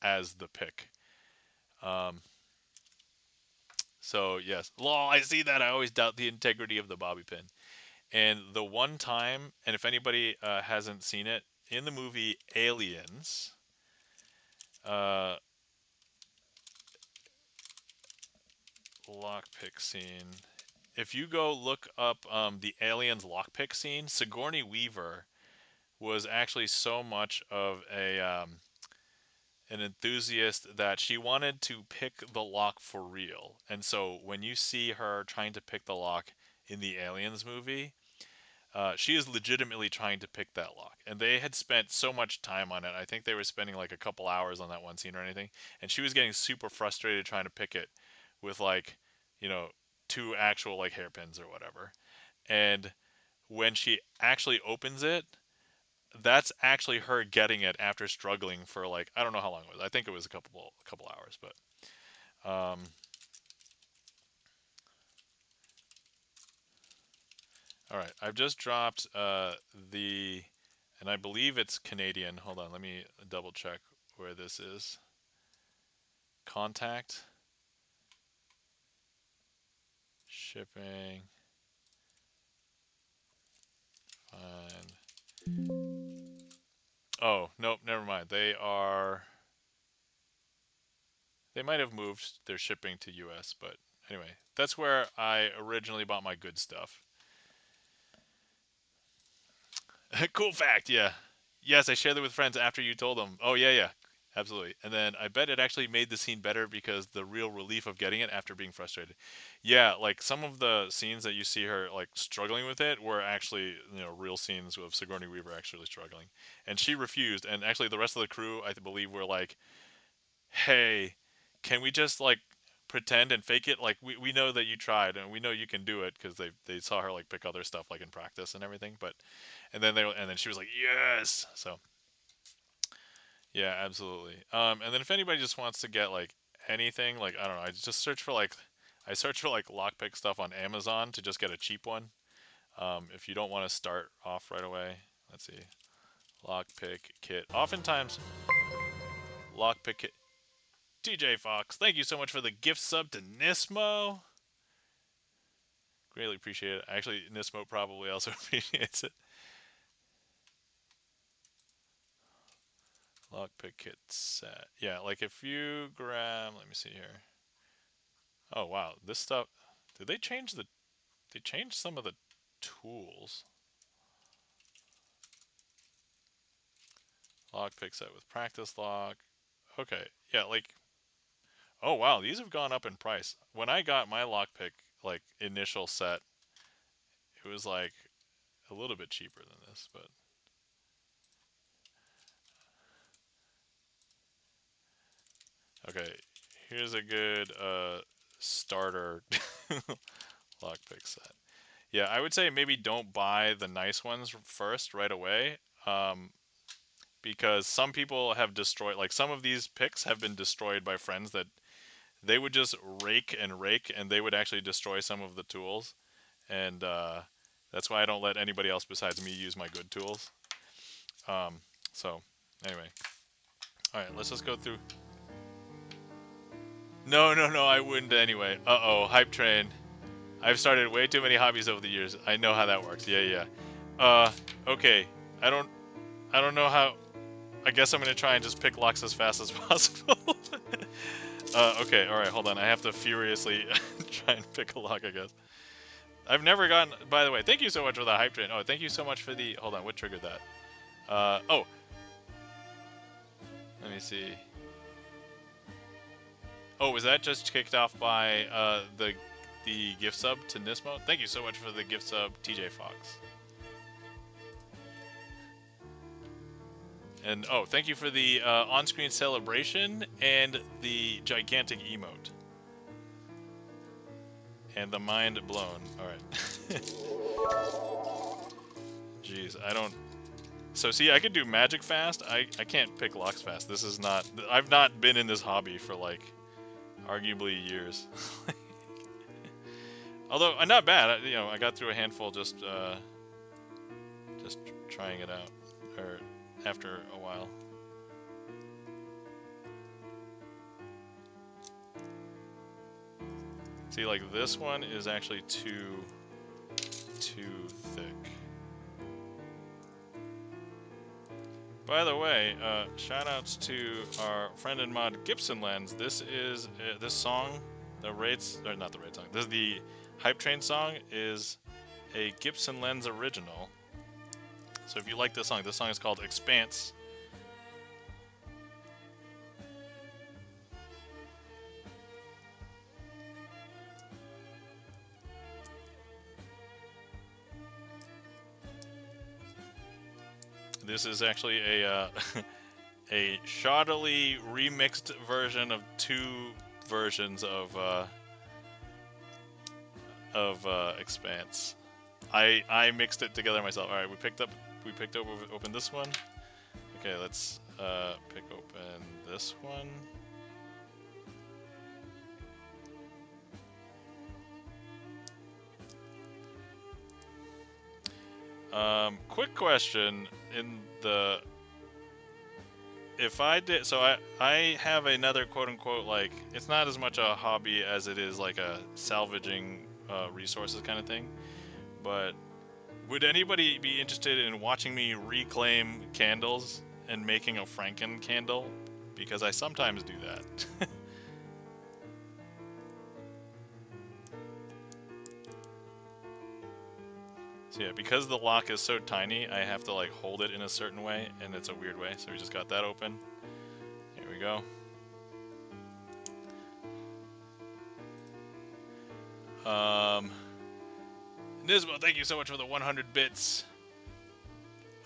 S1: as the pick. Um, so yes, lol, I see that. I always doubt the integrity of the bobby pin. And the one time, and if anybody hasn't seen it, in the movie Aliens, uh, lockpick scene. If you go look up the Aliens lockpick scene, Sigourney Weaver was actually so much of an enthusiast that she wanted to pick the lock for real. And so when you see her trying to pick the lock in the Aliens movie, she is legitimately trying to pick that lock. And they had spent so much time on it. I think they were spending like a couple hours on that one scene or anything. And she was getting super frustrated trying to pick it with, like, you know, two actual like hairpins or whatever. And when she actually opens it, that's actually her getting it after struggling for, like, I don't know how long it was. I think it was a couple hours, but all right. I've just dropped the, and I believe it's Canadian. Hold on, let me double check where this is. Contact, shipping, find. Oh nope, never mind. They might have moved their shipping to US, but anyway, that's where I originally bought my good stuff. Cool fact, yeah. Yes, I shared it with friends after you told them. Oh, yeah, yeah. Absolutely. And then I bet it actually made the scene better because the real relief of getting it after being frustrated. Yeah, like some of the scenes that you see her like struggling with it were actually, real scenes of Sigourney Weaver actually struggling. And she refused. And actually the rest of the crew, I believe, were like, "Hey, can we just like pretend and fake it? Like we know that you tried and we know you can do it because they saw her like pick other stuff like in practice and everything, but and then she was like, "Yes." So, yeah, absolutely. And then if anybody just wants to get like anything, like I don't know, I search for like lockpick stuff on Amazon to just get a cheap one. If you don't want to start off right away, let's see, lockpick kit. Oftentimes, lockpick kit. TJ Fox, thank you so much for the gift sub to Nismo. Greatly appreciate it. Actually, Nismo probably also appreciates it. Lockpick kit set. Yeah, like if you grab, let me see here. Oh wow, this stuff. Did they change the? They changed some of the tools. Lockpick set with practice lock. Okay, yeah, like, oh wow, these have gone up in price. When I got my lockpick like initial set, it was like a little bit cheaper than this, but okay. Here's a good starter lockpick set. Yeah, I would say maybe don't buy the nice ones first right away, because some people have destroyed, like some of these picks have been destroyed by friends that they would just rake and rake, and they would actually destroy some of the tools, and that's why I don't let anybody else besides me use my good tools. So anyway, all right, let's just go through. No, no, no, I wouldn't anyway. Uh-oh, hype train. I've started way too many hobbies over the years. I know how that works. Yeah, yeah. Okay. I don't I don't know how. I guess I'm gonna try and just pick locks as fast as possible. Okay, alright, hold on. I have to furiously try and pick a lock, I guess. I've never gotten. By the way, thank you so much for the hype train. Oh, thank you so much for the. Hold on, what triggered that? Oh. Let me see. Oh, was that just kicked off by the gift sub to Nismo? Thank you so much for the gift sub, TJ Fox. And oh, thank you for the on-screen celebration and the gigantic emote. And the mind blown. Alright. Jeez, I don't... So see, I could do magic fast. I can't pick locks fast. This is not... I've not been in this hobby for like, arguably years. Although, not bad. You know, I got through a handful just trying it out. Or after a while. See, like this one is actually too thick. By the way, shoutouts to our friend and mod GipsonLens. This is this song, the rates or not the rate song. This is the hype train song is a GipsonLens original. So if you like this song is called Expanse. This is actually a a shoddily remixed version of two versions of Expanse. I mixed it together myself. All right, we picked up open this one. Okay, let's pick open this one. Quick question in the if I did so I have another quote unquote like it's not as much a hobby as it is like a salvaging resources kind of thing, but would anybody be interested in watching me reclaim candles and making a Franken candle? Because I sometimes do that. So yeah, because the lock is so tiny, I have to like hold it in a certain way, and it's a weird way. So we just got that open. Here we go. Nismo, thank you so much for the 100 bits.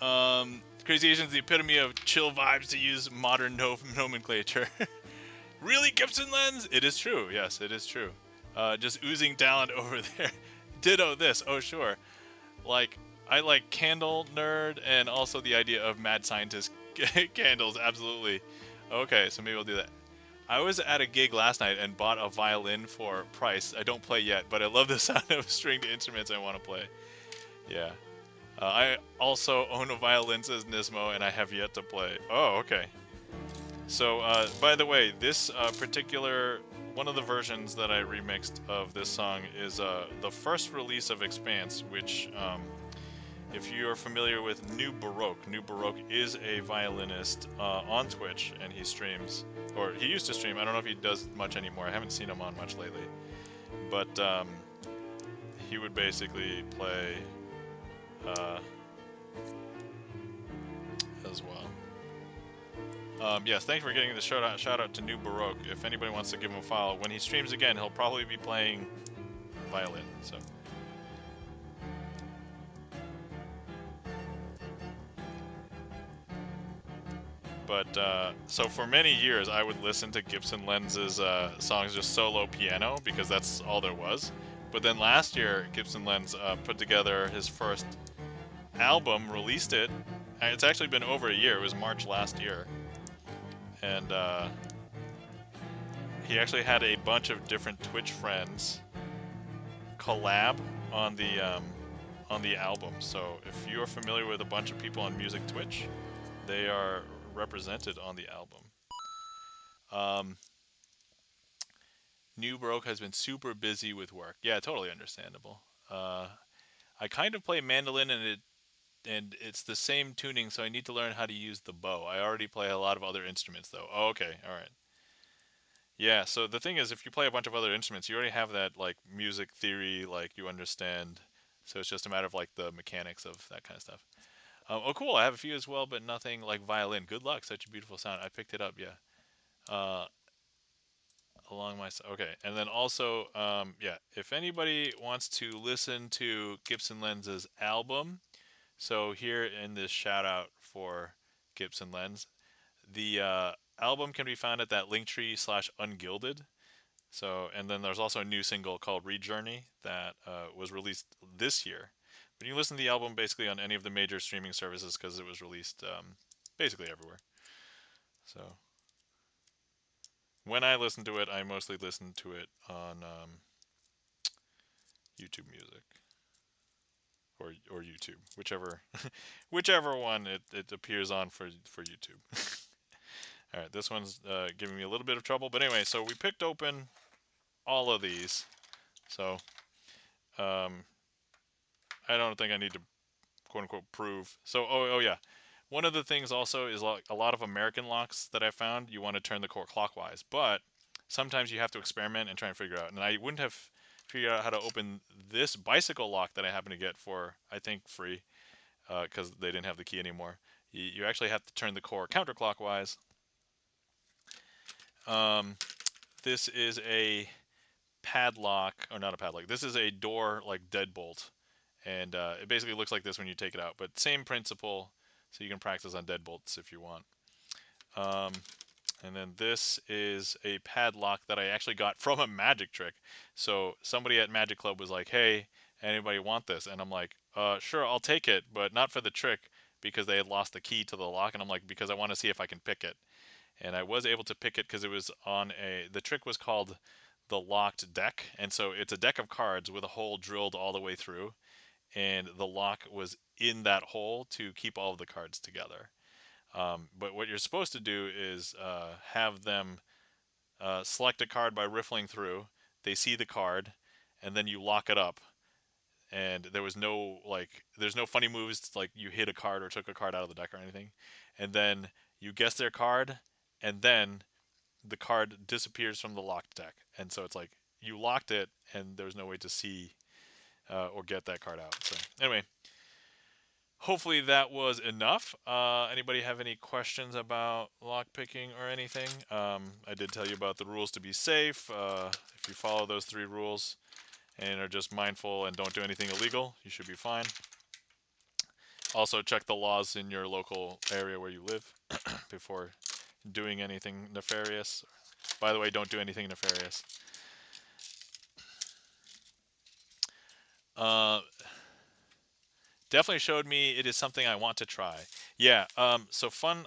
S1: Crazy Asian's the epitome of chill vibes to use modern nomenclature. Really, GipsonLens? It is true. Yes, it is true. Just oozing talent over there. Ditto this. Oh, sure. Like, I like candle nerd and also the idea of mad scientist candles. Absolutely. Okay, so maybe we'll do that. I was at a gig last night and bought a violin for price. I don't play yet, but I love the sound of stringed instruments I want to play. Yeah. I also own a violin, says Nismo, and I have yet to play. Oh, okay. So, by the way, this particular... One of the versions that I remixed of this song is the first release of Expanse, which, if you are familiar with New Baroque is a violinist on Twitch, and he streams, or he used to stream. I don't know if he does much anymore. I haven't seen him on much lately. But he would basically play as well. Yes, thanks for getting the shout out to New Baroque. If anybody wants to give him a follow, when he streams again, he'll probably be playing violin. So. But so for many years, I would listen to Gibson Lens's songs just solo piano because that's all there was. But then last year, Gibson Lens put together his first album, released it. And it's actually been over a year. It was March last year, and he actually had a bunch of different Twitch friends collab on the album. So if you are familiar with a bunch of people on Music Twitch, they are represented on the album. Um, New Broke has been super busy with work. Yeah, totally understandable. Uh, I kind of play mandolin and it's the same tuning, so I need to learn how to use the bow. I already play a lot of other instruments though. Oh, okay, all right. Yeah, so the thing is, if you play a bunch of other instruments, you already have that like music theory, like you understand. So it's just a matter of like the mechanics of that kind of stuff. Oh, cool! I have a few as well, but nothing like violin. Good luck, such a beautiful sound. I picked it up, yeah. Uh, along my okay, and then also, yeah. If anybody wants to listen to Gibson Lens's album, so here in this shout out for Gibson Lens, the album can be found at that linktree slash ungilded. So, and then there's also a new single called Rejourney that was released this year. But you can listen to the album basically on any of the major streaming services because it was released basically everywhere. So, when I listen to it, I mostly listen to it on YouTube Music or YouTube, whichever whichever one it appears on for YouTube. All right, this one's giving me a little bit of trouble, but anyway, so we picked open all of these. So um, I don't think I need to quote unquote prove. So oh yeah, one of the things also is like a lot of American locks that I found. You want to turn the core clockwise, but sometimes you have to experiment and try and figure out. And I wouldn't have figured out how to open this bicycle lock that I happened to get for I think free because they didn't have the key anymore. You actually have to turn the core counterclockwise. Um, this is a padlock, or not a padlock. This is a door like deadbolt, and it basically looks like this when you take it out. But same principle, so you can practice on deadbolts if you want. Um, and then this is a padlock that I actually got from a magic trick. So somebody at Magic Club was like, "Hey, anybody want this?" And I'm like, "Sure, I'll take it, but not for the trick." Because they had lost the key to the lock, and I'm like, because I want to see if I can pick it, and I was able to pick it because it was on a. The trick was called the locked deck, and so it's a deck of cards with a hole drilled all the way through, and the lock was in that hole to keep all of the cards together. But what you're supposed to do is have them select a card by riffling through. They see the card, and then you lock it up. And there was no like, there's no funny moves like you hit a card or took a card out of the deck or anything. And then you guess their card, and then the card disappears from the locked deck, and so it's like you locked it, and there's no way to see or get that card out. So anyway, hopefully that was enough. Anybody have any questions about lock picking or anything? I did tell you about the rules to be safe. If you follow those 3 rules and are just mindful and don't do anything illegal, you should be fine. Also, check the laws in your local area where you live before doing anything nefarious. By the way, don't do anything nefarious. Uh, Definitely showed me it is something I want to try. Yeah. So fun.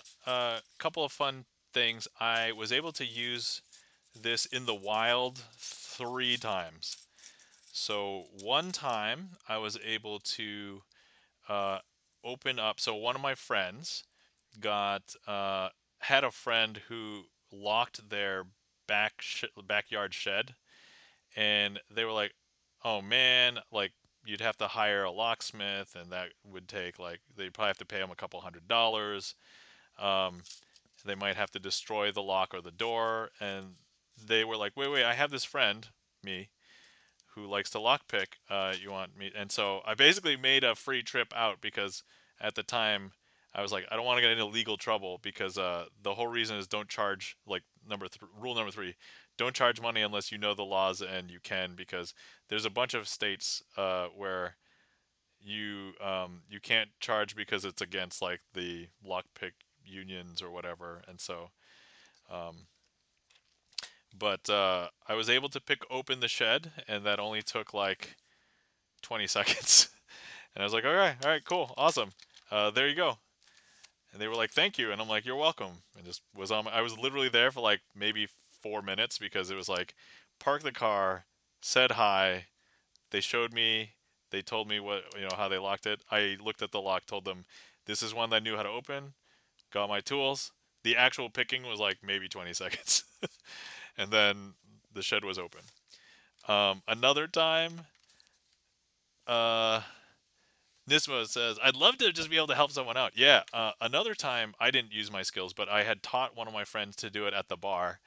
S1: Couple of fun things. I was able to use this in the wild 3 times. So one time I was able to uh, open up. So one of my friends got had a friend who locked their backyard shed, and they were like, "Oh man, like you'd have to hire a locksmith, and that would take like they'd probably have to pay him a couple $100. Um, they might have to destroy the lock or the door." And they were like, "Wait, I have this friend, me, who likes to lockpick. You want me?" And so I basically made a free trip out because at the time I was like, I don't want to get into legal trouble because the whole reason is don't charge like rule number 3, don't charge money unless you know the laws and you can, because there's a bunch of states where you can't charge because it's against like the lockpick unions or whatever, and so um, but I was able to pick open the shed, and that only took like 20 seconds. And I was like, all right, cool, awesome. There you go. And they were like, thank you. And I'm like, you're welcome. And just was on. I was literally there for like maybe 4 minutes because it was like, park the car, said hi. They showed me. They told me what how they locked it. I looked at the lock, told them, this is one that I knew how to open. Got my tools. The actual picking was like maybe 20 seconds, and then the shed was open. Another time, uh, Nismo says, I'd love to just be able to help someone out. Yeah, another time I didn't use my skills, but I had taught one of my friends to do it at the bar.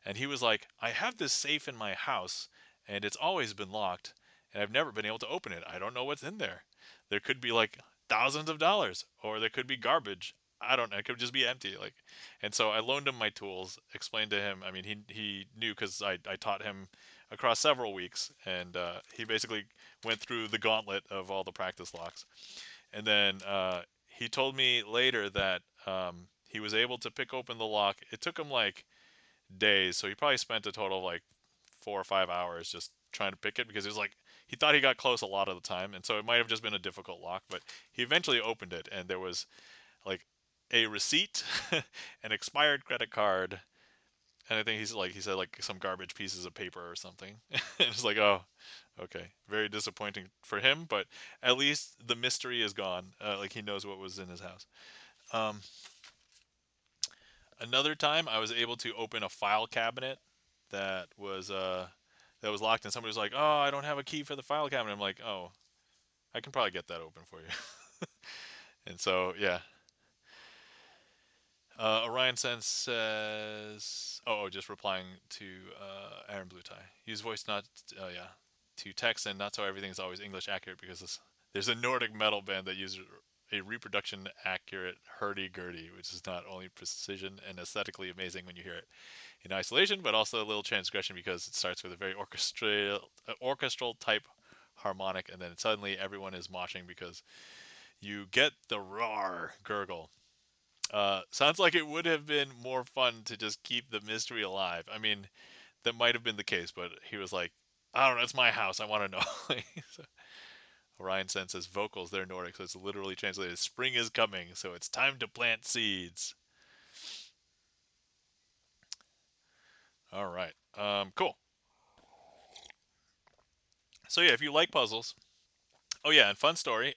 S1: And he was like, I have this safe in my house, and it's always been locked, and I've never been able to open it. I don't know what's in there. There could be like thousands of dollars, or there could be garbage. I don't know. It could just be empty. And so I loaned him my tools, explained to him. I mean, he knew because I taught him across several weeks, and he basically went through the gauntlet of all the practice locks. And then he told me later that he was able to pick open the lock. It took him like days, so he probably spent a total of like 4 or 5 hours just trying to pick it because it was like he thought he got close a lot of the time, and so it might have just been a difficult lock. But he eventually opened it, and there was like a receipt, an expired credit card, and I think he said like some garbage pieces of paper or something. And it's like, oh, okay, very disappointing for him, but at least the mystery is gone. Like he knows what was in his house. Um, Another time, I was able to open a file cabinet that was uh, that was locked, and somebody was like, "Oh, I don't have a key for the file cabinet." I'm like, "Oh, I can probably get that open for you." And so, yeah. Orion Sense says, just replying to Aaron Blue Tie. Use voice, not, yeah, to text, and not so everything is always English accurate because there's a Nordic metal band that uses a reproduction accurate hurdy-gurdy, which is not only precision and aesthetically amazing when you hear it in isolation, but also a little transgression because it starts with a very orchestral type harmonic, and then suddenly everyone is moshing because you get the roar gurgle. Sounds like it would have been more fun to just keep the mystery alive. I mean, that might have been the case, but he was like, I don't know, it's my house. I want to know. So, Orion Sen says vocals, they're Nordic, so it's literally translated spring is coming, so it's time to plant seeds. All right. Cool. So, yeah, if you like puzzles. Oh, yeah, and fun story.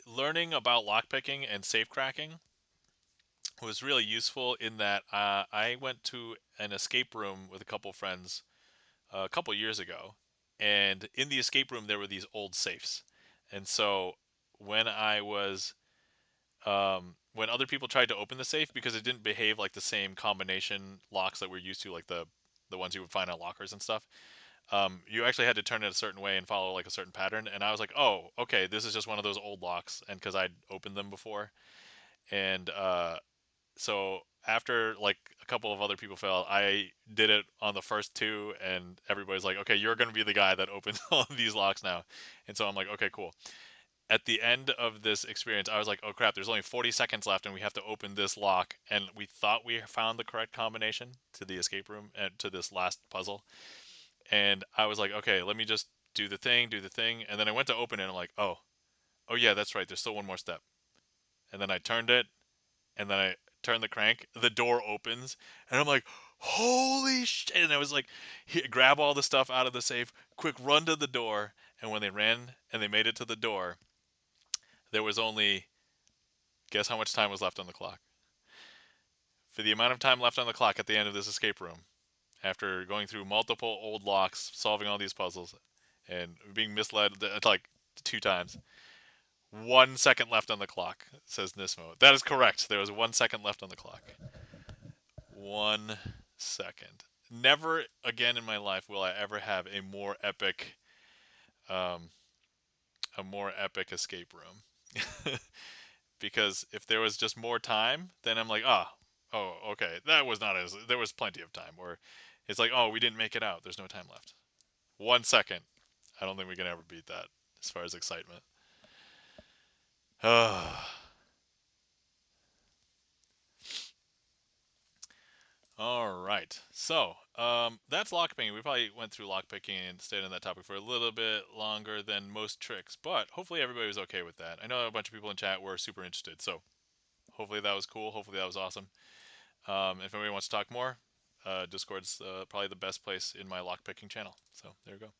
S1: Learning about lockpicking and safe cracking was really useful in that I went to an escape room with a couple friends a couple years ago, and in the escape room there were these old safes, and so when I was when other people tried to open the safe because it didn't behave like the same combination locks that we're used to, like the ones you would find on lockers and stuff. You actually had to turn it a certain way and follow like a certain pattern, and I was like, oh, okay, this is just one of those old locks, and because I'd opened them before, and so after like a couple of other people failed, I did it on the first two, and everybody's like, "Okay, you're gonna be the guy that opens all of these locks now." And so I'm like, "Okay, cool." At the end of this experience, I was like, "Oh crap! There's only 40 seconds left, and we have to open this lock." And we thought we found the correct combination to the escape room and to this last puzzle. And I was like, "Okay, let me just do the thing." And then I went to open it, and I'm like, "Oh yeah, that's right. There's still one more step." And then I turned it, and then I turn the crank, the door opens, and I'm like, holy shit. And I was like, grab all the stuff out of the safe, quick run to the door. And when they ran and they made it to the door, there was only, guess how much time was left on the clock? For the amount of time left on the clock at the end of this escape room, after going through multiple old locks, solving all these puzzles, and being misled like 2 times, 1 second left on the clock, says Nismo. That is correct. There was 1 second left on the clock. 1 second. Never again in my life will I ever have um, a more epic escape room. Because if there was just more time, then I'm like, oh, okay, that was not as there was plenty of time. Or it's like, oh, we didn't make it out. There's no time left. 1 second. I don't think we can ever beat that as far as excitement. All right. So, that's lockpicking. We probably went through lockpicking and stayed on that topic for a little bit longer than most tricks, but hopefully everybody was okay with that. I know a bunch of people in chat were super interested, so hopefully that was cool. Hopefully that was awesome. If anybody wants to talk more, Discord's probably the best place in my lockpicking channel. So there we go.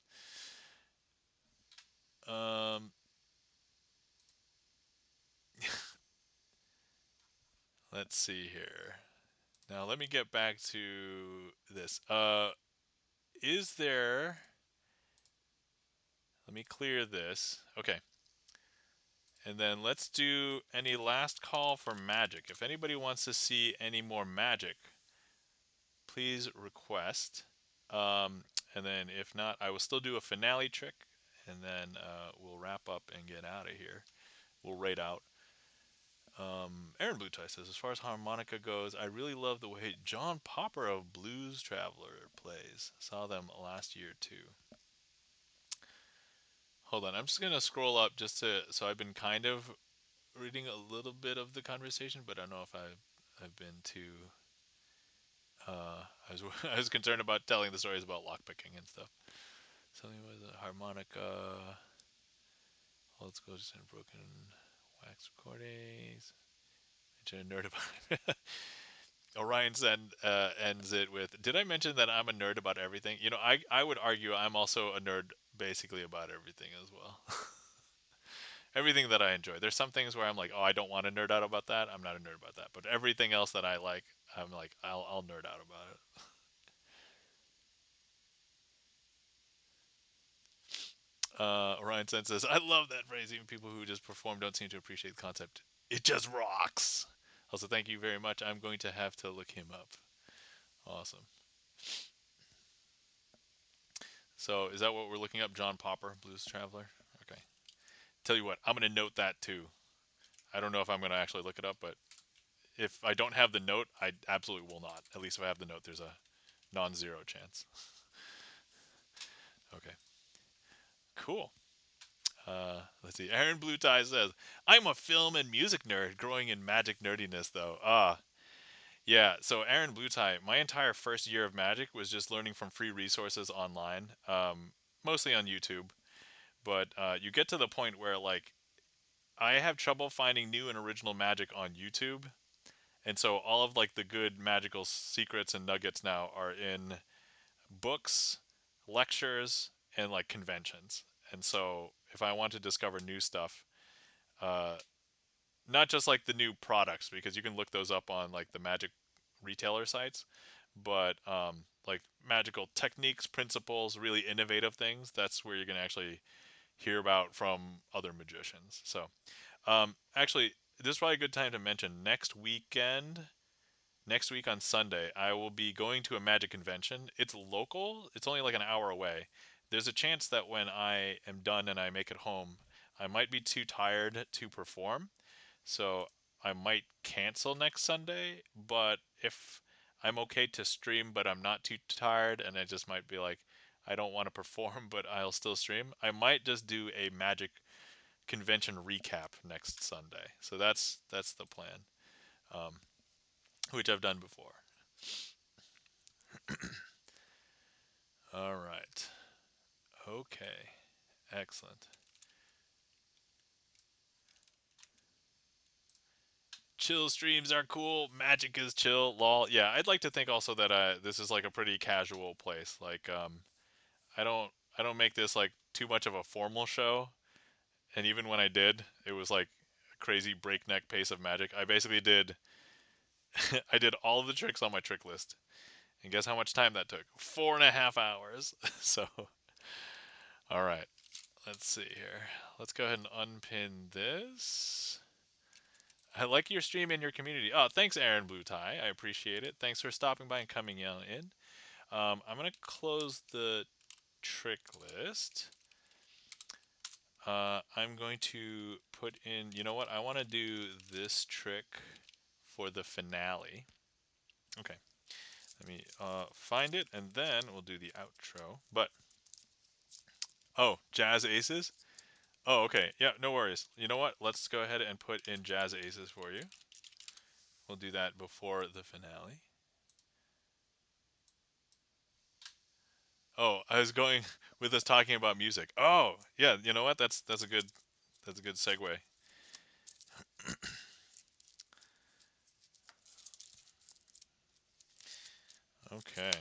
S1: Let's see here. Now let me get back to this. Is there? Let me clear this. Okay. And then let's do any last call for magic. If anybody wants to see any more magic, please request. And then if not, I will still do a finale trick, and then we'll wrap up and get out of here. We'll raid out. Aaron Blue Tie says, as far as harmonica goes, I really love the way John Popper of Blues Traveler plays. Saw them last year too. Hold on, I'm just gonna scroll up just to. So I've been kind of reading a little bit of the conversation, but I don't know if I've been too. I was I was concerned about telling the stories about lockpicking and stuff. Something with a harmonica. Let's go just in broken wax recordings. A nerd about it. Orion ends it with, "Did I mention that I'm a nerd about everything?" You know, I would argue I'm also a nerd basically about everything as well. Everything that I enjoy. There's some things where I'm like, oh, I don't want to nerd out about that. I'm not a nerd about that. But everything else that I like, I'm like, I'll nerd out about it. Orion Sen says, I love that phrase. Even people who just perform don't seem to appreciate the concept. It just rocks. Also, thank you very much. I'm going to have to look him up. Awesome. So, is that what we're looking up? John Popper, Blues Traveler? Okay. Tell you what, I'm going to note that too. I don't know if I'm going to actually look it up, but if I don't have the note, I absolutely will not. At least if I have the note, there's a non zero chance. Okay. Cool. Let's see. Aaron Blue Tie says, I'm a film and music nerd growing in magic nerdiness, though. Yeah. So, Aaron Blue Tie, my entire first year of magic was just learning from free resources online, mostly on YouTube. But you get to the point where, like, I have trouble finding new and original magic on YouTube. And so all of like the good magical secrets and nuggets now are in books, lectures, and like conventions. And so if I want to discover new stuff, uh, not just like the new products, because you can look those up on like the magic retailer sites, but like magical techniques, principles, really innovative things, that's where you're going to actually hear about from other magicians. So actually, this is probably a good time to mention next week on Sunday, I will be going to a magic convention. It's local, it's only like an hour away. There's a chance that when I am done and I make it home, I might be too tired to perform. So I might cancel next Sunday. But if I'm okay to stream, but I'm not too tired, and I just might be like, I don't want to perform, but I'll still stream, I might just do a magic convention recap next Sunday. So that's the plan, um, which I've done before. All right. Okay. Excellent. Chill streams are cool. Magic is chill. Lol. Yeah, I'd like to think also that this is like a pretty casual place. Like I don't I don't make this like too much of a formal show. And even when I did, it was like a crazy breakneck pace of magic. I basically did I did all of the tricks on my trick list. And guess how much time that took? 4.5 hours. So all right. Let's see here. Let's go ahead and unpin this. I like your stream and your community. Oh, thanks, Aaron Blue Tie. I appreciate it. Thanks for stopping by and coming in. I'm going to close the trick list. I'm going to put in, you know what? I want to do this trick for the finale. Okay. Let me find it, and then we'll do the outro. But, oh, Jazz Aces? Oh, okay. Yeah, no worries. You know what? Let's go ahead and put in Jazz Aces for you. We'll do that before the finale. Oh, I was going with us talking about music. Oh, yeah. You know what? That's a good segue. Okay.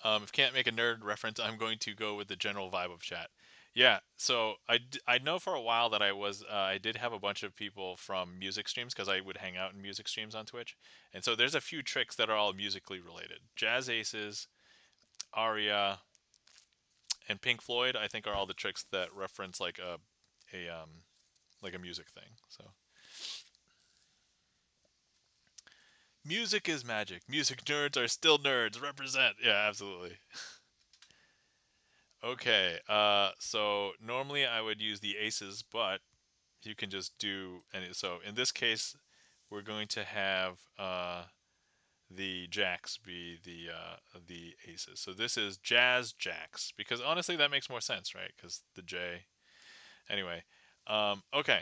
S1: If can't make a nerd reference, I'm going to go with the general vibe of chat. Yeah, so I know for a while that I did have a bunch of people from music streams because I would hang out in music streams on Twitch, and so there's a few tricks that are all musically related. Jazz Aces, Aria, and Pink Floyd, I think, are all the tricks that reference like a music thing. So music is magic. Music nerds are still nerds. Represent. Yeah, absolutely. Okay. So normally I would use the aces, but you can just do any. So in this case, we're going to have the jacks be the aces. So this is jazz jacks because honestly that makes more sense, right? Because the J. Anyway, okay.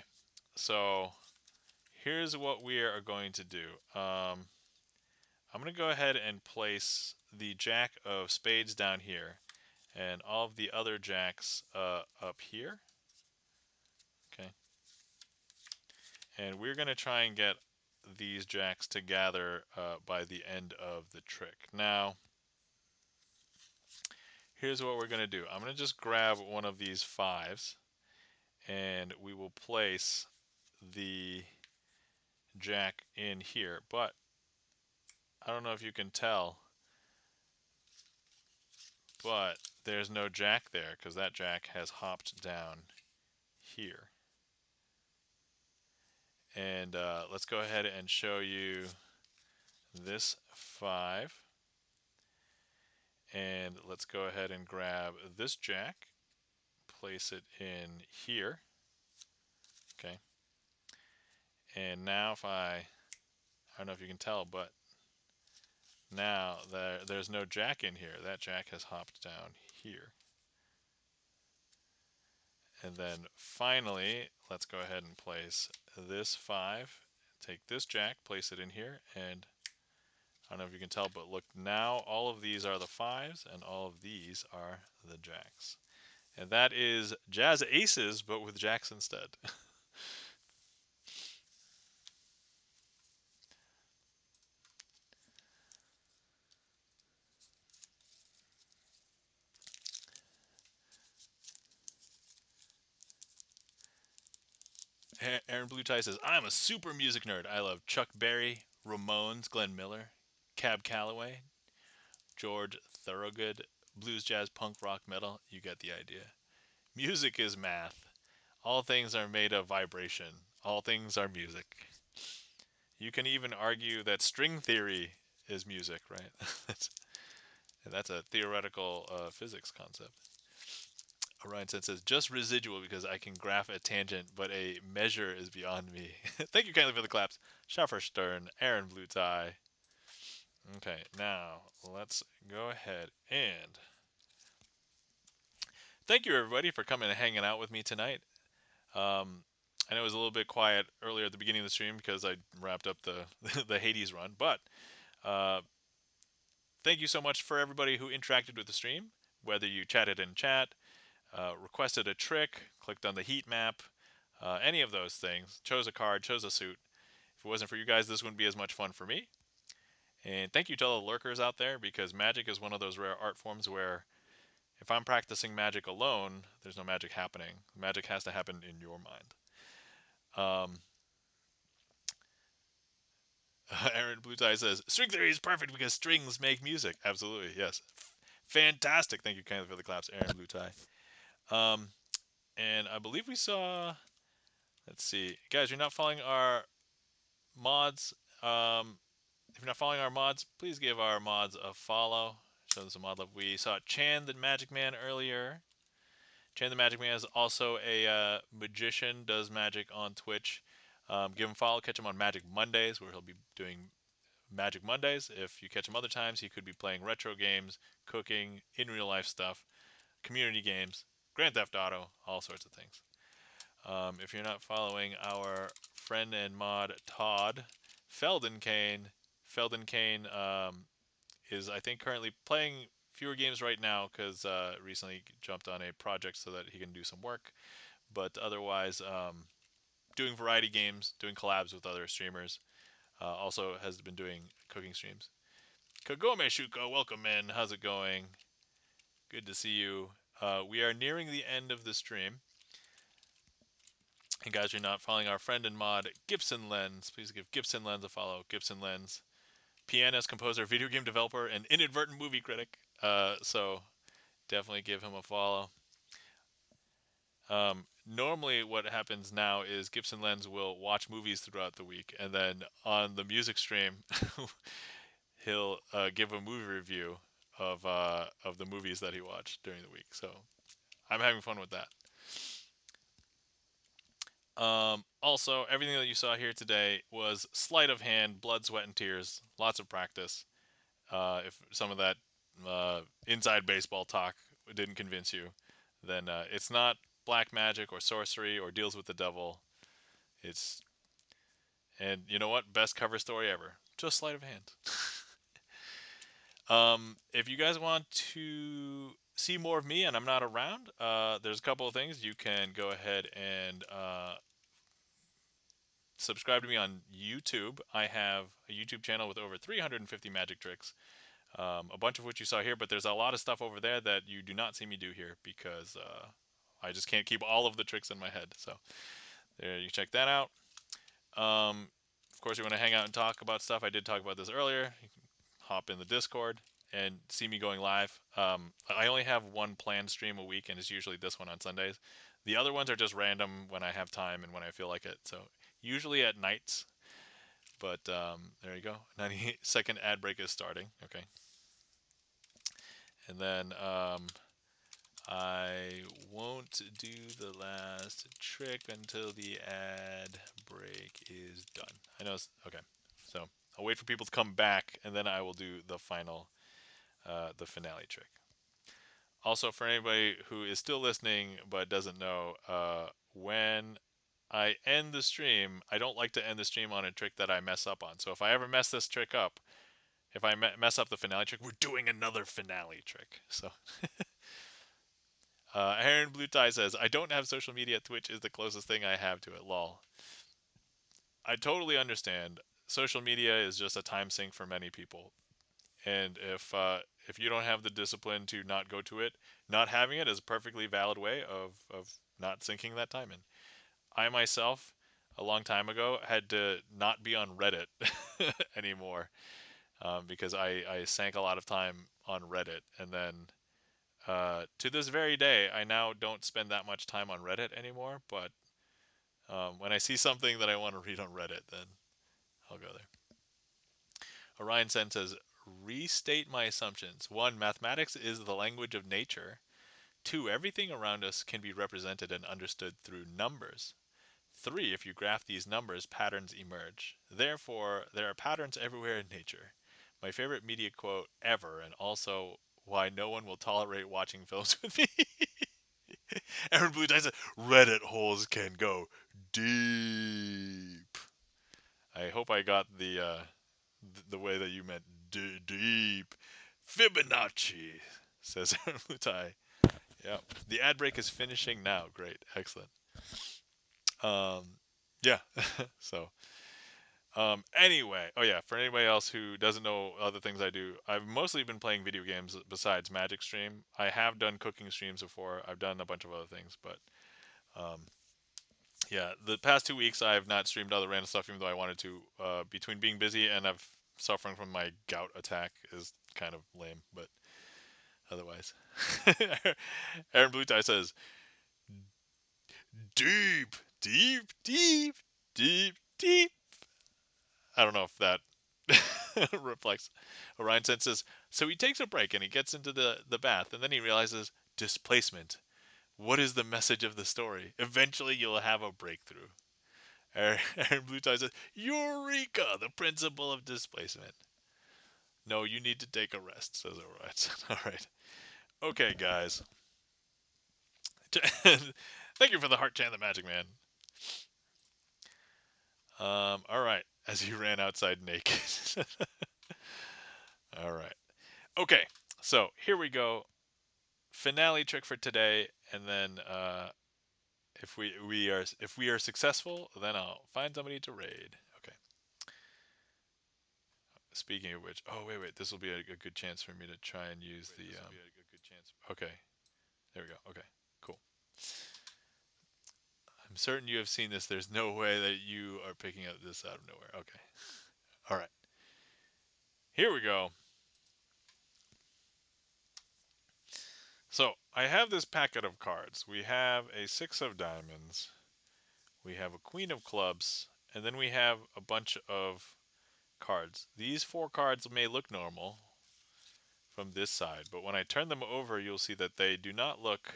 S1: So here's what we are going to do. I'm going to go ahead and place the jack of spades down here, and all of the other jacks up here. Okay. And we're going to try and get these jacks to gather by the end of the trick. Now, here's what we're going to do. I'm going to just grab one of these fives, and we will place the jack in here. But I don't know if you can tell, but there's no jack there because that jack has hopped down here. And let's go ahead and show you this five. And let's go ahead and grab this jack, place it in here. Okay. And now if I don't know if you can tell, but now there's no jack in here. That jack has hopped down here. And then finally, let's go ahead and place this five. Take this jack, place it in here, and I don't know if you can tell, but look, now all of these are the fives, and all of these are the jacks. And that is jazz aces, but with jacks instead. Aaron Blue Tie says, I'm a super music nerd. I love Chuck Berry, Ramones, Glenn Miller, Cab Calloway, George Thorogood, blues, jazz, punk, rock, metal. You get the idea. Music is math. All things are made of vibration. All things are music. You can even argue that string theory is music, right? that's a theoretical physics concept. Orion says, just residual because I can graph a tangent, but a measure is beyond me. Thank you kindly for the claps. Schaffer Stern, Aaron Blue Tie. Okay, now let's go ahead and thank you everybody for coming and hanging out with me tonight. Um, I know it was a little bit quiet earlier at the beginning of the stream because I wrapped up the the Hades run, but uh, thank you so much for everybody who interacted with the stream, whether you chatted in chat, requested a trick, clicked on the heat map, any of those things, chose a card, chose a suit. If it wasn't for you guys, this wouldn't be as much fun for me. And thank you to all the lurkers out there because magic is one of those rare art forms where if I'm practicing magic alone, there's no magic happening. Magic has to happen in your mind. Um, Aaron Blue Tie says, string theory is perfect because strings make music. Absolutely, yes. Fantastic. Thank you kindly for the claps, Aaron Blue Tie. Um, and I believe we saw, let's see. Guys, you're not following our mods. If you're not following our mods, please give our mods a follow. Show them some mod love. We saw Chan the Magic Man earlier. Chan the Magic Man is also a magician, does magic on Twitch. Give him a follow. Catch him on Magic Mondays, where he'll be doing Magic Mondays. If you catch him other times, he could be playing retro games, cooking, in real life stuff, community games, Grand Theft Auto, all sorts of things. If you're not following our friend and mod Todd Feldenkane, Feldenkane is I think currently playing fewer games right now because recently jumped on a project so that he can do some work. But otherwise, doing variety games, doing collabs with other streamers. Also has been doing cooking streams. Kagome Shuko, welcome in. How's it going? Good to see you. We are nearing the end of the stream. And guys, you're not following our friend and mod, GipsonLens. Please give GipsonLens a follow. GipsonLens, pianist, composer, video game developer, and inadvertent movie critic. So definitely give him a follow. Normally, what happens now is GipsonLens will watch movies throughout the week, and then on the music stream, he'll give a movie review of the movies that he watched during the week. So I'm having fun with that. Also, everything that you saw here today was sleight of hand, blood, sweat, and tears. Lots of practice. If some of that inside baseball talk didn't convince you, then it's not black magic or sorcery or deals with the devil. It's and you know what? Best cover story ever. Just sleight of hand. If you guys want to see more of me and I'm not around, there's a couple of things. You can go ahead and subscribe to me on YouTube. I have a YouTube channel with over 350 magic tricks, a bunch of which you saw here, but there's a lot of stuff over there that you do not see me do here because I just can't keep all of the tricks in my head. So there, you check that out. Of course, you want to hang out and talk about stuff. I did talk about this earlier. You can hop in the Discord and see me going live. I only have one planned stream a week, and it's usually this one on Sundays. The other ones are just random when I have time and when I feel like it. So usually at nights. But there you go. 90-second ad break is starting. Okay. And then I won't do the last trick until the ad break is done. I know. Okay. So I'll wait for people to come back, and then I will do the final, the finale trick. Also, for anybody who is still listening but doesn't know, when I end the stream, I don't like to end the stream on a trick that I mess up on. So if I ever mess this trick up, if I mess up the finale trick, we're doing another finale trick. So, Aaron Blue Tie says, I don't have social media. Twitch is the closest thing I have to it. Lol. I totally understand. Social media is just a time sink for many people. And if you don't have the discipline to not go to it, not having it is a perfectly valid way of not sinking that time in. I myself, a long time ago, had to not be on Reddit anymore because I sank a lot of time on Reddit. And then to this very day, I now don't spend that much time on Reddit anymore. But when I see something that I want to read on Reddit, then I'll go there. Orion Sen says, restate my assumptions. 1. Mathematics is the language of nature. 2. Everything around us can be represented and understood through numbers. 3. If you graph these numbers, patterns emerge. Therefore, there are patterns everywhere in nature. My favorite media quote ever, and also why no one will tolerate watching films with me. Aaron Blue Tie said, Reddit holes can go deep. I hope I got the way that you meant deep. Fibonacci, says Aaron Blue Tie. Yeah, the ad break is finishing now. Great, excellent. Um, yeah. So, anyway, oh yeah, for anybody else who doesn't know other things I do, I've mostly been playing video games besides Magic Stream. I have done cooking streams before. I've done a bunch of other things, but um, yeah, the past 2 weeks I have not streamed other random stuff, even though I wanted to. Between being busy and I've suffering from my gout attack is kind of lame, but otherwise. Aaron Blue Tie says, deep, deep, deep, deep, deep. I don't know if that reflects. Orion Sen says, so he takes a break and he gets into the bath, and then he realizes displacement. What is the message of the story? Eventually, you'll have a breakthrough. Aaron Blue Tie says, Eureka! The principle of displacement. No, you need to take a rest, says Orion. All right. Okay, guys. Thank you for the heart chant, the Magic Man. All right. As he ran outside naked. All right. Okay, so here we go. Finale trick for today, and then if we are successful, then I'll find somebody to raid. Okay. Speaking of which, oh wait, this will be a good chance for me to try and use the. Okay, there we go. Okay, cool. I'm certain you have seen this. There's no way that you are picking up this out of nowhere. Okay. All right. Here we go. So I have this packet of cards. We have a six of diamonds. We have a queen of clubs, and then we have a bunch of cards. These four cards may look normal from this side, but when I turn them over, you'll see that they do not look.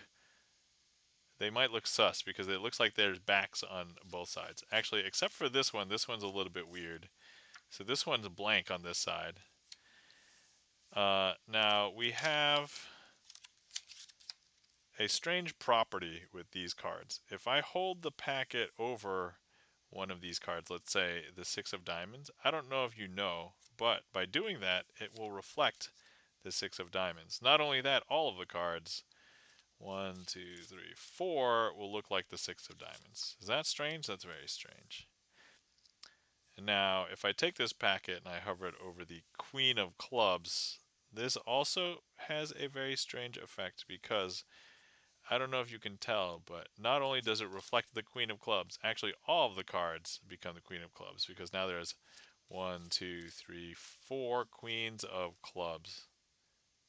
S1: They might look sus because it looks like there's backs on both sides. Actually, except for this one. This one's a little bit weird. So this one's blank on this side. Now we have a strange property with these cards. If I hold the packet over one of these cards, let's say the six of diamonds, I don't know if you know, but by doing that, it will reflect the six of diamonds. Not only that, all of the cards, 1, 2, 3, 4, will look like the six of diamonds. Is that strange? That's very strange. And now, if I take this packet and I hover it over the queen of clubs, this also has a very strange effect because I don't know if you can tell, but not only does it reflect the queen of clubs, actually all of the cards become the queen of clubs because now there's 1, 2, 3, 4 queens of clubs.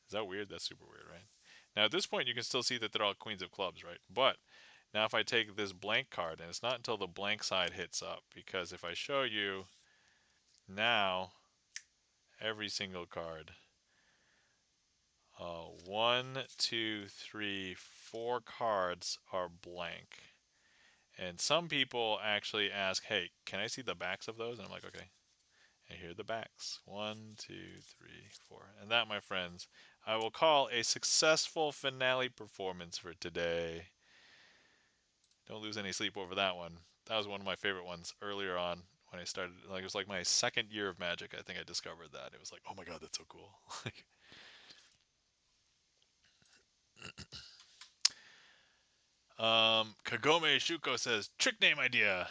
S1: Is that weird? That's super weird, right? Now at this point you can still see that they're all queens of clubs, right? But now if I take this blank card, and it's not until the blank side hits up, because if I show you now every single card, 1, 2, 3, 4 cards are blank. And some people actually ask, hey, can I see the backs of those? And I'm like, okay. And here are the backs. 1, 2, 3, 4. And that, my friends, I will call a successful finale performance for today. Don't lose any sleep over that one. That was one of my favorite ones earlier on when I started. Like, it was like my second year of Magic. I think I discovered that. It was like, oh my god, that's so cool. Kagome Shuko says, trick name idea.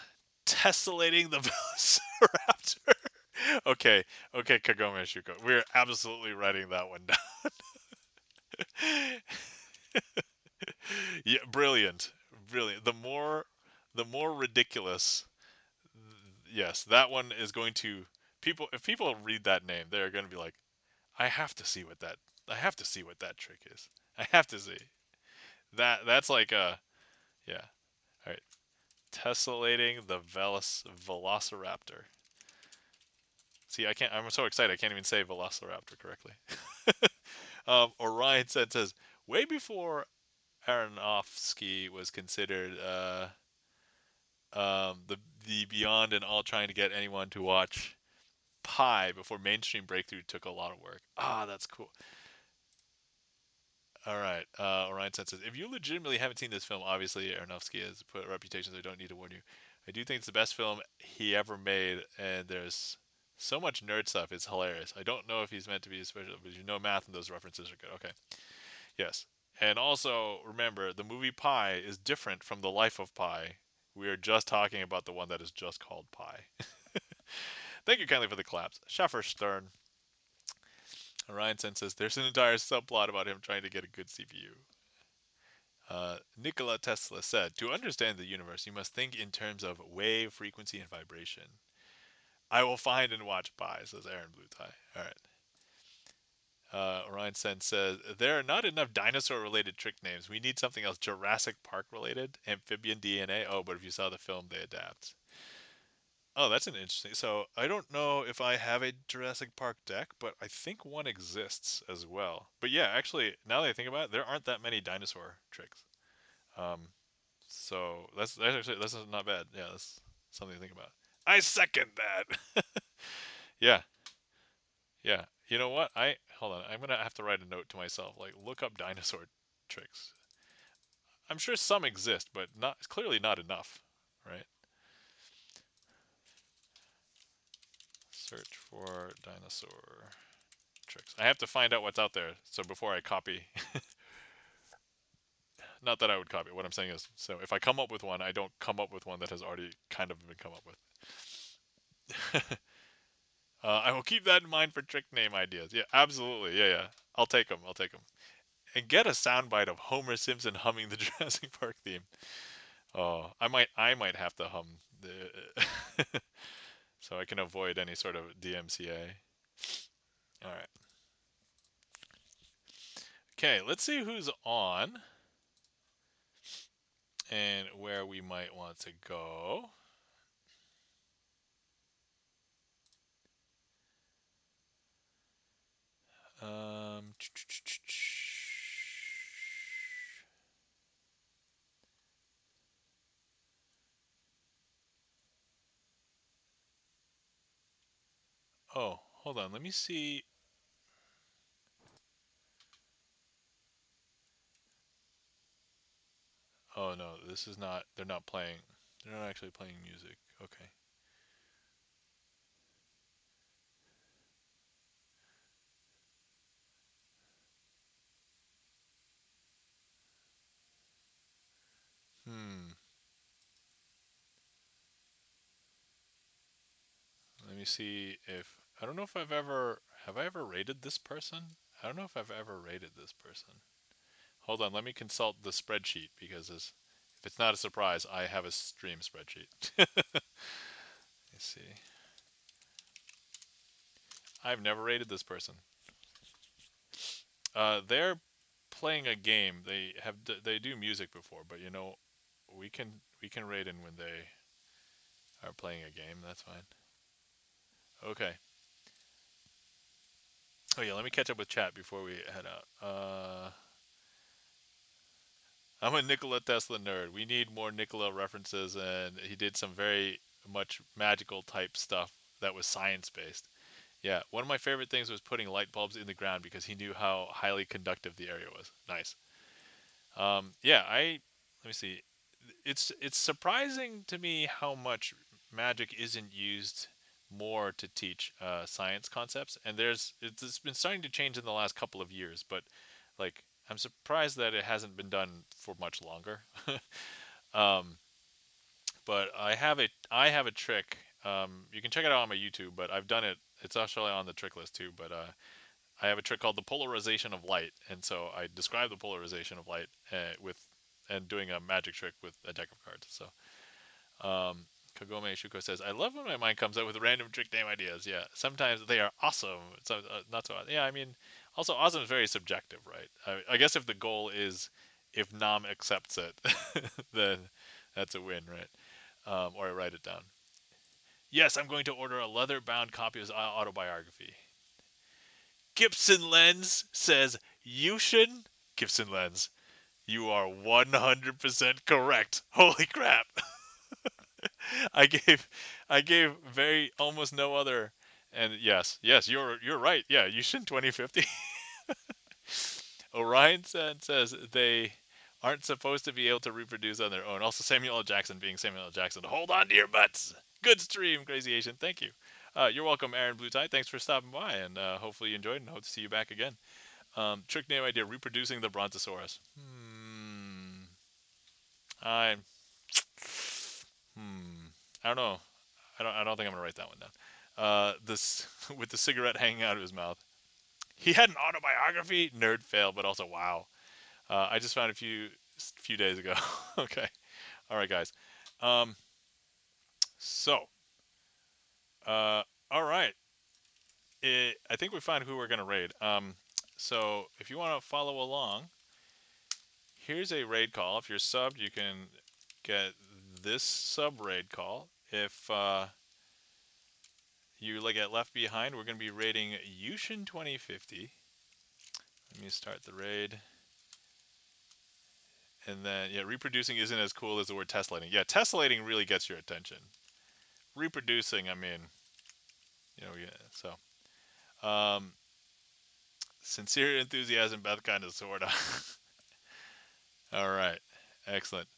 S1: Tessellating the Velociraptor. Okay, okay, Kagome Shuko. We're absolutely writing that one down. Yeah, brilliant. Brilliant. The more ridiculous. Yes, that one is going to people if people read that name, they're going to be like, I have to see what that trick is. I have to see. That's like a yeah. All right. Tessellating the Velociraptor. See, I can't. I'm so excited. I can't even say Velociraptor correctly. Orion says way before Aronofsky was considered the beyond and all trying to get anyone to watch Pi before mainstream breakthrough took a lot of work. Ah, that's cool. All right, Orion says if you legitimately haven't seen this film, obviously Aronofsky has put a reputation, so I don't need to warn you. I do think it's the best film he ever made, and there's so much nerd stuff. It's hilarious. I don't know if he's meant to be a special, but you know math and those references are good. Okay. Yes. And also remember, the movie Pi is different from the life of Pi. We are just talking about the one that is just called Pi. Thank you kindly for the claps. Schaffer Stern. Orion Sen says there's an entire subplot about him trying to get a good CPU. Nikola Tesla said, to understand the universe, you must think in terms of wave, frequency, and vibration. I will find and watch Pi, says Aaron Blue Tie. All right. Orion Sen says, there are not enough dinosaur related trick names. We need something else. Jurassic Park related? Amphibian DNA? Oh, but if you saw the film, they adapt. Oh, that's an interesting. So I don't know if I have a Jurassic Park deck, but I think one exists as well. But yeah, actually, now that I think about it, there aren't that many dinosaur tricks. Um, so that's not bad. Yeah, that's something to think about. I second that. Yeah, yeah. You know what? I hold on. I'm gonna have to write a note to myself. Like, look up dinosaur tricks. I'm sure some exist, but not clearly not enough, right? Search for dinosaur tricks. I have to find out what's out there. So before I copy, not that I would copy. What I'm saying is, so if I come up with one, I don't come up with one that has already kind of been come up with. I will keep that in mind for trick name ideas. Yeah, absolutely. Yeah, yeah. I'll take them. I'll take them. And get a soundbite of Homer Simpson humming the Jurassic Park theme. Oh, I might have to hum the, so I can avoid any sort of DMCA. All right. Okay, let's see who's on and where we might want to go. Um, oh, hold on. Let me see. Oh no, this is not. They're not playing. They're not actually playing music. Okay. Hmm. Let me see if I don't know if I've ever have I ever rated this person. I don't know if I've ever rated this person. Hold on, let me consult the spreadsheet because if it's not a surprise, I have a stream spreadsheet. Let's see. I've never rated this person. They're playing a game. They do music before, but we can rate in when they are playing a game. That's fine. Okay. Oh yeah, let me catch up with chat before we head out. I'm a Nikola Tesla nerd. We need more Nikola references, and he did some very much magical type stuff that was science based. Yeah, one of my favorite things was putting light bulbs in the ground because he knew how highly conductive the area was. Nice. Yeah, let me see. It's surprising to me how much magic isn't used more to teach science concepts, and it's been starting to change in the last couple of years, but like I'm surprised that it hasn't been done for much longer. um, but I have a trick. You can check it out on my YouTube, but I've done it. It's actually on the trick list too. But I have a trick called the polarization of light, and so I describe the polarization of light with and doing a magic trick with a deck of cards. So Kagome Shuko says, "I love when my mind comes up with random trick name ideas. Yeah, sometimes they are awesome. So not so. Yeah, I mean, also awesome is very subjective, right? I guess if the goal is if Nam accepts it, then that's a win, right? Or I write it down. Yes, I'm going to order a leather-bound copy of his autobiography. GipsonLens says you should. GipsonLens, you are 100% correct. Holy crap! I gave, I gave very almost no other, and yes, you're right. Yeah, you should 2050. Orion says they aren't supposed to be able to reproduce on their own. Also, Samuel L. Jackson being Samuel L. Jackson. Hold on to your butts. Good stream, Crazy Asian. Thank you. You're welcome, Aaron Blue Tie. Thanks for stopping by, and hopefully you enjoyed, and hope to see you back again. Trick name idea: reproducing the Brontosaurus. I hmm. I don't know. I don't think I'm gonna write that one down. This with the cigarette hanging out of his mouth. He had an autobiography. Nerd fail, but also wow. I just found a few days ago. Okay. All right, guys. Um, so, uh, all right. I think we found who we're gonna raid. So if you want to follow along, here's a raid call. If you're subbed, you can get this sub raid call. If you get left behind, we're gonna be raiding Yushin 2050. Let me start the raid. And then, yeah, reproducing isn't as cool as the word tessellating. Yeah, tessellating really gets your attention. Reproducing, I mean, yeah. So, sincere enthusiasm, Beth kind of sorta. All right, excellent.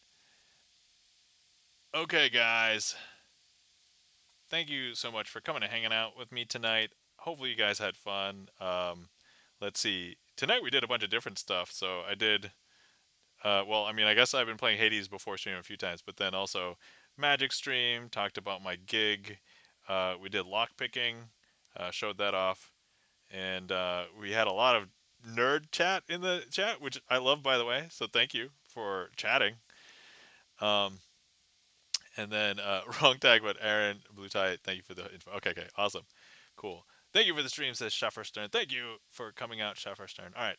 S1: Okay, guys, thank you so much for coming and hanging out with me tonight. hopefully you guys had fun. Let's see. Tonight we did a bunch of different stuff. So I did. Well, I mean, I guess I've been playing Hades before stream a few times, but then also Magic Stream. Talked about my gig. We did lockpicking. Showed that off, and we had a lot of nerd chat in the chat, which I love, by the way. So thank you for chatting. Um, and then wrong tag, but Aaron Blue Tie. Thank you for the info. Okay, okay, awesome, cool. Thank you for the stream, says Shaffer Stern. Thank you for coming out, Shaffer Stern. All right,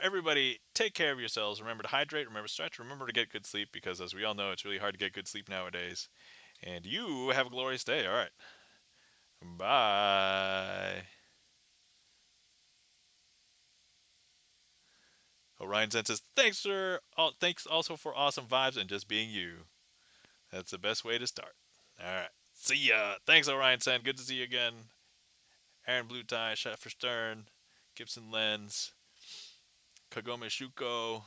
S1: everybody, take care of yourselves. Remember to hydrate. Remember to stretch. Remember to get good sleep because, as we all know, it's really hard to get good sleep nowadays. And you have a glorious day. All right, bye. Orion Zen says, "Thanks, sir. Thanks also for awesome vibes and just being you. That's the best way to start." All right, see ya. Thanks, Orion Sen. Good to see you again. Aaron Blue Tie, Sheffer Stern, Gibson Lens, Kagome Shuko,